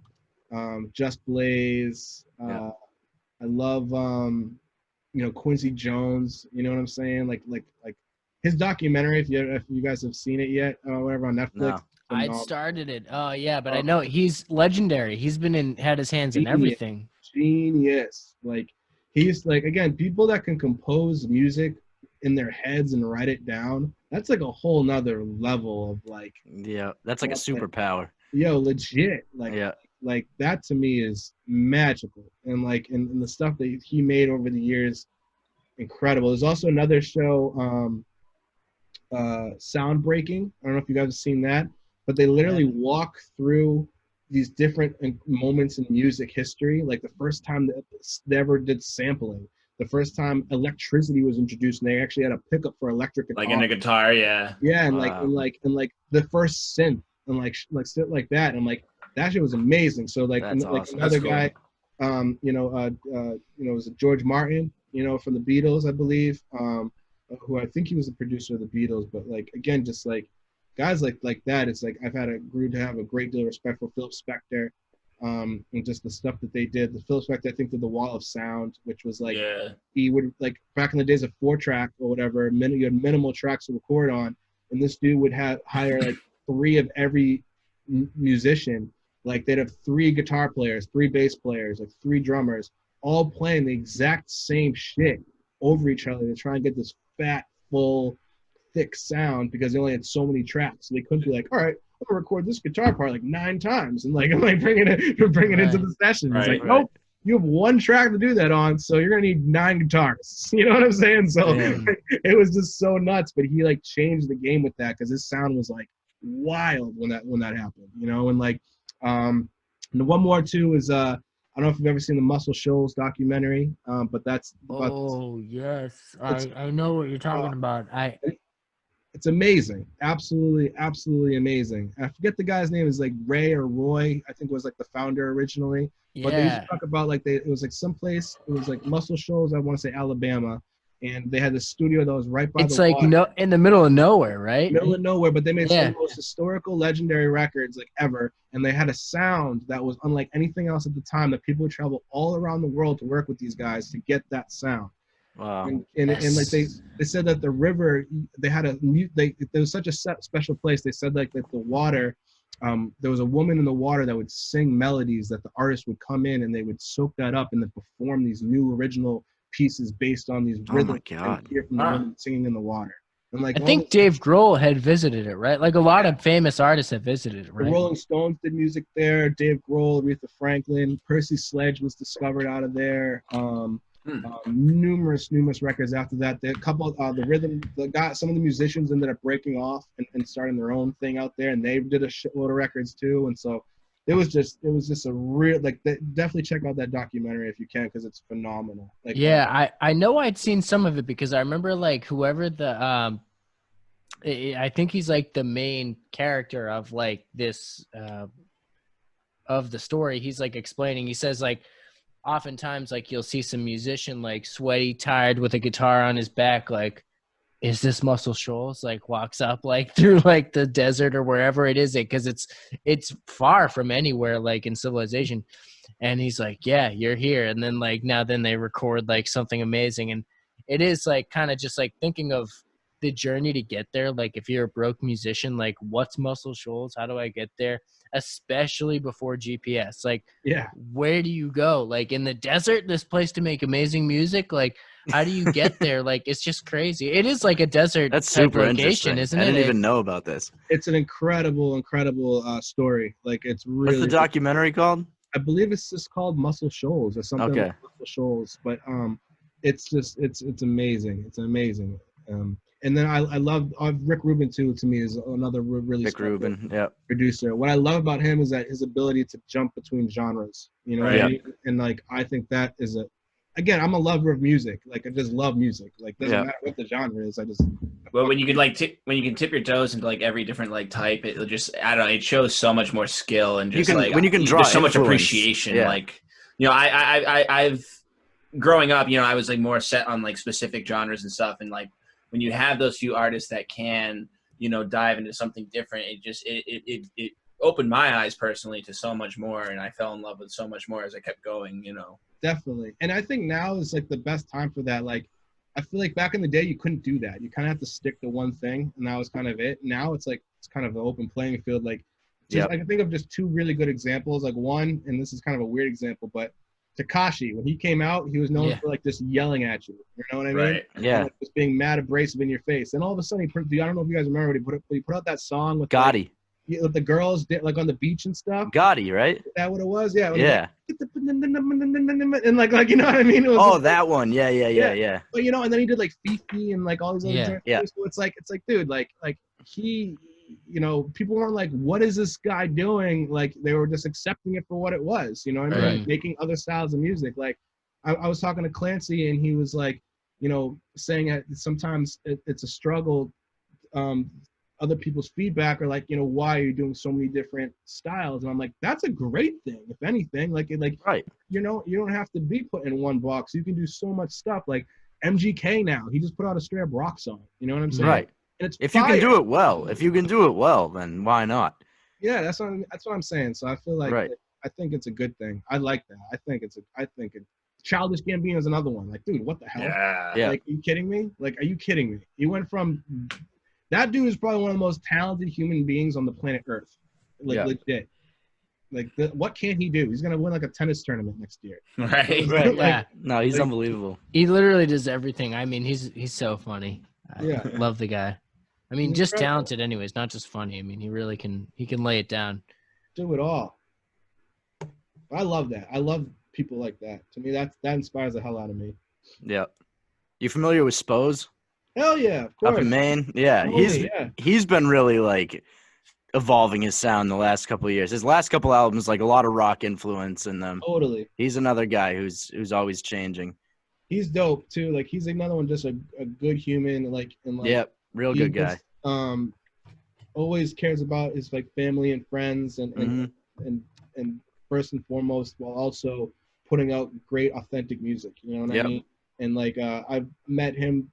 Just Blaze. Yeah. I love Quincy Jones. You know what I'm saying? Like his documentary. If you guys have seen it yet, whatever on Netflix. No. I phenomenal. started it. Oh yeah, but I Oh. know he's legendary. He's been had his hands in Genius. everything. Genius. Like he's like, again, people that can compose music in their heads and write it down. That's like a whole nother level of like, Yeah. That's like a Okay. superpower. legit. Yeah. Like that to me is magical. And like and the stuff that he made over the years, incredible. There's also another show, Sound Breaking. I don't know if you guys have seen that, but they literally walk through these different moments in music history. Like the first time that they ever did sampling, the first time electricity was introduced, and they actually had a pickup for electric guitar. Like in a guitar, yeah. Yeah, and Wow. like the first synth and like shit like that. And I'm like, that shit was amazing. So like, That's like awesome. another That's cool. guy, was it George Martin, from the Beatles, I believe, who I think he was the producer of the Beatles. But like, again, just like guys like that, it's like I've grew to have a great deal of respect for Philip Spector, and just the stuff that they did. The Philip Spector, I think, did the Wall of Sound, which was like, Yeah. he would, like, back in the days of 4-track or whatever, you had minimal tracks to record on, and this dude would hire like 3 of every musician. Like they'd have 3 guitar players, 3 bass players, like 3 drummers, all playing the exact same shit over each other to try and get this fat, full, thick sound, because they only had so many tracks. So they couldn't be like, all right, I'm gonna record this guitar part like 9 times and like bring it into the session. It's Right, like, nope, you have 1 track to do that on, so you're gonna need 9 guitars. You know what I'm saying? So Yeah. it was just so nuts. But he like changed the game with that, because his sound was like wild when that happened. And like, and the one more too is I don't know if you've ever seen the Muscle Shoals documentary, but that's about, Oh yes, It's- I know what you're talking about. it's amazing, absolutely amazing. I forget the guy's name, is like Ray or Roy, I think was like the founder originally. But they used Yeah, to talk about like it was like someplace, it was like Muscle Shoals, I want to say Alabama, and they had this studio that was right by it's the like water. in the middle of nowhere, right? Middle of nowhere, but they made some Yeah. of the most historical, legendary records like ever, and they had a sound that was unlike anything else at the time. That people would travel all around the world to work with these guys to get that sound. Wow. And like they said that the river, they had there was such a special place. They said like that the water, there was a woman in the water that would sing melodies that the artist would come in and they would soak that up and then perform these new original pieces based on these Oh my rhythms. God. Hear from the Huh. woman singing in the water. And like I all think Dave Grohl had visited it, right? Like a lot of famous artists have visited it, the right? Rolling Stones did music there. Dave Grohl, Aretha Franklin, Percy Sledge was discovered out of there. Numerous records after that. There, a couple, the rhythm, some of the musicians ended up breaking off and starting their own thing out there, and they did a shitload of records too. And so it was just a real, like, definitely check out that documentary if you can, because it's phenomenal. Like, Yeah, I know I'd seen some of it because I remember like whoever the I think he's like the main character of like this of the story. He's like explaining. He says like oftentimes like you'll see some musician like sweaty, tired with a guitar on his back, like, is this Muscle Shoals? Like walks up like through like the desert or wherever it is, because it's far from anywhere like in civilization. And he's like, yeah, you're here. And then then they record like something amazing. And it is like kind of just like thinking of the journey to get there, like if you're a broke musician, like what's Muscle Shoals? How do I get there? Especially before GPS. Like, Yeah. where do you go? Like in the desert, this place to make amazing music? Like, how do you get there? Like, it's just crazy. It is like a desert That's type super location, interesting. isn't I it? didn't even know about this. It's an incredible story. Like it's really. What's the documentary called? I believe it's just called Muscle Shoals or something. Okay. Like Muscle Shoals, but it's just it's amazing. It's amazing. And then I love Rick Rubin too. To me, is another really Rick special Rubin. Yeah. producer. What I love about him is that his ability to jump between genres. You know, what I Right. mean? And like I think that is again, I'm a lover of music. Like I just love music. Like doesn't Yeah. matter what the genre is. I just. But when you can when you can tip your toes into like every different like type, it'll just I don't know. It shows so much more skill and just like when you can draw there's so much influence. appreciation. Yeah. Like I've growing up, I was like more set on like specific genres and stuff, and like when you have those few artists that can dive into something different, it just it opened my eyes personally to so much more, and I fell in love with so much more as I kept going. Definitely. And I think now is like the best time for that. Like, I feel like back in the day, you couldn't do that. You kind of have to stick to one thing, and that was kind of it. Now it's like, it's kind of an open playing field. Like, I can think of just two really good examples. Like one, and this is kind of a weird example, but Tekashi, when he came out, he was known for like just yelling at you. You know what I mean? Right. Yeah. And, like, just being mad abrasive in your face. And all of a sudden, I don't know if you guys remember, he put out that song with Gotti. with the girls like on the beach and stuff. Gotti, right? Is that what it was? Yeah. Yeah. And like you know what I mean? It was like, That one. Yeah. but and then he did like Fifi and like all these other things. Yeah. So it's like dude, like he, people weren't like, what is this guy doing? Like they were just accepting it for what it was. You know what I mean? Right. Like, making other styles of music. Like I was talking to Clancy and he was like, saying that sometimes it's a struggle. Other people's feedback are like, why are you doing so many different styles? And I'm like, that's a great thing. If anything, Right. you don't have to be put in one box. You can do so much stuff. Like MGK now, he just put out a straight up rock song. You know what I'm saying? Right. And it's If you fire. can do it well, then why not? Yeah, that's what I'm saying. So I feel like Right. I think it's a good thing. I like that. I think Childish Gambino is another one. Like, dude, what the hell? Yeah. Like, are you kidding me? Like, are you kidding me? He went from that dude is probably one of the most talented human beings on the planet Earth. Like, Yeah. legit. Like, what can he do? He's gonna win like a tennis tournament next year. Right. Right. Like, Yeah. No, he's Like- unbelievable. He literally does everything. I mean, he's so funny. I Yeah. love the guy. I mean, He's just incredible. talented anyways, not just funny. I mean, he can lay it down. Do it all. I love that. I love people like that. To me, that inspires the hell out of me. Yeah. You familiar with Spose Hell yeah, of course. up in Maine? Yeah. Totally, yeah. He's been really like evolving his sound the last couple of years. His last couple albums, like a lot of rock influence in them. Totally. He's another guy who's always changing. He's dope too. Like he's another one, just a good human. Like and like Yep. Real he good guy. just, always cares about his like family and friends and and first and foremost, while also putting out great authentic music. You know what Yep. I mean? And like I've met him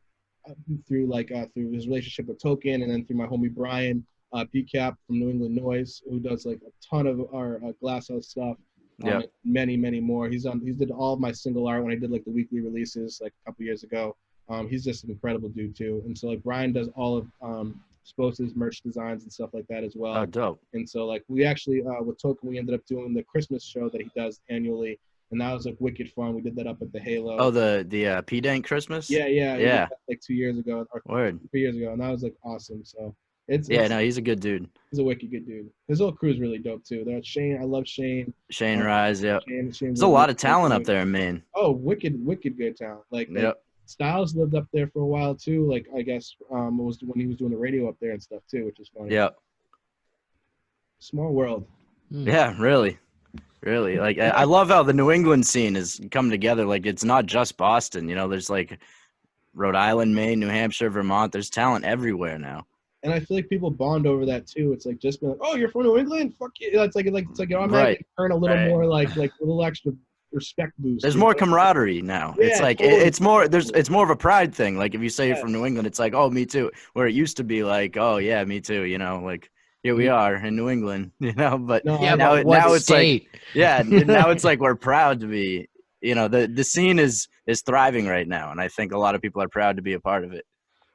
through through his relationship with Token, and then through my homie Brian BCAP from New England Noise, who does like a ton of our Glasshouse stuff. Yeah. Many more. He's did all of my single art when I did like the weekly releases like a couple years ago. He's just an incredible dude too. And so like Brian does all of Spose's merch designs and stuff like that as well. Oh, dope. And so like we actually with Token we ended up doing the Christmas show that he does annually, and that was like wicked fun. We did that up at the Halo. Oh, the P Dank Christmas? yeah. We did Yeah. that, like 2 years ago or Word. 3 years ago, and that was like awesome. So it's No, he's a good dude. he's a wicked good dude. His whole crew's really dope too. There's Shane. I love Shane. Shane Rise, yep. Shane's There's a lot of talent up there in Maine. Oh, wicked good talent. Like Yep. Styles lived up there for a while too. Like I guess it was when he was doing the radio up there and stuff too, which is funny. Yep. Small world. Yeah, really. Really. Like I love how the New England scene has come together. Like it's not just Boston, there's like Rhode Island, Maine, New Hampshire, Vermont. There's talent everywhere now. And I feel like people bond over that too. It's like just being like, oh, you're from New England? Fuck you. It's like you automatically turn a little Right. more like a little extra respect boost. There's you more know? camaraderie now. It's Yeah, like totally. it's more of a pride thing. Like if you say you're from New England, it's like, oh, me too. Where it used to be like, oh yeah, me too. Like here we are in New England. But No, Yeah, I- now but what it's state? like now it's like we're proud to be. The scene is thriving right now, and I think a lot of people are proud to be a part of it.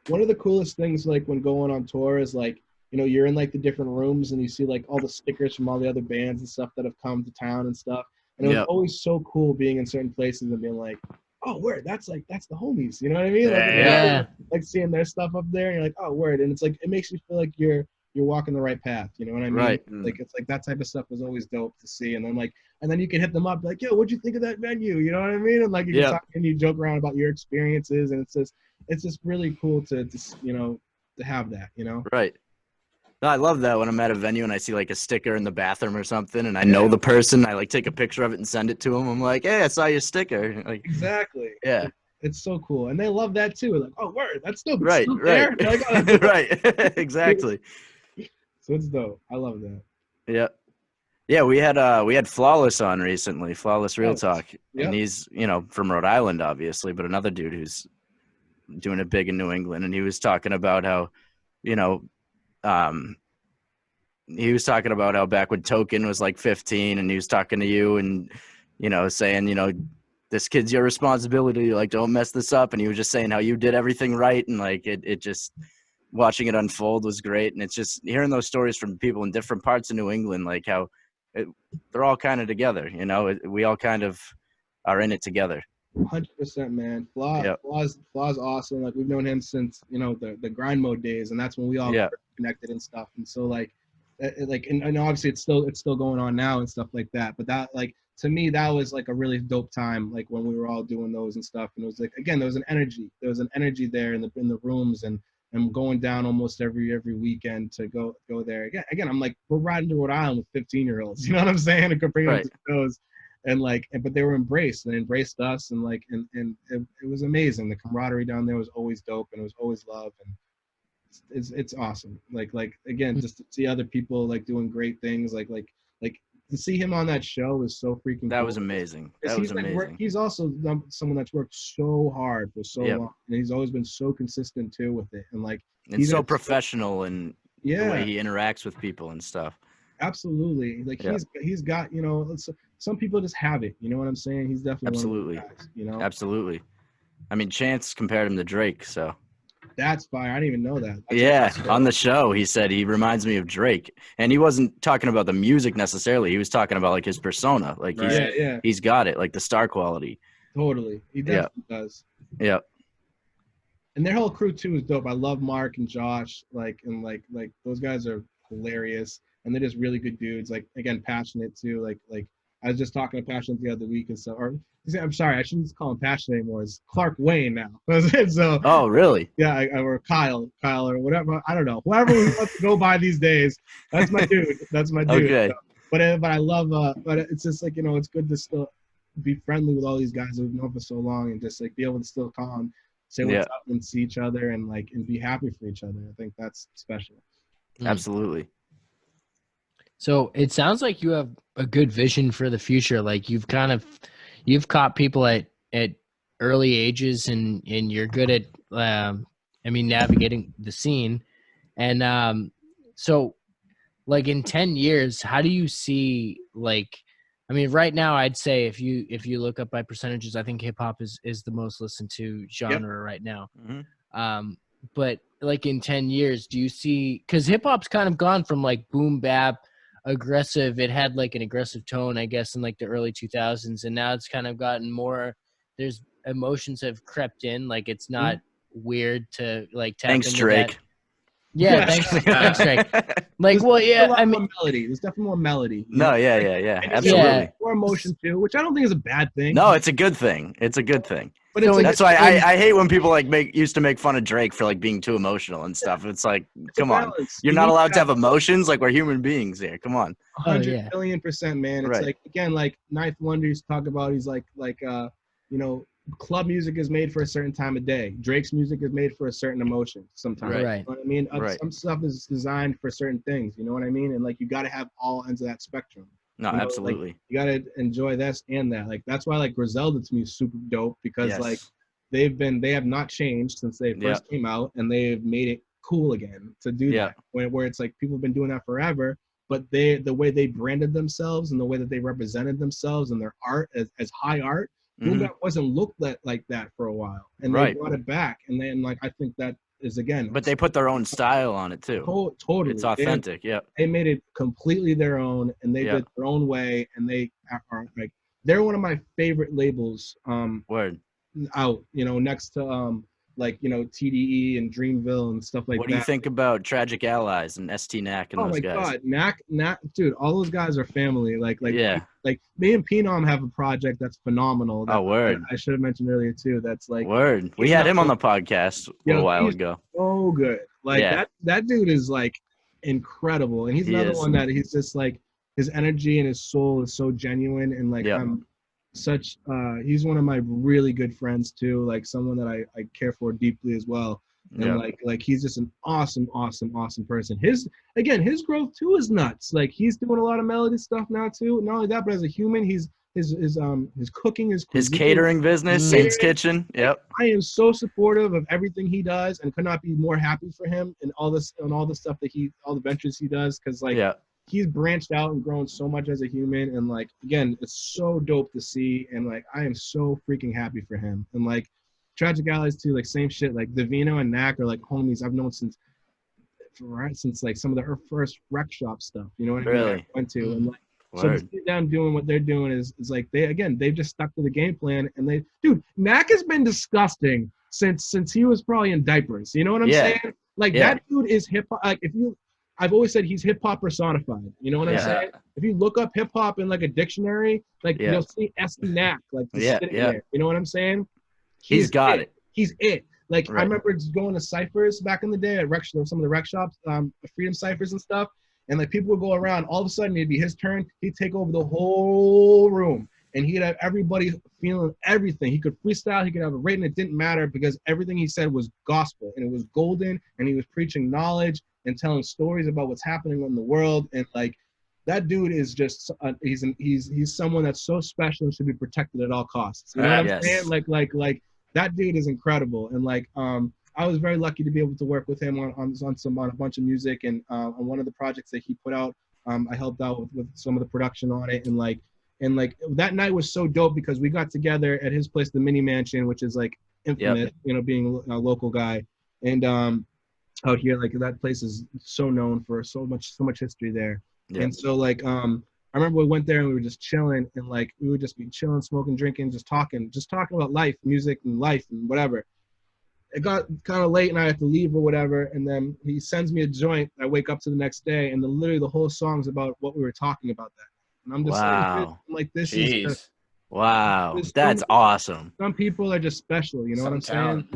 one of the coolest things like when going on tour is like, you know, you're in like the different rooms and you see like all the stickers from all the other bands and stuff that have come to town and stuff. And it was Yep. always so cool being in certain places and being like, oh, word, that's the homies. You know what I mean? Like, Yeah. like seeing their stuff up there and you're like, oh, word. And it's like, it makes you feel like you're walking the right path. You know what I mean? Right. Like, it's like that type of stuff was always dope to see. And then you can hit them up like, yo, what'd you think of that venue? You know what I mean? And like, you can Yep. talk and you joke around about your experiences. And it's just really cool to you know, to have that, you know? Right. No, I love that when I'm at a venue and I see like a sticker in the bathroom or something and I know the person, I like take a picture of it and send it to them. I'm like, hey, I saw your sticker. Like, Exactly. yeah. It's so cool. And they love that too. Like, oh, word, that's dope. It's Right. still Right. there. They're like, oh, that's dope. Right. Exactly. So it's dope. I love that. Yeah. Yeah, we had Flawless on recently, Flawless Real Nice. Talk. Yep. And he's, you know, from Rhode Island, obviously, but another dude who's doing it big in New England. And he was talking about how, you know, he was talking about how back when Token was like 15 and he was talking to you and, you know, saying, you know, this kid's your responsibility. Like, don't mess this up. And he was just saying how you did everything right. And like, it just, watching it unfold was great. And it's just hearing those stories from people in different parts of New England, like how they're all kind of together, you know, we all kind of are in it together. 100%, man. Yep. Flaw's awesome. Like, we've known him since, you know, the grind mode days, and that's when we all Yeah. connected and stuff. And so like and obviously it's still going on now and stuff like that. But that, like, to me, that was like a really dope time, like when we were all doing those and stuff. And it was like, again, there was an energy there in the rooms, and going down almost every weekend to go there. Again, I'm like, we're riding to Rhode Island with 15-year-olds. You know what I'm saying? And bringing them to shows, and like, but they were embraced and embraced us, and like, and it was amazing. The camaraderie down there was always dope, and it was always love, and it's awesome. Like again, just to see other people like doing great things, like to see him on that show was so freaking. That cool. was amazing. Because That was he's like amazing. he's also someone that's worked so hard for so long, and he's always been so consistent too with it, and like And he's so at- professional in the way he interacts with people and stuff. absolutely. Like Yeah. he's got, you know, some people just have it. You know what I'm saying? He's definitely Absolutely. one of those guys, you know. Absolutely. I mean, Chance compared him to Drake, so. That's fire. I didn't even know that. That's Yeah, awesome. on the show, he said he reminds me of Drake. And he wasn't talking about the music necessarily. He was talking about, like, his persona. Like, Yeah, he's got it, like the star quality. totally. He definitely does. Yeah. And their whole crew too is dope. I love Mark and Josh, like those guys are hilarious, and they're just really good dudes. Like, again, passionate too. Like I was just talking to Passionate the other week, and so, or I'm sorry, I shouldn't call him Passionate anymore. It's Clark Wayne now. So Oh, really? yeah, or Kyle or whatever. I don't know. Whoever we want to go by these days, that's my dude. That's my dude. Okay. So, but I love. But it's just like, you know, it's good to still be friendly with all these guys that we've known for so long, and just like be able to still call and say what's up and see each other, and like, and be happy for each other. I think that's special. Absolutely. So it sounds like you have a good vision for the future. Like you've caught people at early ages, and you're good at navigating the scene. And so like in 10 years, how do you see, like, I mean, right now I'd say if you look up by percentages, I think hip hop is the most listened to genre right now. Mhm. But like in 10 years, do you see, because hip hop's kind of gone from like boom bap, aggressive, it had like an aggressive tone, I guess, in like the early 2000s, and now it's kind of gotten more, there's emotions have crept in, like it's not weird to like tap Thanks, into Drake. that. Yeah, thanks Drake. Like, well, yeah, There's a lot I more mean, melody. There's definitely more melody. you No, know? yeah. And it's Absolutely. more emotion too, which I don't think is a bad thing. No, it's a good thing. It's a good thing. but it's so like, That's why I hate when people like used to make fun of Drake for like being too emotional and stuff. It's like, it's a come on. balance. You're You not need allowed to have emotions. Like, we're human beings here. Come on. Oh, 100 yeah. million%, man. It's Right. like, again, like Ninth Wonder used to talk about, he's like you know, club music is made for a certain time of day. Drake's music is made for a certain emotion sometimes. Right. You know what I mean? Right. Some stuff is designed for certain things, you know what I mean? And like, you got to have all ends of that spectrum. No, You know, like, absolutely. You got to enjoy this and that. Like, that's why like Griselda to me is super dope, because Yes. like they have not changed since they first came out, and they've made it cool again to do that. Where it's like people have been doing that forever, but the way they branded themselves and the way that they represented themselves and their art as high art, Mhm. that wasn't looked like that for a while, and Right. they brought it back. And then like, I think that again. But they put their own style on it too. Totally, It's authentic. Yeah. They made it completely their own, and they did their own way, and they are like they're one of my favorite labels. Word. Out, next to TDE and Dreamville and stuff like that. What do you think about Tragic Allies and ST Knack and those guys? Oh my God, Knack, dude, all those guys are family. Like me and Phenom have a project that's phenomenal. Word. I should have mentioned earlier too. That's like word. We had him on the podcast a little while ago. So good. Like that dude is like incredible, and he's another one that he's just like his energy and his soul is so genuine, and like he's one of my really good friends too, like someone that I care for deeply as well. And like he's just an awesome person. His growth too is nuts. Like he's doing a lot of melody stuff now too. Not only that, but as a human, his cooking, his catering business, Saint's Kitchen. Yep. I am so supportive of everything he does, and could not be more happy for him and all the stuff that all the ventures he does, because he's branched out and grown so much as a human, and like again, it's so dope to see, and like I am so freaking happy for him. And like Tragic Allies too, like same shit. Like Davino and Knack are like homies I've known since like some of the first rec shop stuff. You know what I mean? I went to, and like so to sit down doing what they're doing is like they've just stuck to the game plan, and Knack has been disgusting since he was probably in diapers. You know what I'm saying? Like that dude is hip hop. Like I've always said he's hip hop personified. You know what I'm saying? If you look up hip hop in like a dictionary, like you'll see ST Knack, like sitting there. You know what I'm saying? He's got it. He's it. Like I remember just going to ciphers back in the day at some of the rec shops, Freedom ciphers and stuff, and like people would go around. All of a sudden, it'd be his turn. He'd take over the whole room, and he'd have everybody feeling everything. He could freestyle. He could have a written. It didn't matter, because everything he said was gospel, and it was golden, and he was preaching knowledge and telling stories about what's happening in the world. And like that dude is just he's someone that's so special and should be protected at all costs. You know what I'm saying? Like that dude is incredible. And like I was very lucky to be able to work with him on a bunch of music, and on one of the projects that he put out, I helped out with some of the production on it. And like that night was so dope, because we got together at his place, the Mini Mansion, which is like infamous, being a local guy. And out here, like that place is so known for so much history there. And so like I remember we went there and we were just chilling, and like we would just be chilling, smoking, drinking, just talking about life, music and life and whatever. It got kind of late and I had to leave or whatever, and then he sends me a joint. I wake up to the next day, and literally the whole song's about what we were talking about that. And I'm just this is just, wow, that's awesome. Some people are just special, you know what I'm saying?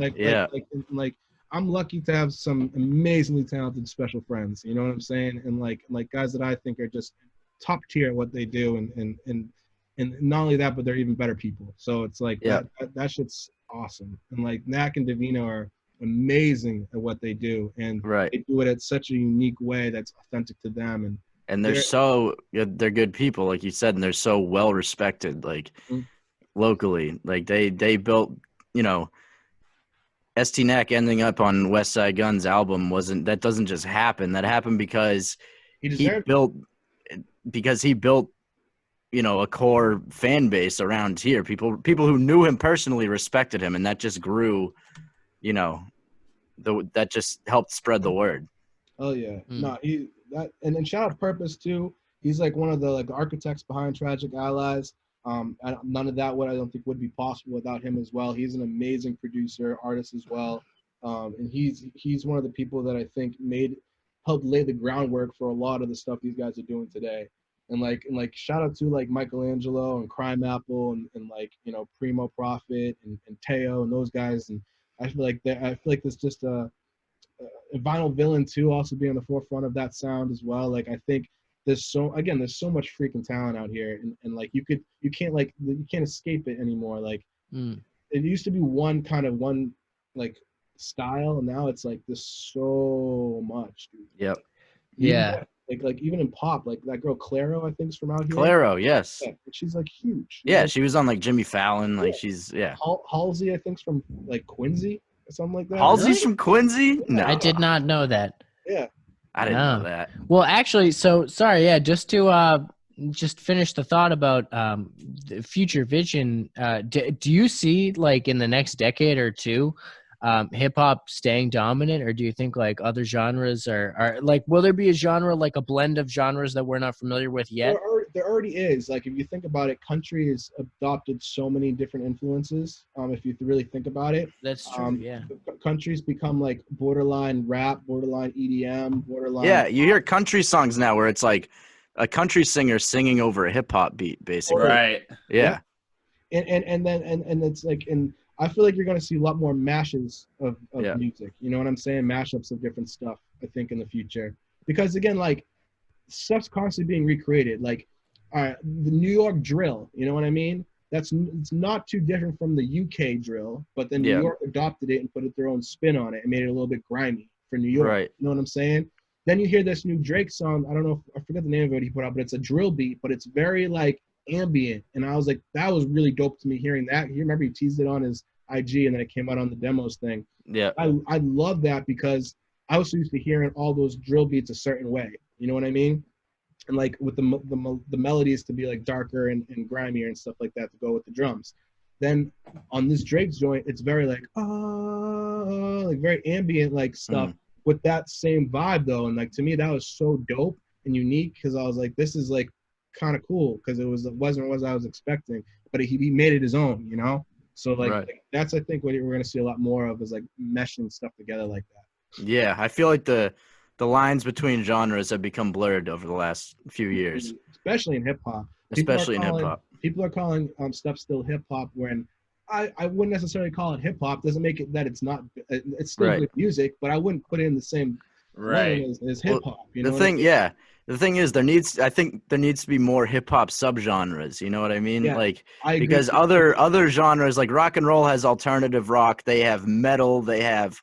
Like I'm lucky to have some amazingly talented special friends, you know what I'm saying? And like guys that I think are just top tier at what they do, and not only that, but they're even better people. So it's like that shit's awesome. And like Knack and Davino are amazing at what they do, and they do it at such a unique way that's authentic to them. And they're good people, like you said, and they're so well respected, like locally. Like they built, ST Knack ending up on West Side Gun's album doesn't just happen. That happened because he built a core fan base around here. People who knew him personally respected him, and that just grew, that just helped spread the word. Oh yeah. No, and then shout out Purpose too. He's like one of the architects behind Tragic Allies. None of that I don't think would be possible without him as well. He's an amazing producer, artist as well. And he's one of the people that I think helped lay the groundwork for a lot of the stuff these guys are doing today. And like shout out to like Michelangelo and Crime Apple and Primo Prophet and Teo and those guys. And I feel like there's just a Vinyl Villain too also be on the forefront of that sound as well. Like I think there's so much freaking talent out here, and like you can't escape it anymore. Like it used to be one like style, and now it's like there's so much, dude. Yep. Yeah. Like even in pop, like that girl Claro, I think is from out here. Claro, yes. Yeah, she's like huge. Yeah, she was on like Jimmy Fallon. Like she's Halsey, I think's from like Quincy or something like that. Halsey's from Quincy? No, I did not know that. Yeah. I didn't know that. Well, actually, just to just finish the thought about the future vision, do you see like in the next decade or two hip hop staying dominant, or do you think like other genres are like, will there be a genre like a blend of genres that we're not familiar with yet? There already is. Like if you think about it, country has adopted so many different influences. If you really think about it, That's true. Yeah. country's become like borderline rap, borderline EDM, borderline. Yeah, you hear country songs now where it's like a country singer singing over a hip hop beat, basically. Right. Yeah. And then it's like, and I feel like you're gonna see a lot more mashes of Yeah. music. You know what I'm saying? Mashups of different stuff. I think in the future, because again, like stuff's constantly being recreated. Like, all right, the New York drill. You know what I mean? It's not too different from the UK drill, but then Yeah. New York adopted it and put their own spin on it and made it a little bit grimy for New York. Right. You know what I'm saying? Then you hear this new Drake song. I don't know, I forget the name of it he put out, but it's a drill beat, but it's very like ambient. And I was like, that was really dope to me hearing that. You remember he teased it on his IG and then it came out on the demos thing. Yeah. I love that because I was used to hearing all those drill beats a certain way. You know what I mean? And like with the melodies to be like darker and grimier and stuff like that to go with the drums. Then on this Drake's joint, it's very like like very ambient like stuff with that same vibe though. And like to me that was so dope and unique because I was like, this is like kind of cool because it wasn't what I was expecting, but he made it his own, you know. So like that's I think what we're gonna see a lot more of is like meshing stuff together like that. Yeah, I feel like the lines between genres have become blurred over the last few years, especially in hip hop. especially in hip hop. People are calling stuff still hip hop when I wouldn't necessarily call it hip hop. Doesn't make it that it's not. It's still good music, but I wouldn't put it in the same lane as hip hop. You know The thing is, I think there needs to be more hip hop subgenres. You know what I mean? Yeah, like I agree because with other genres like rock and roll has alternative rock. They have metal. They have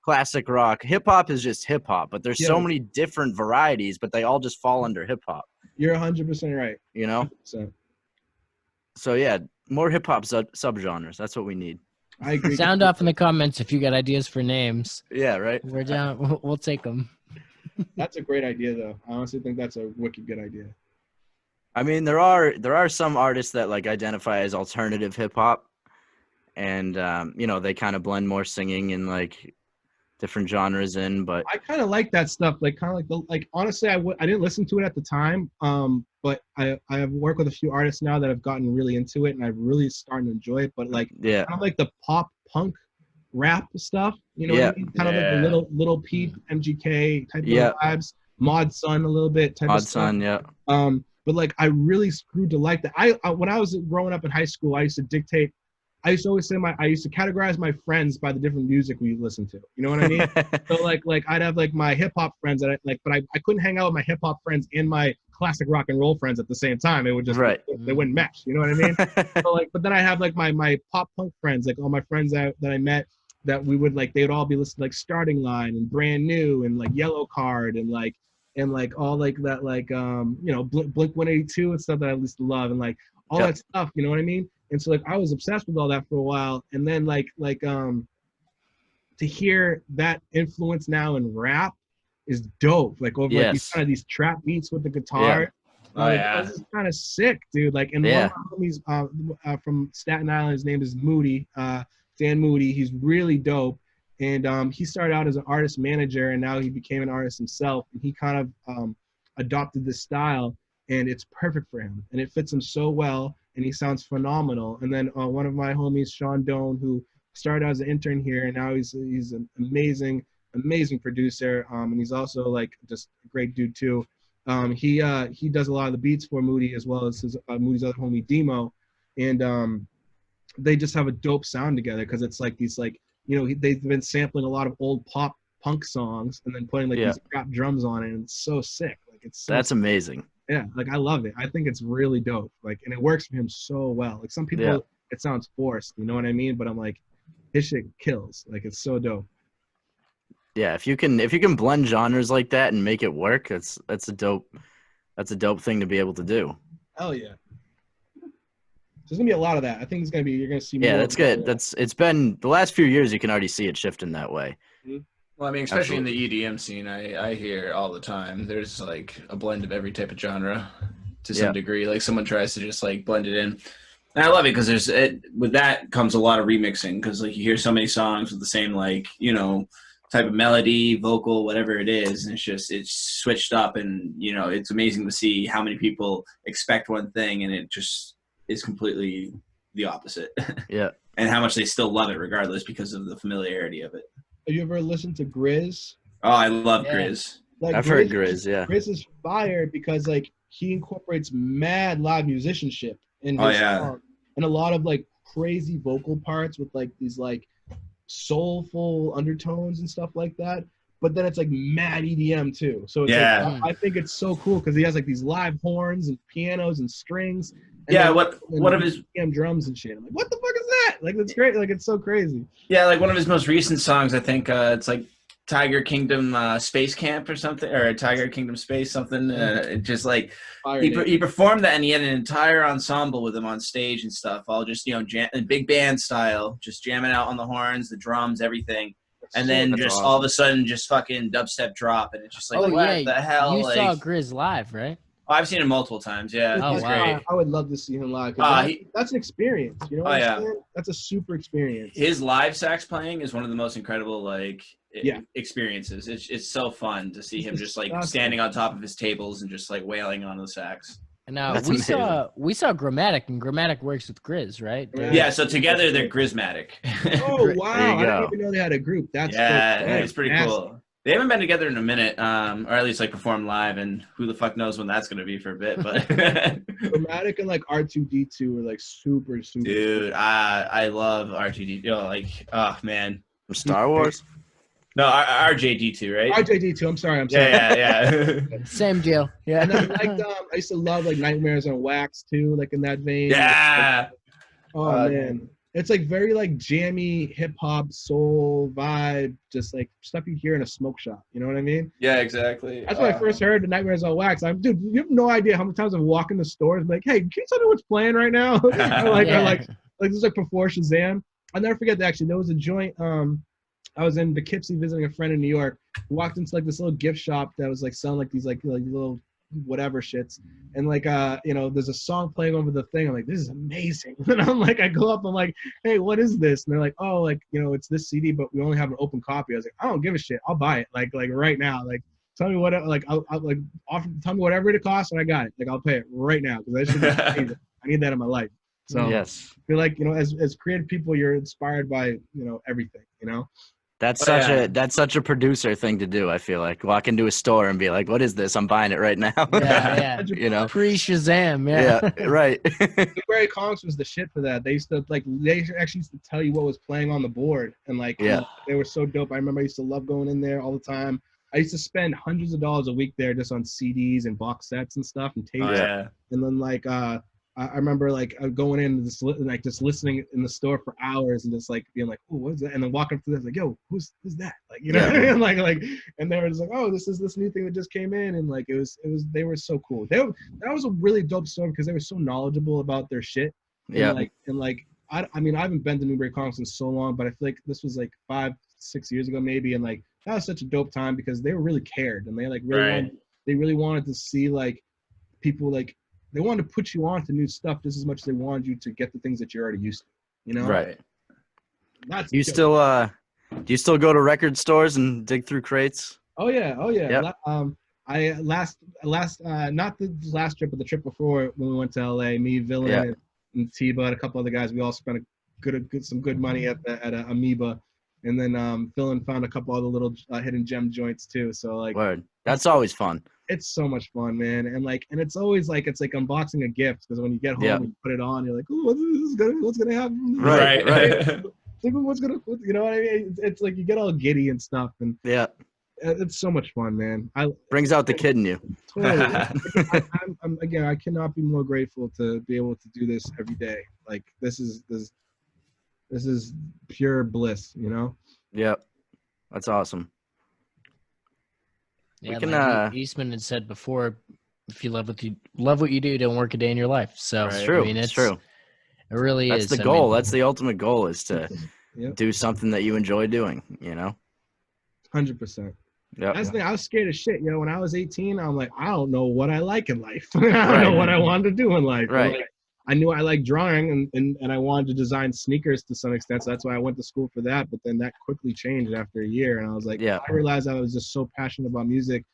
classic rock. Hip hop is just hip hop, but there's so many different varieties, but they all just fall under hip hop. You're 100% right. You know? 100%. So yeah, more hip hop subgenres. That's what we need. I agree. Sound off in the comments if you got ideas for names. Yeah, right. We're down. We'll take them. That's a great idea, though. I honestly think that's a wicked good idea. I mean, there are some artists that like identify as alternative hip hop, and you know, they kind of blend more singing and like different genres in. But I kind of like that stuff. Like kind of like honestly, I didn't listen to it at the time. But I have worked with a few artists now that have gotten really into it, and I've really starting to enjoy it. But like kind of like the pop punk rap stuff, you know, what I mean? Kind of like the little Peep, MGK type of vibes, Mod Sun a little bit type of stuff. Mod Sun, but like I really grew to like that. I when I was growing up in high school, I used to always say I used to categorize my friends by the different music we listened to. You know what I mean? So like I'd have like my hip hop friends that I like, but I couldn't hang out with my hip hop friends and my classic rock and roll friends at the same time. It would just they wouldn't mesh. You know what I mean? So like, but then I have like my pop punk friends, like all my friends that I met that we would like, they would all be listening like Starting Line and Brand New and like Yellow Card and like all like that, like you know, Blink 182 and stuff that I used to love and like all that stuff. You know what I mean? And so like I was obsessed with all that for a while, and then like to hear that influence now in rap is dope. Like over like these kind of these trap beats with the guitar. This is kind of sick, dude. Like, and one of my homies from Staten Island, his name is Moody, Dan Moody. He's really dope, and he started out as an artist manager, and now he became an artist himself. And he kind of adopted this style, and it's perfect for him, and it fits him so well. And he sounds phenomenal. And then one of my homies, Sean Doan, who started as an intern here, and now he's an amazing producer. And he's also like just a great dude too. He does a lot of the beats for Moody as well as his Moody's other homie Demo, and they just have a dope sound together because it's like these like, you know, they've been sampling a lot of old pop punk songs and then putting like these rap drums on it, and it's so sick. Like it's so that's amazing. Yeah, like I love it. I think it's really dope. Like, and it works for him so well. Like some people, it sounds forced. You know what I mean? But I'm like, his shit kills. Like it's so dope. Yeah, if you can blend genres like that and make it work, that's a dope thing to be able to do. Hell yeah. There's gonna be a lot of that. I think you're gonna see more. Yeah, that's good. It's been the last few years. You can already see it shifting that way. Well, I mean, especially in the EDM scene, I hear all the time. There's like a blend of every type of genre to some degree. Like someone tries to just like blend it in. And I love it because with that comes a lot of remixing because like you hear so many songs with the same like type of melody, vocal, whatever it is, and it's switched up, and it's amazing to see how many people expect one thing and it just is completely the opposite. Yeah. And how much they still love it regardless because of the familiarity of it. Have you ever listened to Grizz? Oh, I love Yeah. Grizz. Like I've heard Grizz, yeah. Grizz is fire because like he incorporates mad live musicianship in his song, and a lot of like crazy vocal parts with like these like soulful undertones and stuff like that. But then it's like mad EDM too. So it's Yeah. like, I think it's so cool because he has like these live horns and pianos and strings. And Yeah, then- what of and his EDM drums and shit. I'm like, what the fuck is that? Like that's great. Like it's so crazy. like one of his most recent songs, I think it's like Tiger Kingdom Space Camp or something, or Tiger Kingdom Space something. It just like Fire he name. performed that, and he had an entire ensemble with him on stage and stuff, all just jam, big band style, just jamming out on the horns, the drums, everything. And then That's just awesome. all of a sudden, just fucking dubstep drop, and it's just like, Oh what yeah, the hell? you like, saw Grizz live, right? I've seen him multiple times. Yeah, Oh, he's wow. great. I would love to see him live. 'Cause that's an experience. You know what Oh, I'm yeah. saying? That's a super experience. His live sax playing is one of the most incredible Yeah. experiences. It's so fun to see him just like Awesome. standing on top of his tables and just like wailing on the sax. And That's we amazing. saw Grammatic, and Grammatic works with Grizz, right? Yeah. Yeah, so together they're Grismatic. Oh wow! There you I didn't go. even know they had a group. That's Yeah, so it's pretty fantastic. cool. They haven't been together in a minute, or at least like performed live, and who the fuck knows when that's gonna be for a bit. But Dramatic and like R2D2 were like super. dude, I love R2D. Like, oh man, From Star Wars? no, RJD2, right? R2D2. I'm sorry. Yeah. Same deal. Yeah. And then like I used to love like Nightmares on Wax too, like in that vein. Yeah. Oh man, it's like very like jammy hip hop soul vibe, just like stuff you hear in a smoke shop. You know what I mean? Yeah, exactly. That's when I first heard the Nightmares on Wax. Dude, you have no idea how many times I've walked in the stores and be like, hey, can you tell me what's playing right now? or Yeah. like this is like before Shazam. I'll never forget that actually. There was a joint. I was in Poughkeepsie visiting a friend in New York. We walked into like this little gift shop that was like selling like these like little whatever shits, and like there's a song playing over the thing. I'm like, this is amazing. And I'm like, I go up, I'm like, hey, what is this? And they're like, oh, like it's this CD, but we only have an open copy. I was like, I don't give a shit. I'll buy it like right now. Like tell me what like I'll like tell me whatever it costs, and I got it. Like I'll pay it right now because I should. I need that in my life. So Yes. I feel like as creative people, you're inspired by everything. That's Oh, that's such a producer thing to do, I feel like. Walk into a store and be like, what is this? I'm buying it right now. Yeah. You know? Pre-Shazam, yeah. Yeah, right. Blueberry Comics was the shit for that. They used to they actually used to tell you what was playing on the board, and like they were so dope. I remember I used to love going in there all the time. I used to spend hundreds of dollars a week there just on CDs and box sets and stuff and tapes. Oh, yeah. And then like I remember like going in and just listening in the store for hours and just like being like, oh, what is that? And then walking up to this like, yo, who's that? Like what I mean? like and they were just like, oh, this is this new thing that just came in, and like it was they were so cool. That was a really dope store because they were so knowledgeable about their shit. Yeah. I mean I haven't been to Newbury Comics in so long, but I feel like this was like 5-6 years ago maybe, and like that was such a dope time because they were really cared and they like really wanted to see like people like. They wanted to put you on to new stuff just as much as they wanted you to get the things that you're already used to, Right. That's Do you still go to record stores and dig through crates? Oh yeah. Yep. I last not the last trip, but the trip before when we went to LA, me, Villain, and Tiba, and a couple other guys, we all spent some good money at Amoeba, and then Villain found a couple other little hidden gem joints too. So like, Word. That's always fun. it's so much fun, man, and it's always like it's like unboxing a gift because when you get home and you put it on, you're like, oh, what's gonna happen? Right. Like, what's gonna, you know what I mean? It's like you get all giddy and stuff, and Yeah. it's so much fun, man. Brings out the kid in you. Totally. I'm again, I cannot be more grateful to be able to do this every day. Like this is pure bliss, Yep. That's awesome. Yeah, can, like Eastman had said before, if you love what you do, don't work a day in your life. So It's true. I mean, it's true. It really That's is. the goal. That's the ultimate goal is to Yep. do something that you enjoy doing, 100%. Yep. That's the thing. I was scared as shit. When I was 18, I'm like, I don't know what I like in life. I don't know what I wanted to do in life. Right. Like, I knew I liked drawing and I wanted to design sneakers to some extent. So that's why I went to school for that. But then that quickly changed after a year. And I was like, Yeah. I realized I was just so passionate about music.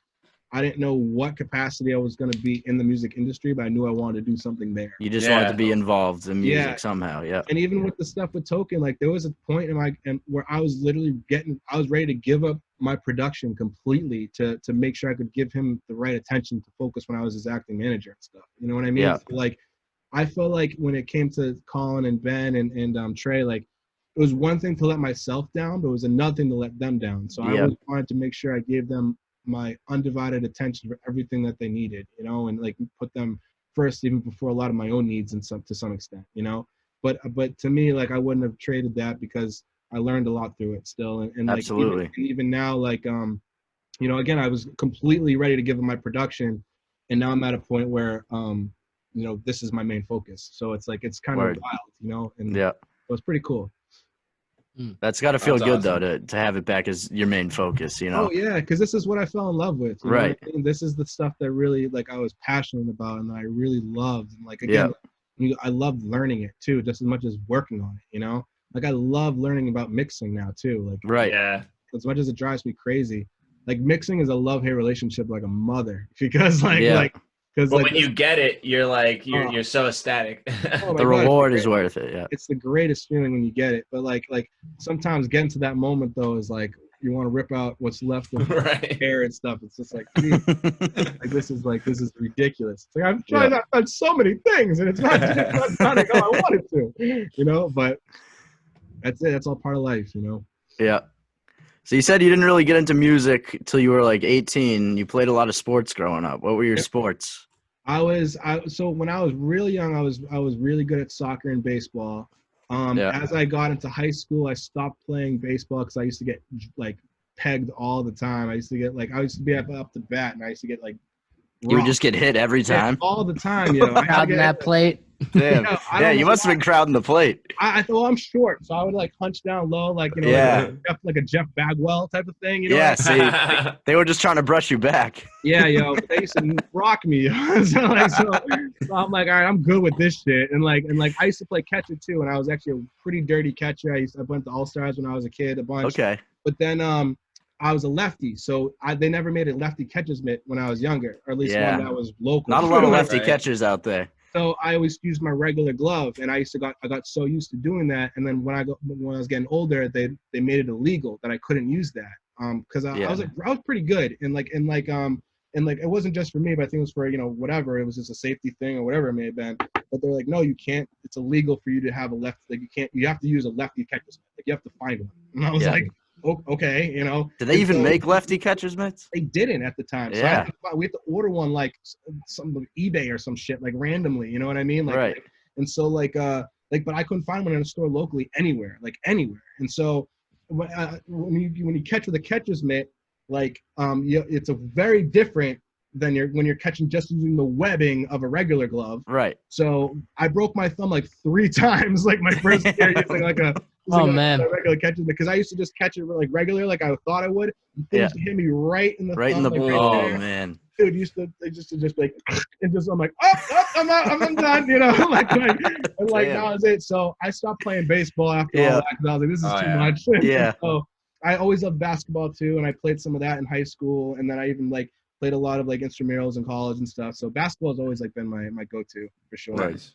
I didn't know what capacity I was going to be in the music industry, but I knew I wanted to do something there. You just Yeah. wanted to be involved in music Yeah. somehow. Yeah. And even with the stuff with Token, like there was a point in where I was literally I was ready to give up my production completely to make sure I could give him the right attention to focus when I was his acting manager and stuff. You know what I mean? Yeah. So, like, I felt like when it came to Colin and Ben and Trey, like it was one thing to let myself down, but it was another thing to let them down. So I Yeah. always wanted to make sure I gave them my undivided attention for everything that they needed, you know, and like put them first even before a lot of my own needs and some to some extent, you know. But to me, like I wouldn't have traded that because I learned a lot through it still. And like Absolutely. even now, like you know, again, I was completely ready to give them my production, and now I'm at a point where you know, this is my main focus. So it's like it's kind Word. of wild, you know, and Yeah. it was pretty cool. That's got to feel That's good awesome. though to have it back as your main focus, you know. Oh yeah, because this is what I fell in love with. You know what Right. I mean? This is the stuff that really like I was passionate about and that I really loved. And like again, I loved learning it too, just as much as working on it. You know, like I love learning about mixing now too. Like Right. Yeah. as much as it drives me crazy, like mixing is a love-hate relationship like a mother because Yeah. because But like when you get it, you're like Oh. you're so ecstatic. oh my The God, reward is worth it. Yeah. it's the greatest feeling when you get it. But like sometimes getting to that moment though is like you want to rip out what's left of Right. hair and stuff. It's just like, geez, this is ridiculous. It's like I've tried I've done so many things and it's not done how I wanted to, you know. But that's it. That's all part of life, you know. Yeah. So you said you didn't really get into music till you were like 18. You played a lot of sports growing up. What were your sports? So when I was really young, I was really good at soccer and baseball. Yeah. As I got into high school, I stopped playing baseball because I used to get like pegged all the time. I used to be up to bat, and I used to get like You would rocked. just get hit every time. all the time. You know, I had to Crowding get, that plate. Damn. know, I Yeah, don't you know must have been crowding the plate. I thought I'm short, so I would like hunch down low, like you know, Yeah. like a Jeff Bagwell type of thing. You know, Yeah, see, they were just trying to brush you back. Yeah, yo, but they used to rock me. so I'm like, all right, I'm good with this shit. And I used to play catcher too, and I was actually a pretty dirty catcher. I went to All Stars when I was a kid, a bunch. Okay. But then I was a lefty, so they never made a lefty catcher's mitt when I was younger, or at least Yeah. one that was local. Not a lot of Right. lefty catchers out there. So I always used my regular glove, and I got so used to doing that. And then when I was getting older, they made it illegal that I couldn't use that. Because I was pretty good, and it wasn't just for me, but I think it was for whatever. It was just a safety thing or whatever it may have been. But they're like, no, you can't. It's illegal for you to have a left. Like you can't. You have to use a lefty catcher's mitt. Like you have to find one. And I was Yeah. like, okay, you know. Did they even make lefty catchers mitts? They didn't at the time. So Yeah. we had to order one like some eBay or some shit like randomly. You know what I mean? Right. And so but I couldn't find one in a store locally anywhere. And so when you catch with a catcher's mitt, it's a very different than when you're catching just using the webbing of a regular glove. Right. So I broke my thumb like 3 times, like my first year using a regular catcher, because I used to just catch it like regular, like I thought I would. It used to hit me right in the thumb, like, right oh there. man. Dude used to just like, and just I'm like, I'm done, you know, and that was it. So I stopped playing baseball after all that, because I was like, this is too much. Yeah. So I always loved basketball too, and I played some of that in high school, and then I even played a lot of intramurals in college and stuff. So basketball has always been my go-to for sure. Nice.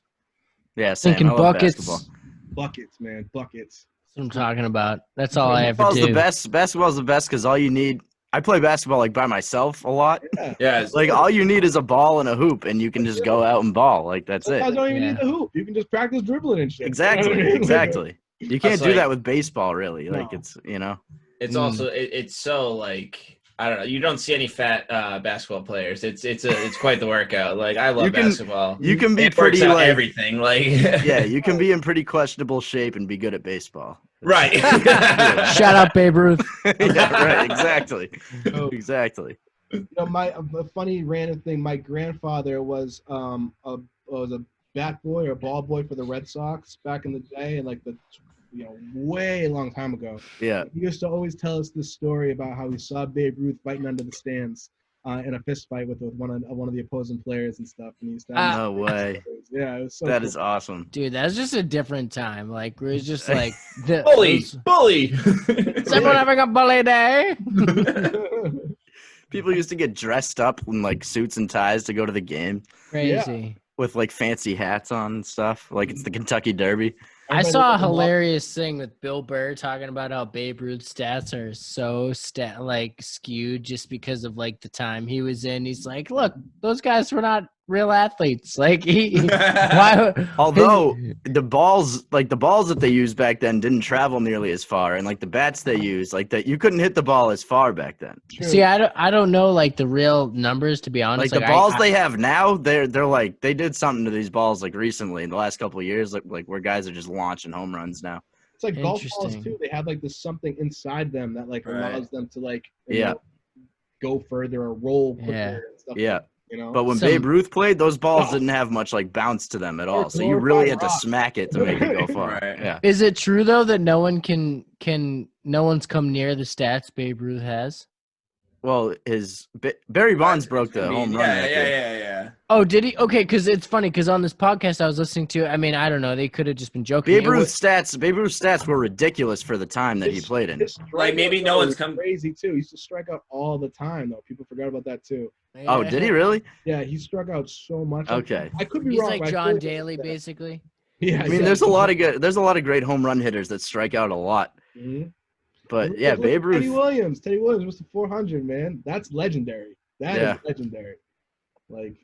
Yeah, same. Thinking I love buckets. basketball. Buckets, man, buckets. That's what I'm talking about. That's all I ever Basketball's do. the best. Basketball's the best because all you need. I play basketball like by myself a lot. Yeah. Like all you need is a ball and a hoop, and you can just go out and ball. Like that's Sometimes it. you don't even Yeah. need the hoop. You can just practice dribbling and shit. Exactly. You know what I mean? Exactly. You can't do like- that with baseball, really. Like No. it's It's also it's so like I don't know. You don't see any fat basketball players. It's quite the workout. Like I love You can- basketball. you can be It works pretty out like everything. Like yeah, you can be in pretty questionable shape and be good at baseball. right. Shout out Babe Ruth. Yeah, right. Exactly. So, Exactly. a funny random thing. My grandfather was a bat boy or ball boy for the Red Sox back in the day, and way long time ago. Yeah. He used to always tell us this story about how he saw Babe Ruth fighting under the stands. in a fist fight with one of the opposing players and stuff. And he's No way. Yeah, it was so That cool. is awesome. Dude, that's just a different time. Like we're just like the Bully. Is everyone having a bully day? People used to get dressed up in like suits and ties to go to the game Crazy. with like fancy hats on and stuff. Like it's the Kentucky Derby. I saw a hilarious thing with Bill Burr talking about how Babe Ruth's stats are so skewed just because of like the time he was in. He's like, look, those guys were not real athletes. Like why? Although the balls that they used back then didn't travel nearly as far, and like the bats they used, like that you couldn't hit the ball as far back then. See, I don't know like the real numbers, to be honest. Like the balls they have now, they're like they did something to these balls like recently in the last couple of years, like where guys are just launching home runs now. It's like golf balls Interesting. too. They have like this something inside them that like Right. allows them to like Yeah. go further or roll quicker Yeah. and stuff. Yeah. like that, you know. But when Some- Babe Ruth played, those balls Oh. didn't have much like bounce to them at Or all. So you really had to rock. smack it to make it go far. Right. Yeah. Is it true though that no one no one's come near the stats Babe Ruth has? Well, Barry Bonds broke the home run record. Yeah. Oh, did he? Okay, because it's funny because on this podcast I was listening to. I mean, I don't know. They could have just been joking. Babe It Ruth's stats were ridiculous for the time that he His- played in. his Like, maybe strikeout no one's was come- crazy too. He used to strike out all the time though. People forgot about that too. Oh, did he really? Yeah, he struck out so much. Okay. I could be He's wrong. like but I feel John like it was Daly, that. basically. Yeah, I mean, there's a lot of great home run hitters that strike out a lot. Mhm. But yeah, Look at Babe Teddy Ruth. Williams. Teddy Williams was the 400, man. That's legendary. That is Yeah. legendary. Like,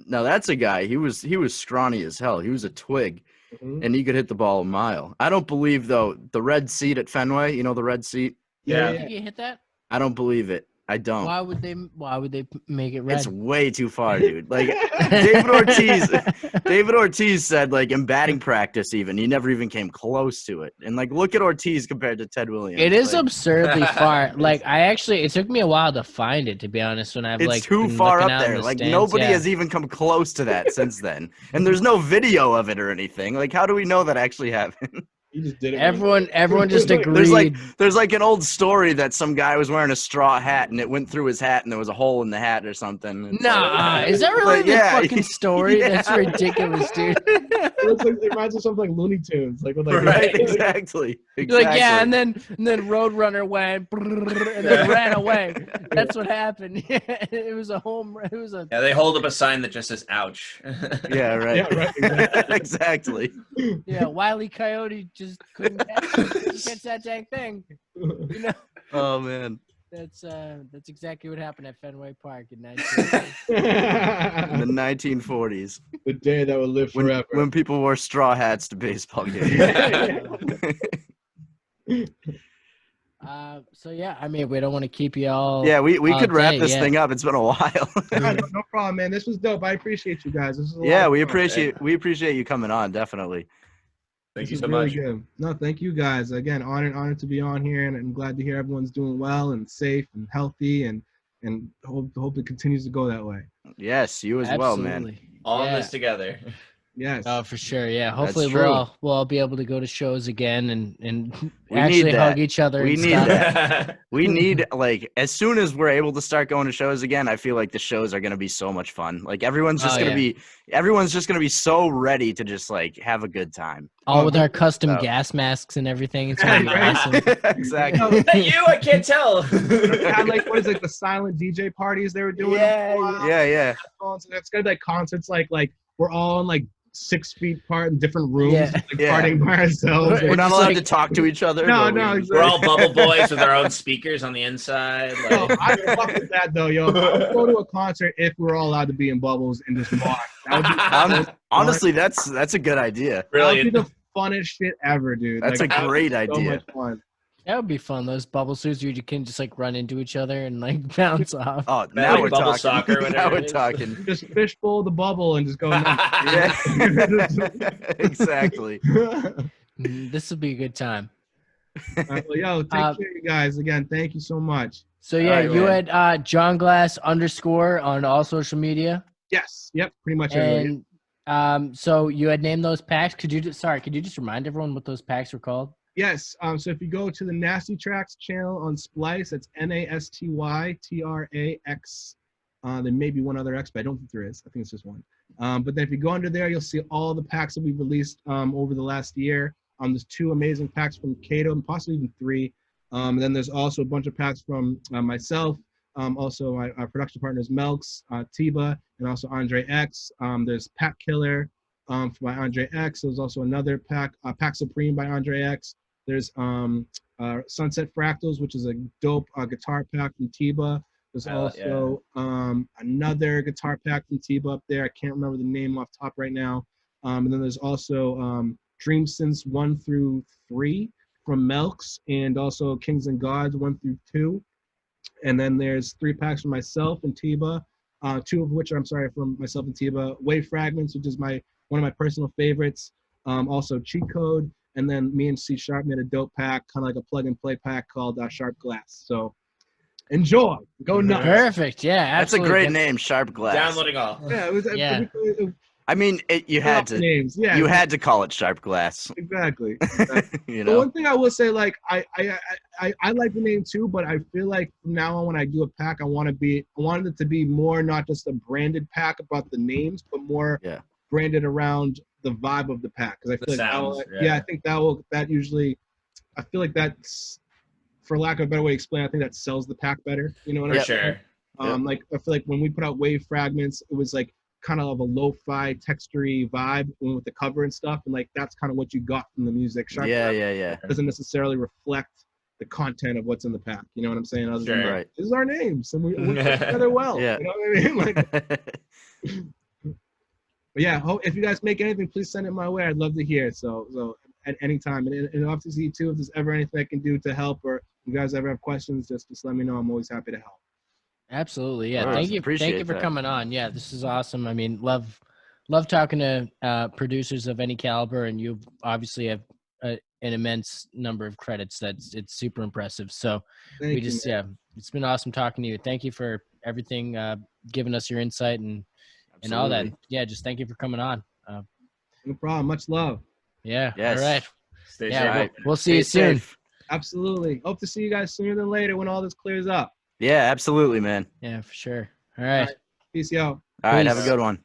That's a guy. He was scrawny as hell. He was a twig, mhm. and he could hit the ball a mile. I don't believe though the red seat at Fenway. You know the red seat. Yeah. Think he hit that? I don't believe it. I don't. Why would they make it red? It's way too far, dude. Like David Ortiz said, like in batting practice, even he never even came close to it. And like, look at Ortiz compared to Ted Williams. It is like, absurdly far. Like it took me a while to find it, to be honest. When I've it's like too been far looking up out in there. the Like stands, nobody yeah. has even come close to that since then. And there's no video of it or anything. Like, how do we know that actually happened? He just did it. Everyone just agreed. There's like an old story that some guy was wearing a straw hat and it went through his hat and there was a hole in the hat or something. It's Nah, like- is that really But the yeah, fucking story? yeah. That's ridiculous, dude. It looks like it reminds me of something like Looney Tunes, like with like Right, exactly. You're like, yeah, and then Roadrunner went and then ran away. That's what happened. It was a home run. It was a Yeah, they hold up a sign that just says "ouch." Yeah, right. Yeah, right, Exactly. yeah. Wile E. Coyote just couldn't catch that dang thing. You know, Oh man. that's exactly what happened at Fenway Park in 19. In the 1940s, the day that will live when, forever. when people wore straw hats to baseball games. So yeah, I mean, we don't want to keep you all. Yeah, we all could wrap day, this yeah. thing up. It's been a while. No problem, man. This was dope. I appreciate you guys. This is a lot Yeah, of we fun. appreciate you coming on, definitely. Thank This you is so really much. good. No, thank you guys. Again, honored to be on here, and I'm glad to hear everyone's doing well and safe and healthy, and hope it continues to go that way. Yes, you as well, man. Absolutely. All in Yeah. this together. Yes. Oh, for sure. Yeah. Hopefully true. we'll all be able to go to shows again and We actually need hug that. each other. We and need stuff. that. We need like as soon as we're able to start going to shows again, I feel like the shows are gonna be so much fun. Like everyone's just Oh, gonna be so ready to just like have a good time. All with our custom Oh. gas masks and everything. It's gonna be Right. awesome. Exactly. Is that you? I can't tell. Had like what is it, the silent DJ parties they were doing? Yeah, for a while. Yeah. So that's gonna be like concerts like we're all in like 6 feet apart in different rooms, Yeah. like Yeah. partying by ourselves. We're not just allowed like- to talk to each other. No, but no, we- exactly. We're all bubble boys with our own speakers on the inside. Yo, Like, I fuck with that though, yo. I would go to a concert if we were all allowed to be in bubbles and just watch. That would be, Honestly, that's a good idea. that would be really, the funnest shit ever, dude. That's Like, a great so idea. much fun. That would be fun. Those bubble suits where you can just like run into each other and like bounce off. Oh, Like now we're bubble talking. soccer, whatever Now it we're is. talking. Just fishbowl the bubble and just go. nuts. Yeah. Exactly. This would be a good time. All right, well, yo, take care, you guys. Again, thank you so much. So yeah, right, you man. had John Glass _ on all social media, Yes. Yep. Pretty much everybody. and so you had named those packs. Could you just remind everyone what those packs were called? Yes. So if you go to the Nasty Tracks channel on Splice, it's NASTYTRAX There may be one other X, but I don't think there is. I think it's just one. But then if you go under there, you'll see all the packs that we've released over the last year. There's 2 amazing packs from Kato, and possibly even 3. And then there's also a bunch of packs from myself, also my production partners Melks, Tiba, and also Andre X. There's Pack Killer by Andre X. There's also another pack, Pack Supreme by Andre X. There's Sunset Fractals, which is a dope guitar pack from Tiba. There's also another guitar pack from Tiba up there. I can't remember the name off top right now. And then there's also Dream Synths 1 through 3 from Melks, and also Kings and Gods 1 through 2. And then there's 3 packs from myself and Tiba, 2 of which are from myself and Tiba. Wave Fragments, which is one of my personal favorites. Also Cheat Code, and then me and C Sharp made a dope pack, kind of like a plug and play pack called Sharp Glass. So enjoy, go nuts. Perfect. Yeah, That's a absolutely. great name, Sharp Glass. Downloading all. Yeah, it was. Yeah. I mean, you had to. names. Yeah, You had to call it Sharp Glass. exactly. You The know. one thing I will say, like, I like the name too, but I feel like from now on when I do a pack, I wanted it to be more not just a branded pack about the names, but more branded around the vibe of the pack. Because I feel I think that usually, I feel like that's, for lack of a better way to explain, I think that sells the pack better. You know what I'm saying? Sure. Like I feel like when we put out Wave Fragments, it was like kind of a lo-fi, textury vibe with the cover and stuff, and like that's kind of what you got from the music. Sharp Yeah. doesn't necessarily reflect the content of what's in the pack. You know what I'm saying? Other than, Right. this is our names, and we work together well. Yeah. You know what I mean? Like, but yeah, if you guys make anything, please send it my way. I'd love to hear. So at any time, and obviously too, if there's ever anything I can do to help, or you guys ever have questions, just let me know. I'm always happy to help. Absolutely. Yeah. Of course, Thank you appreciate for that. coming on. Yeah, this is awesome. I mean, love talking to producers of any caliber, and you obviously have an immense number of credits. It's super impressive. So Thank you, man. it's been awesome talking to you. Thank you for everything, giving us your insight and all that. Absolutely. Yeah, just thank you for coming on. No problem. Much love. Yeah. Yes. All right. Stay Yeah, safe. Right. we'll see you Stay soon. safe. Absolutely. Hope to see you guys sooner than later when all this clears up. Yeah, absolutely, man. Yeah, for sure. All right. Peace out. All right, have a Peace. good one.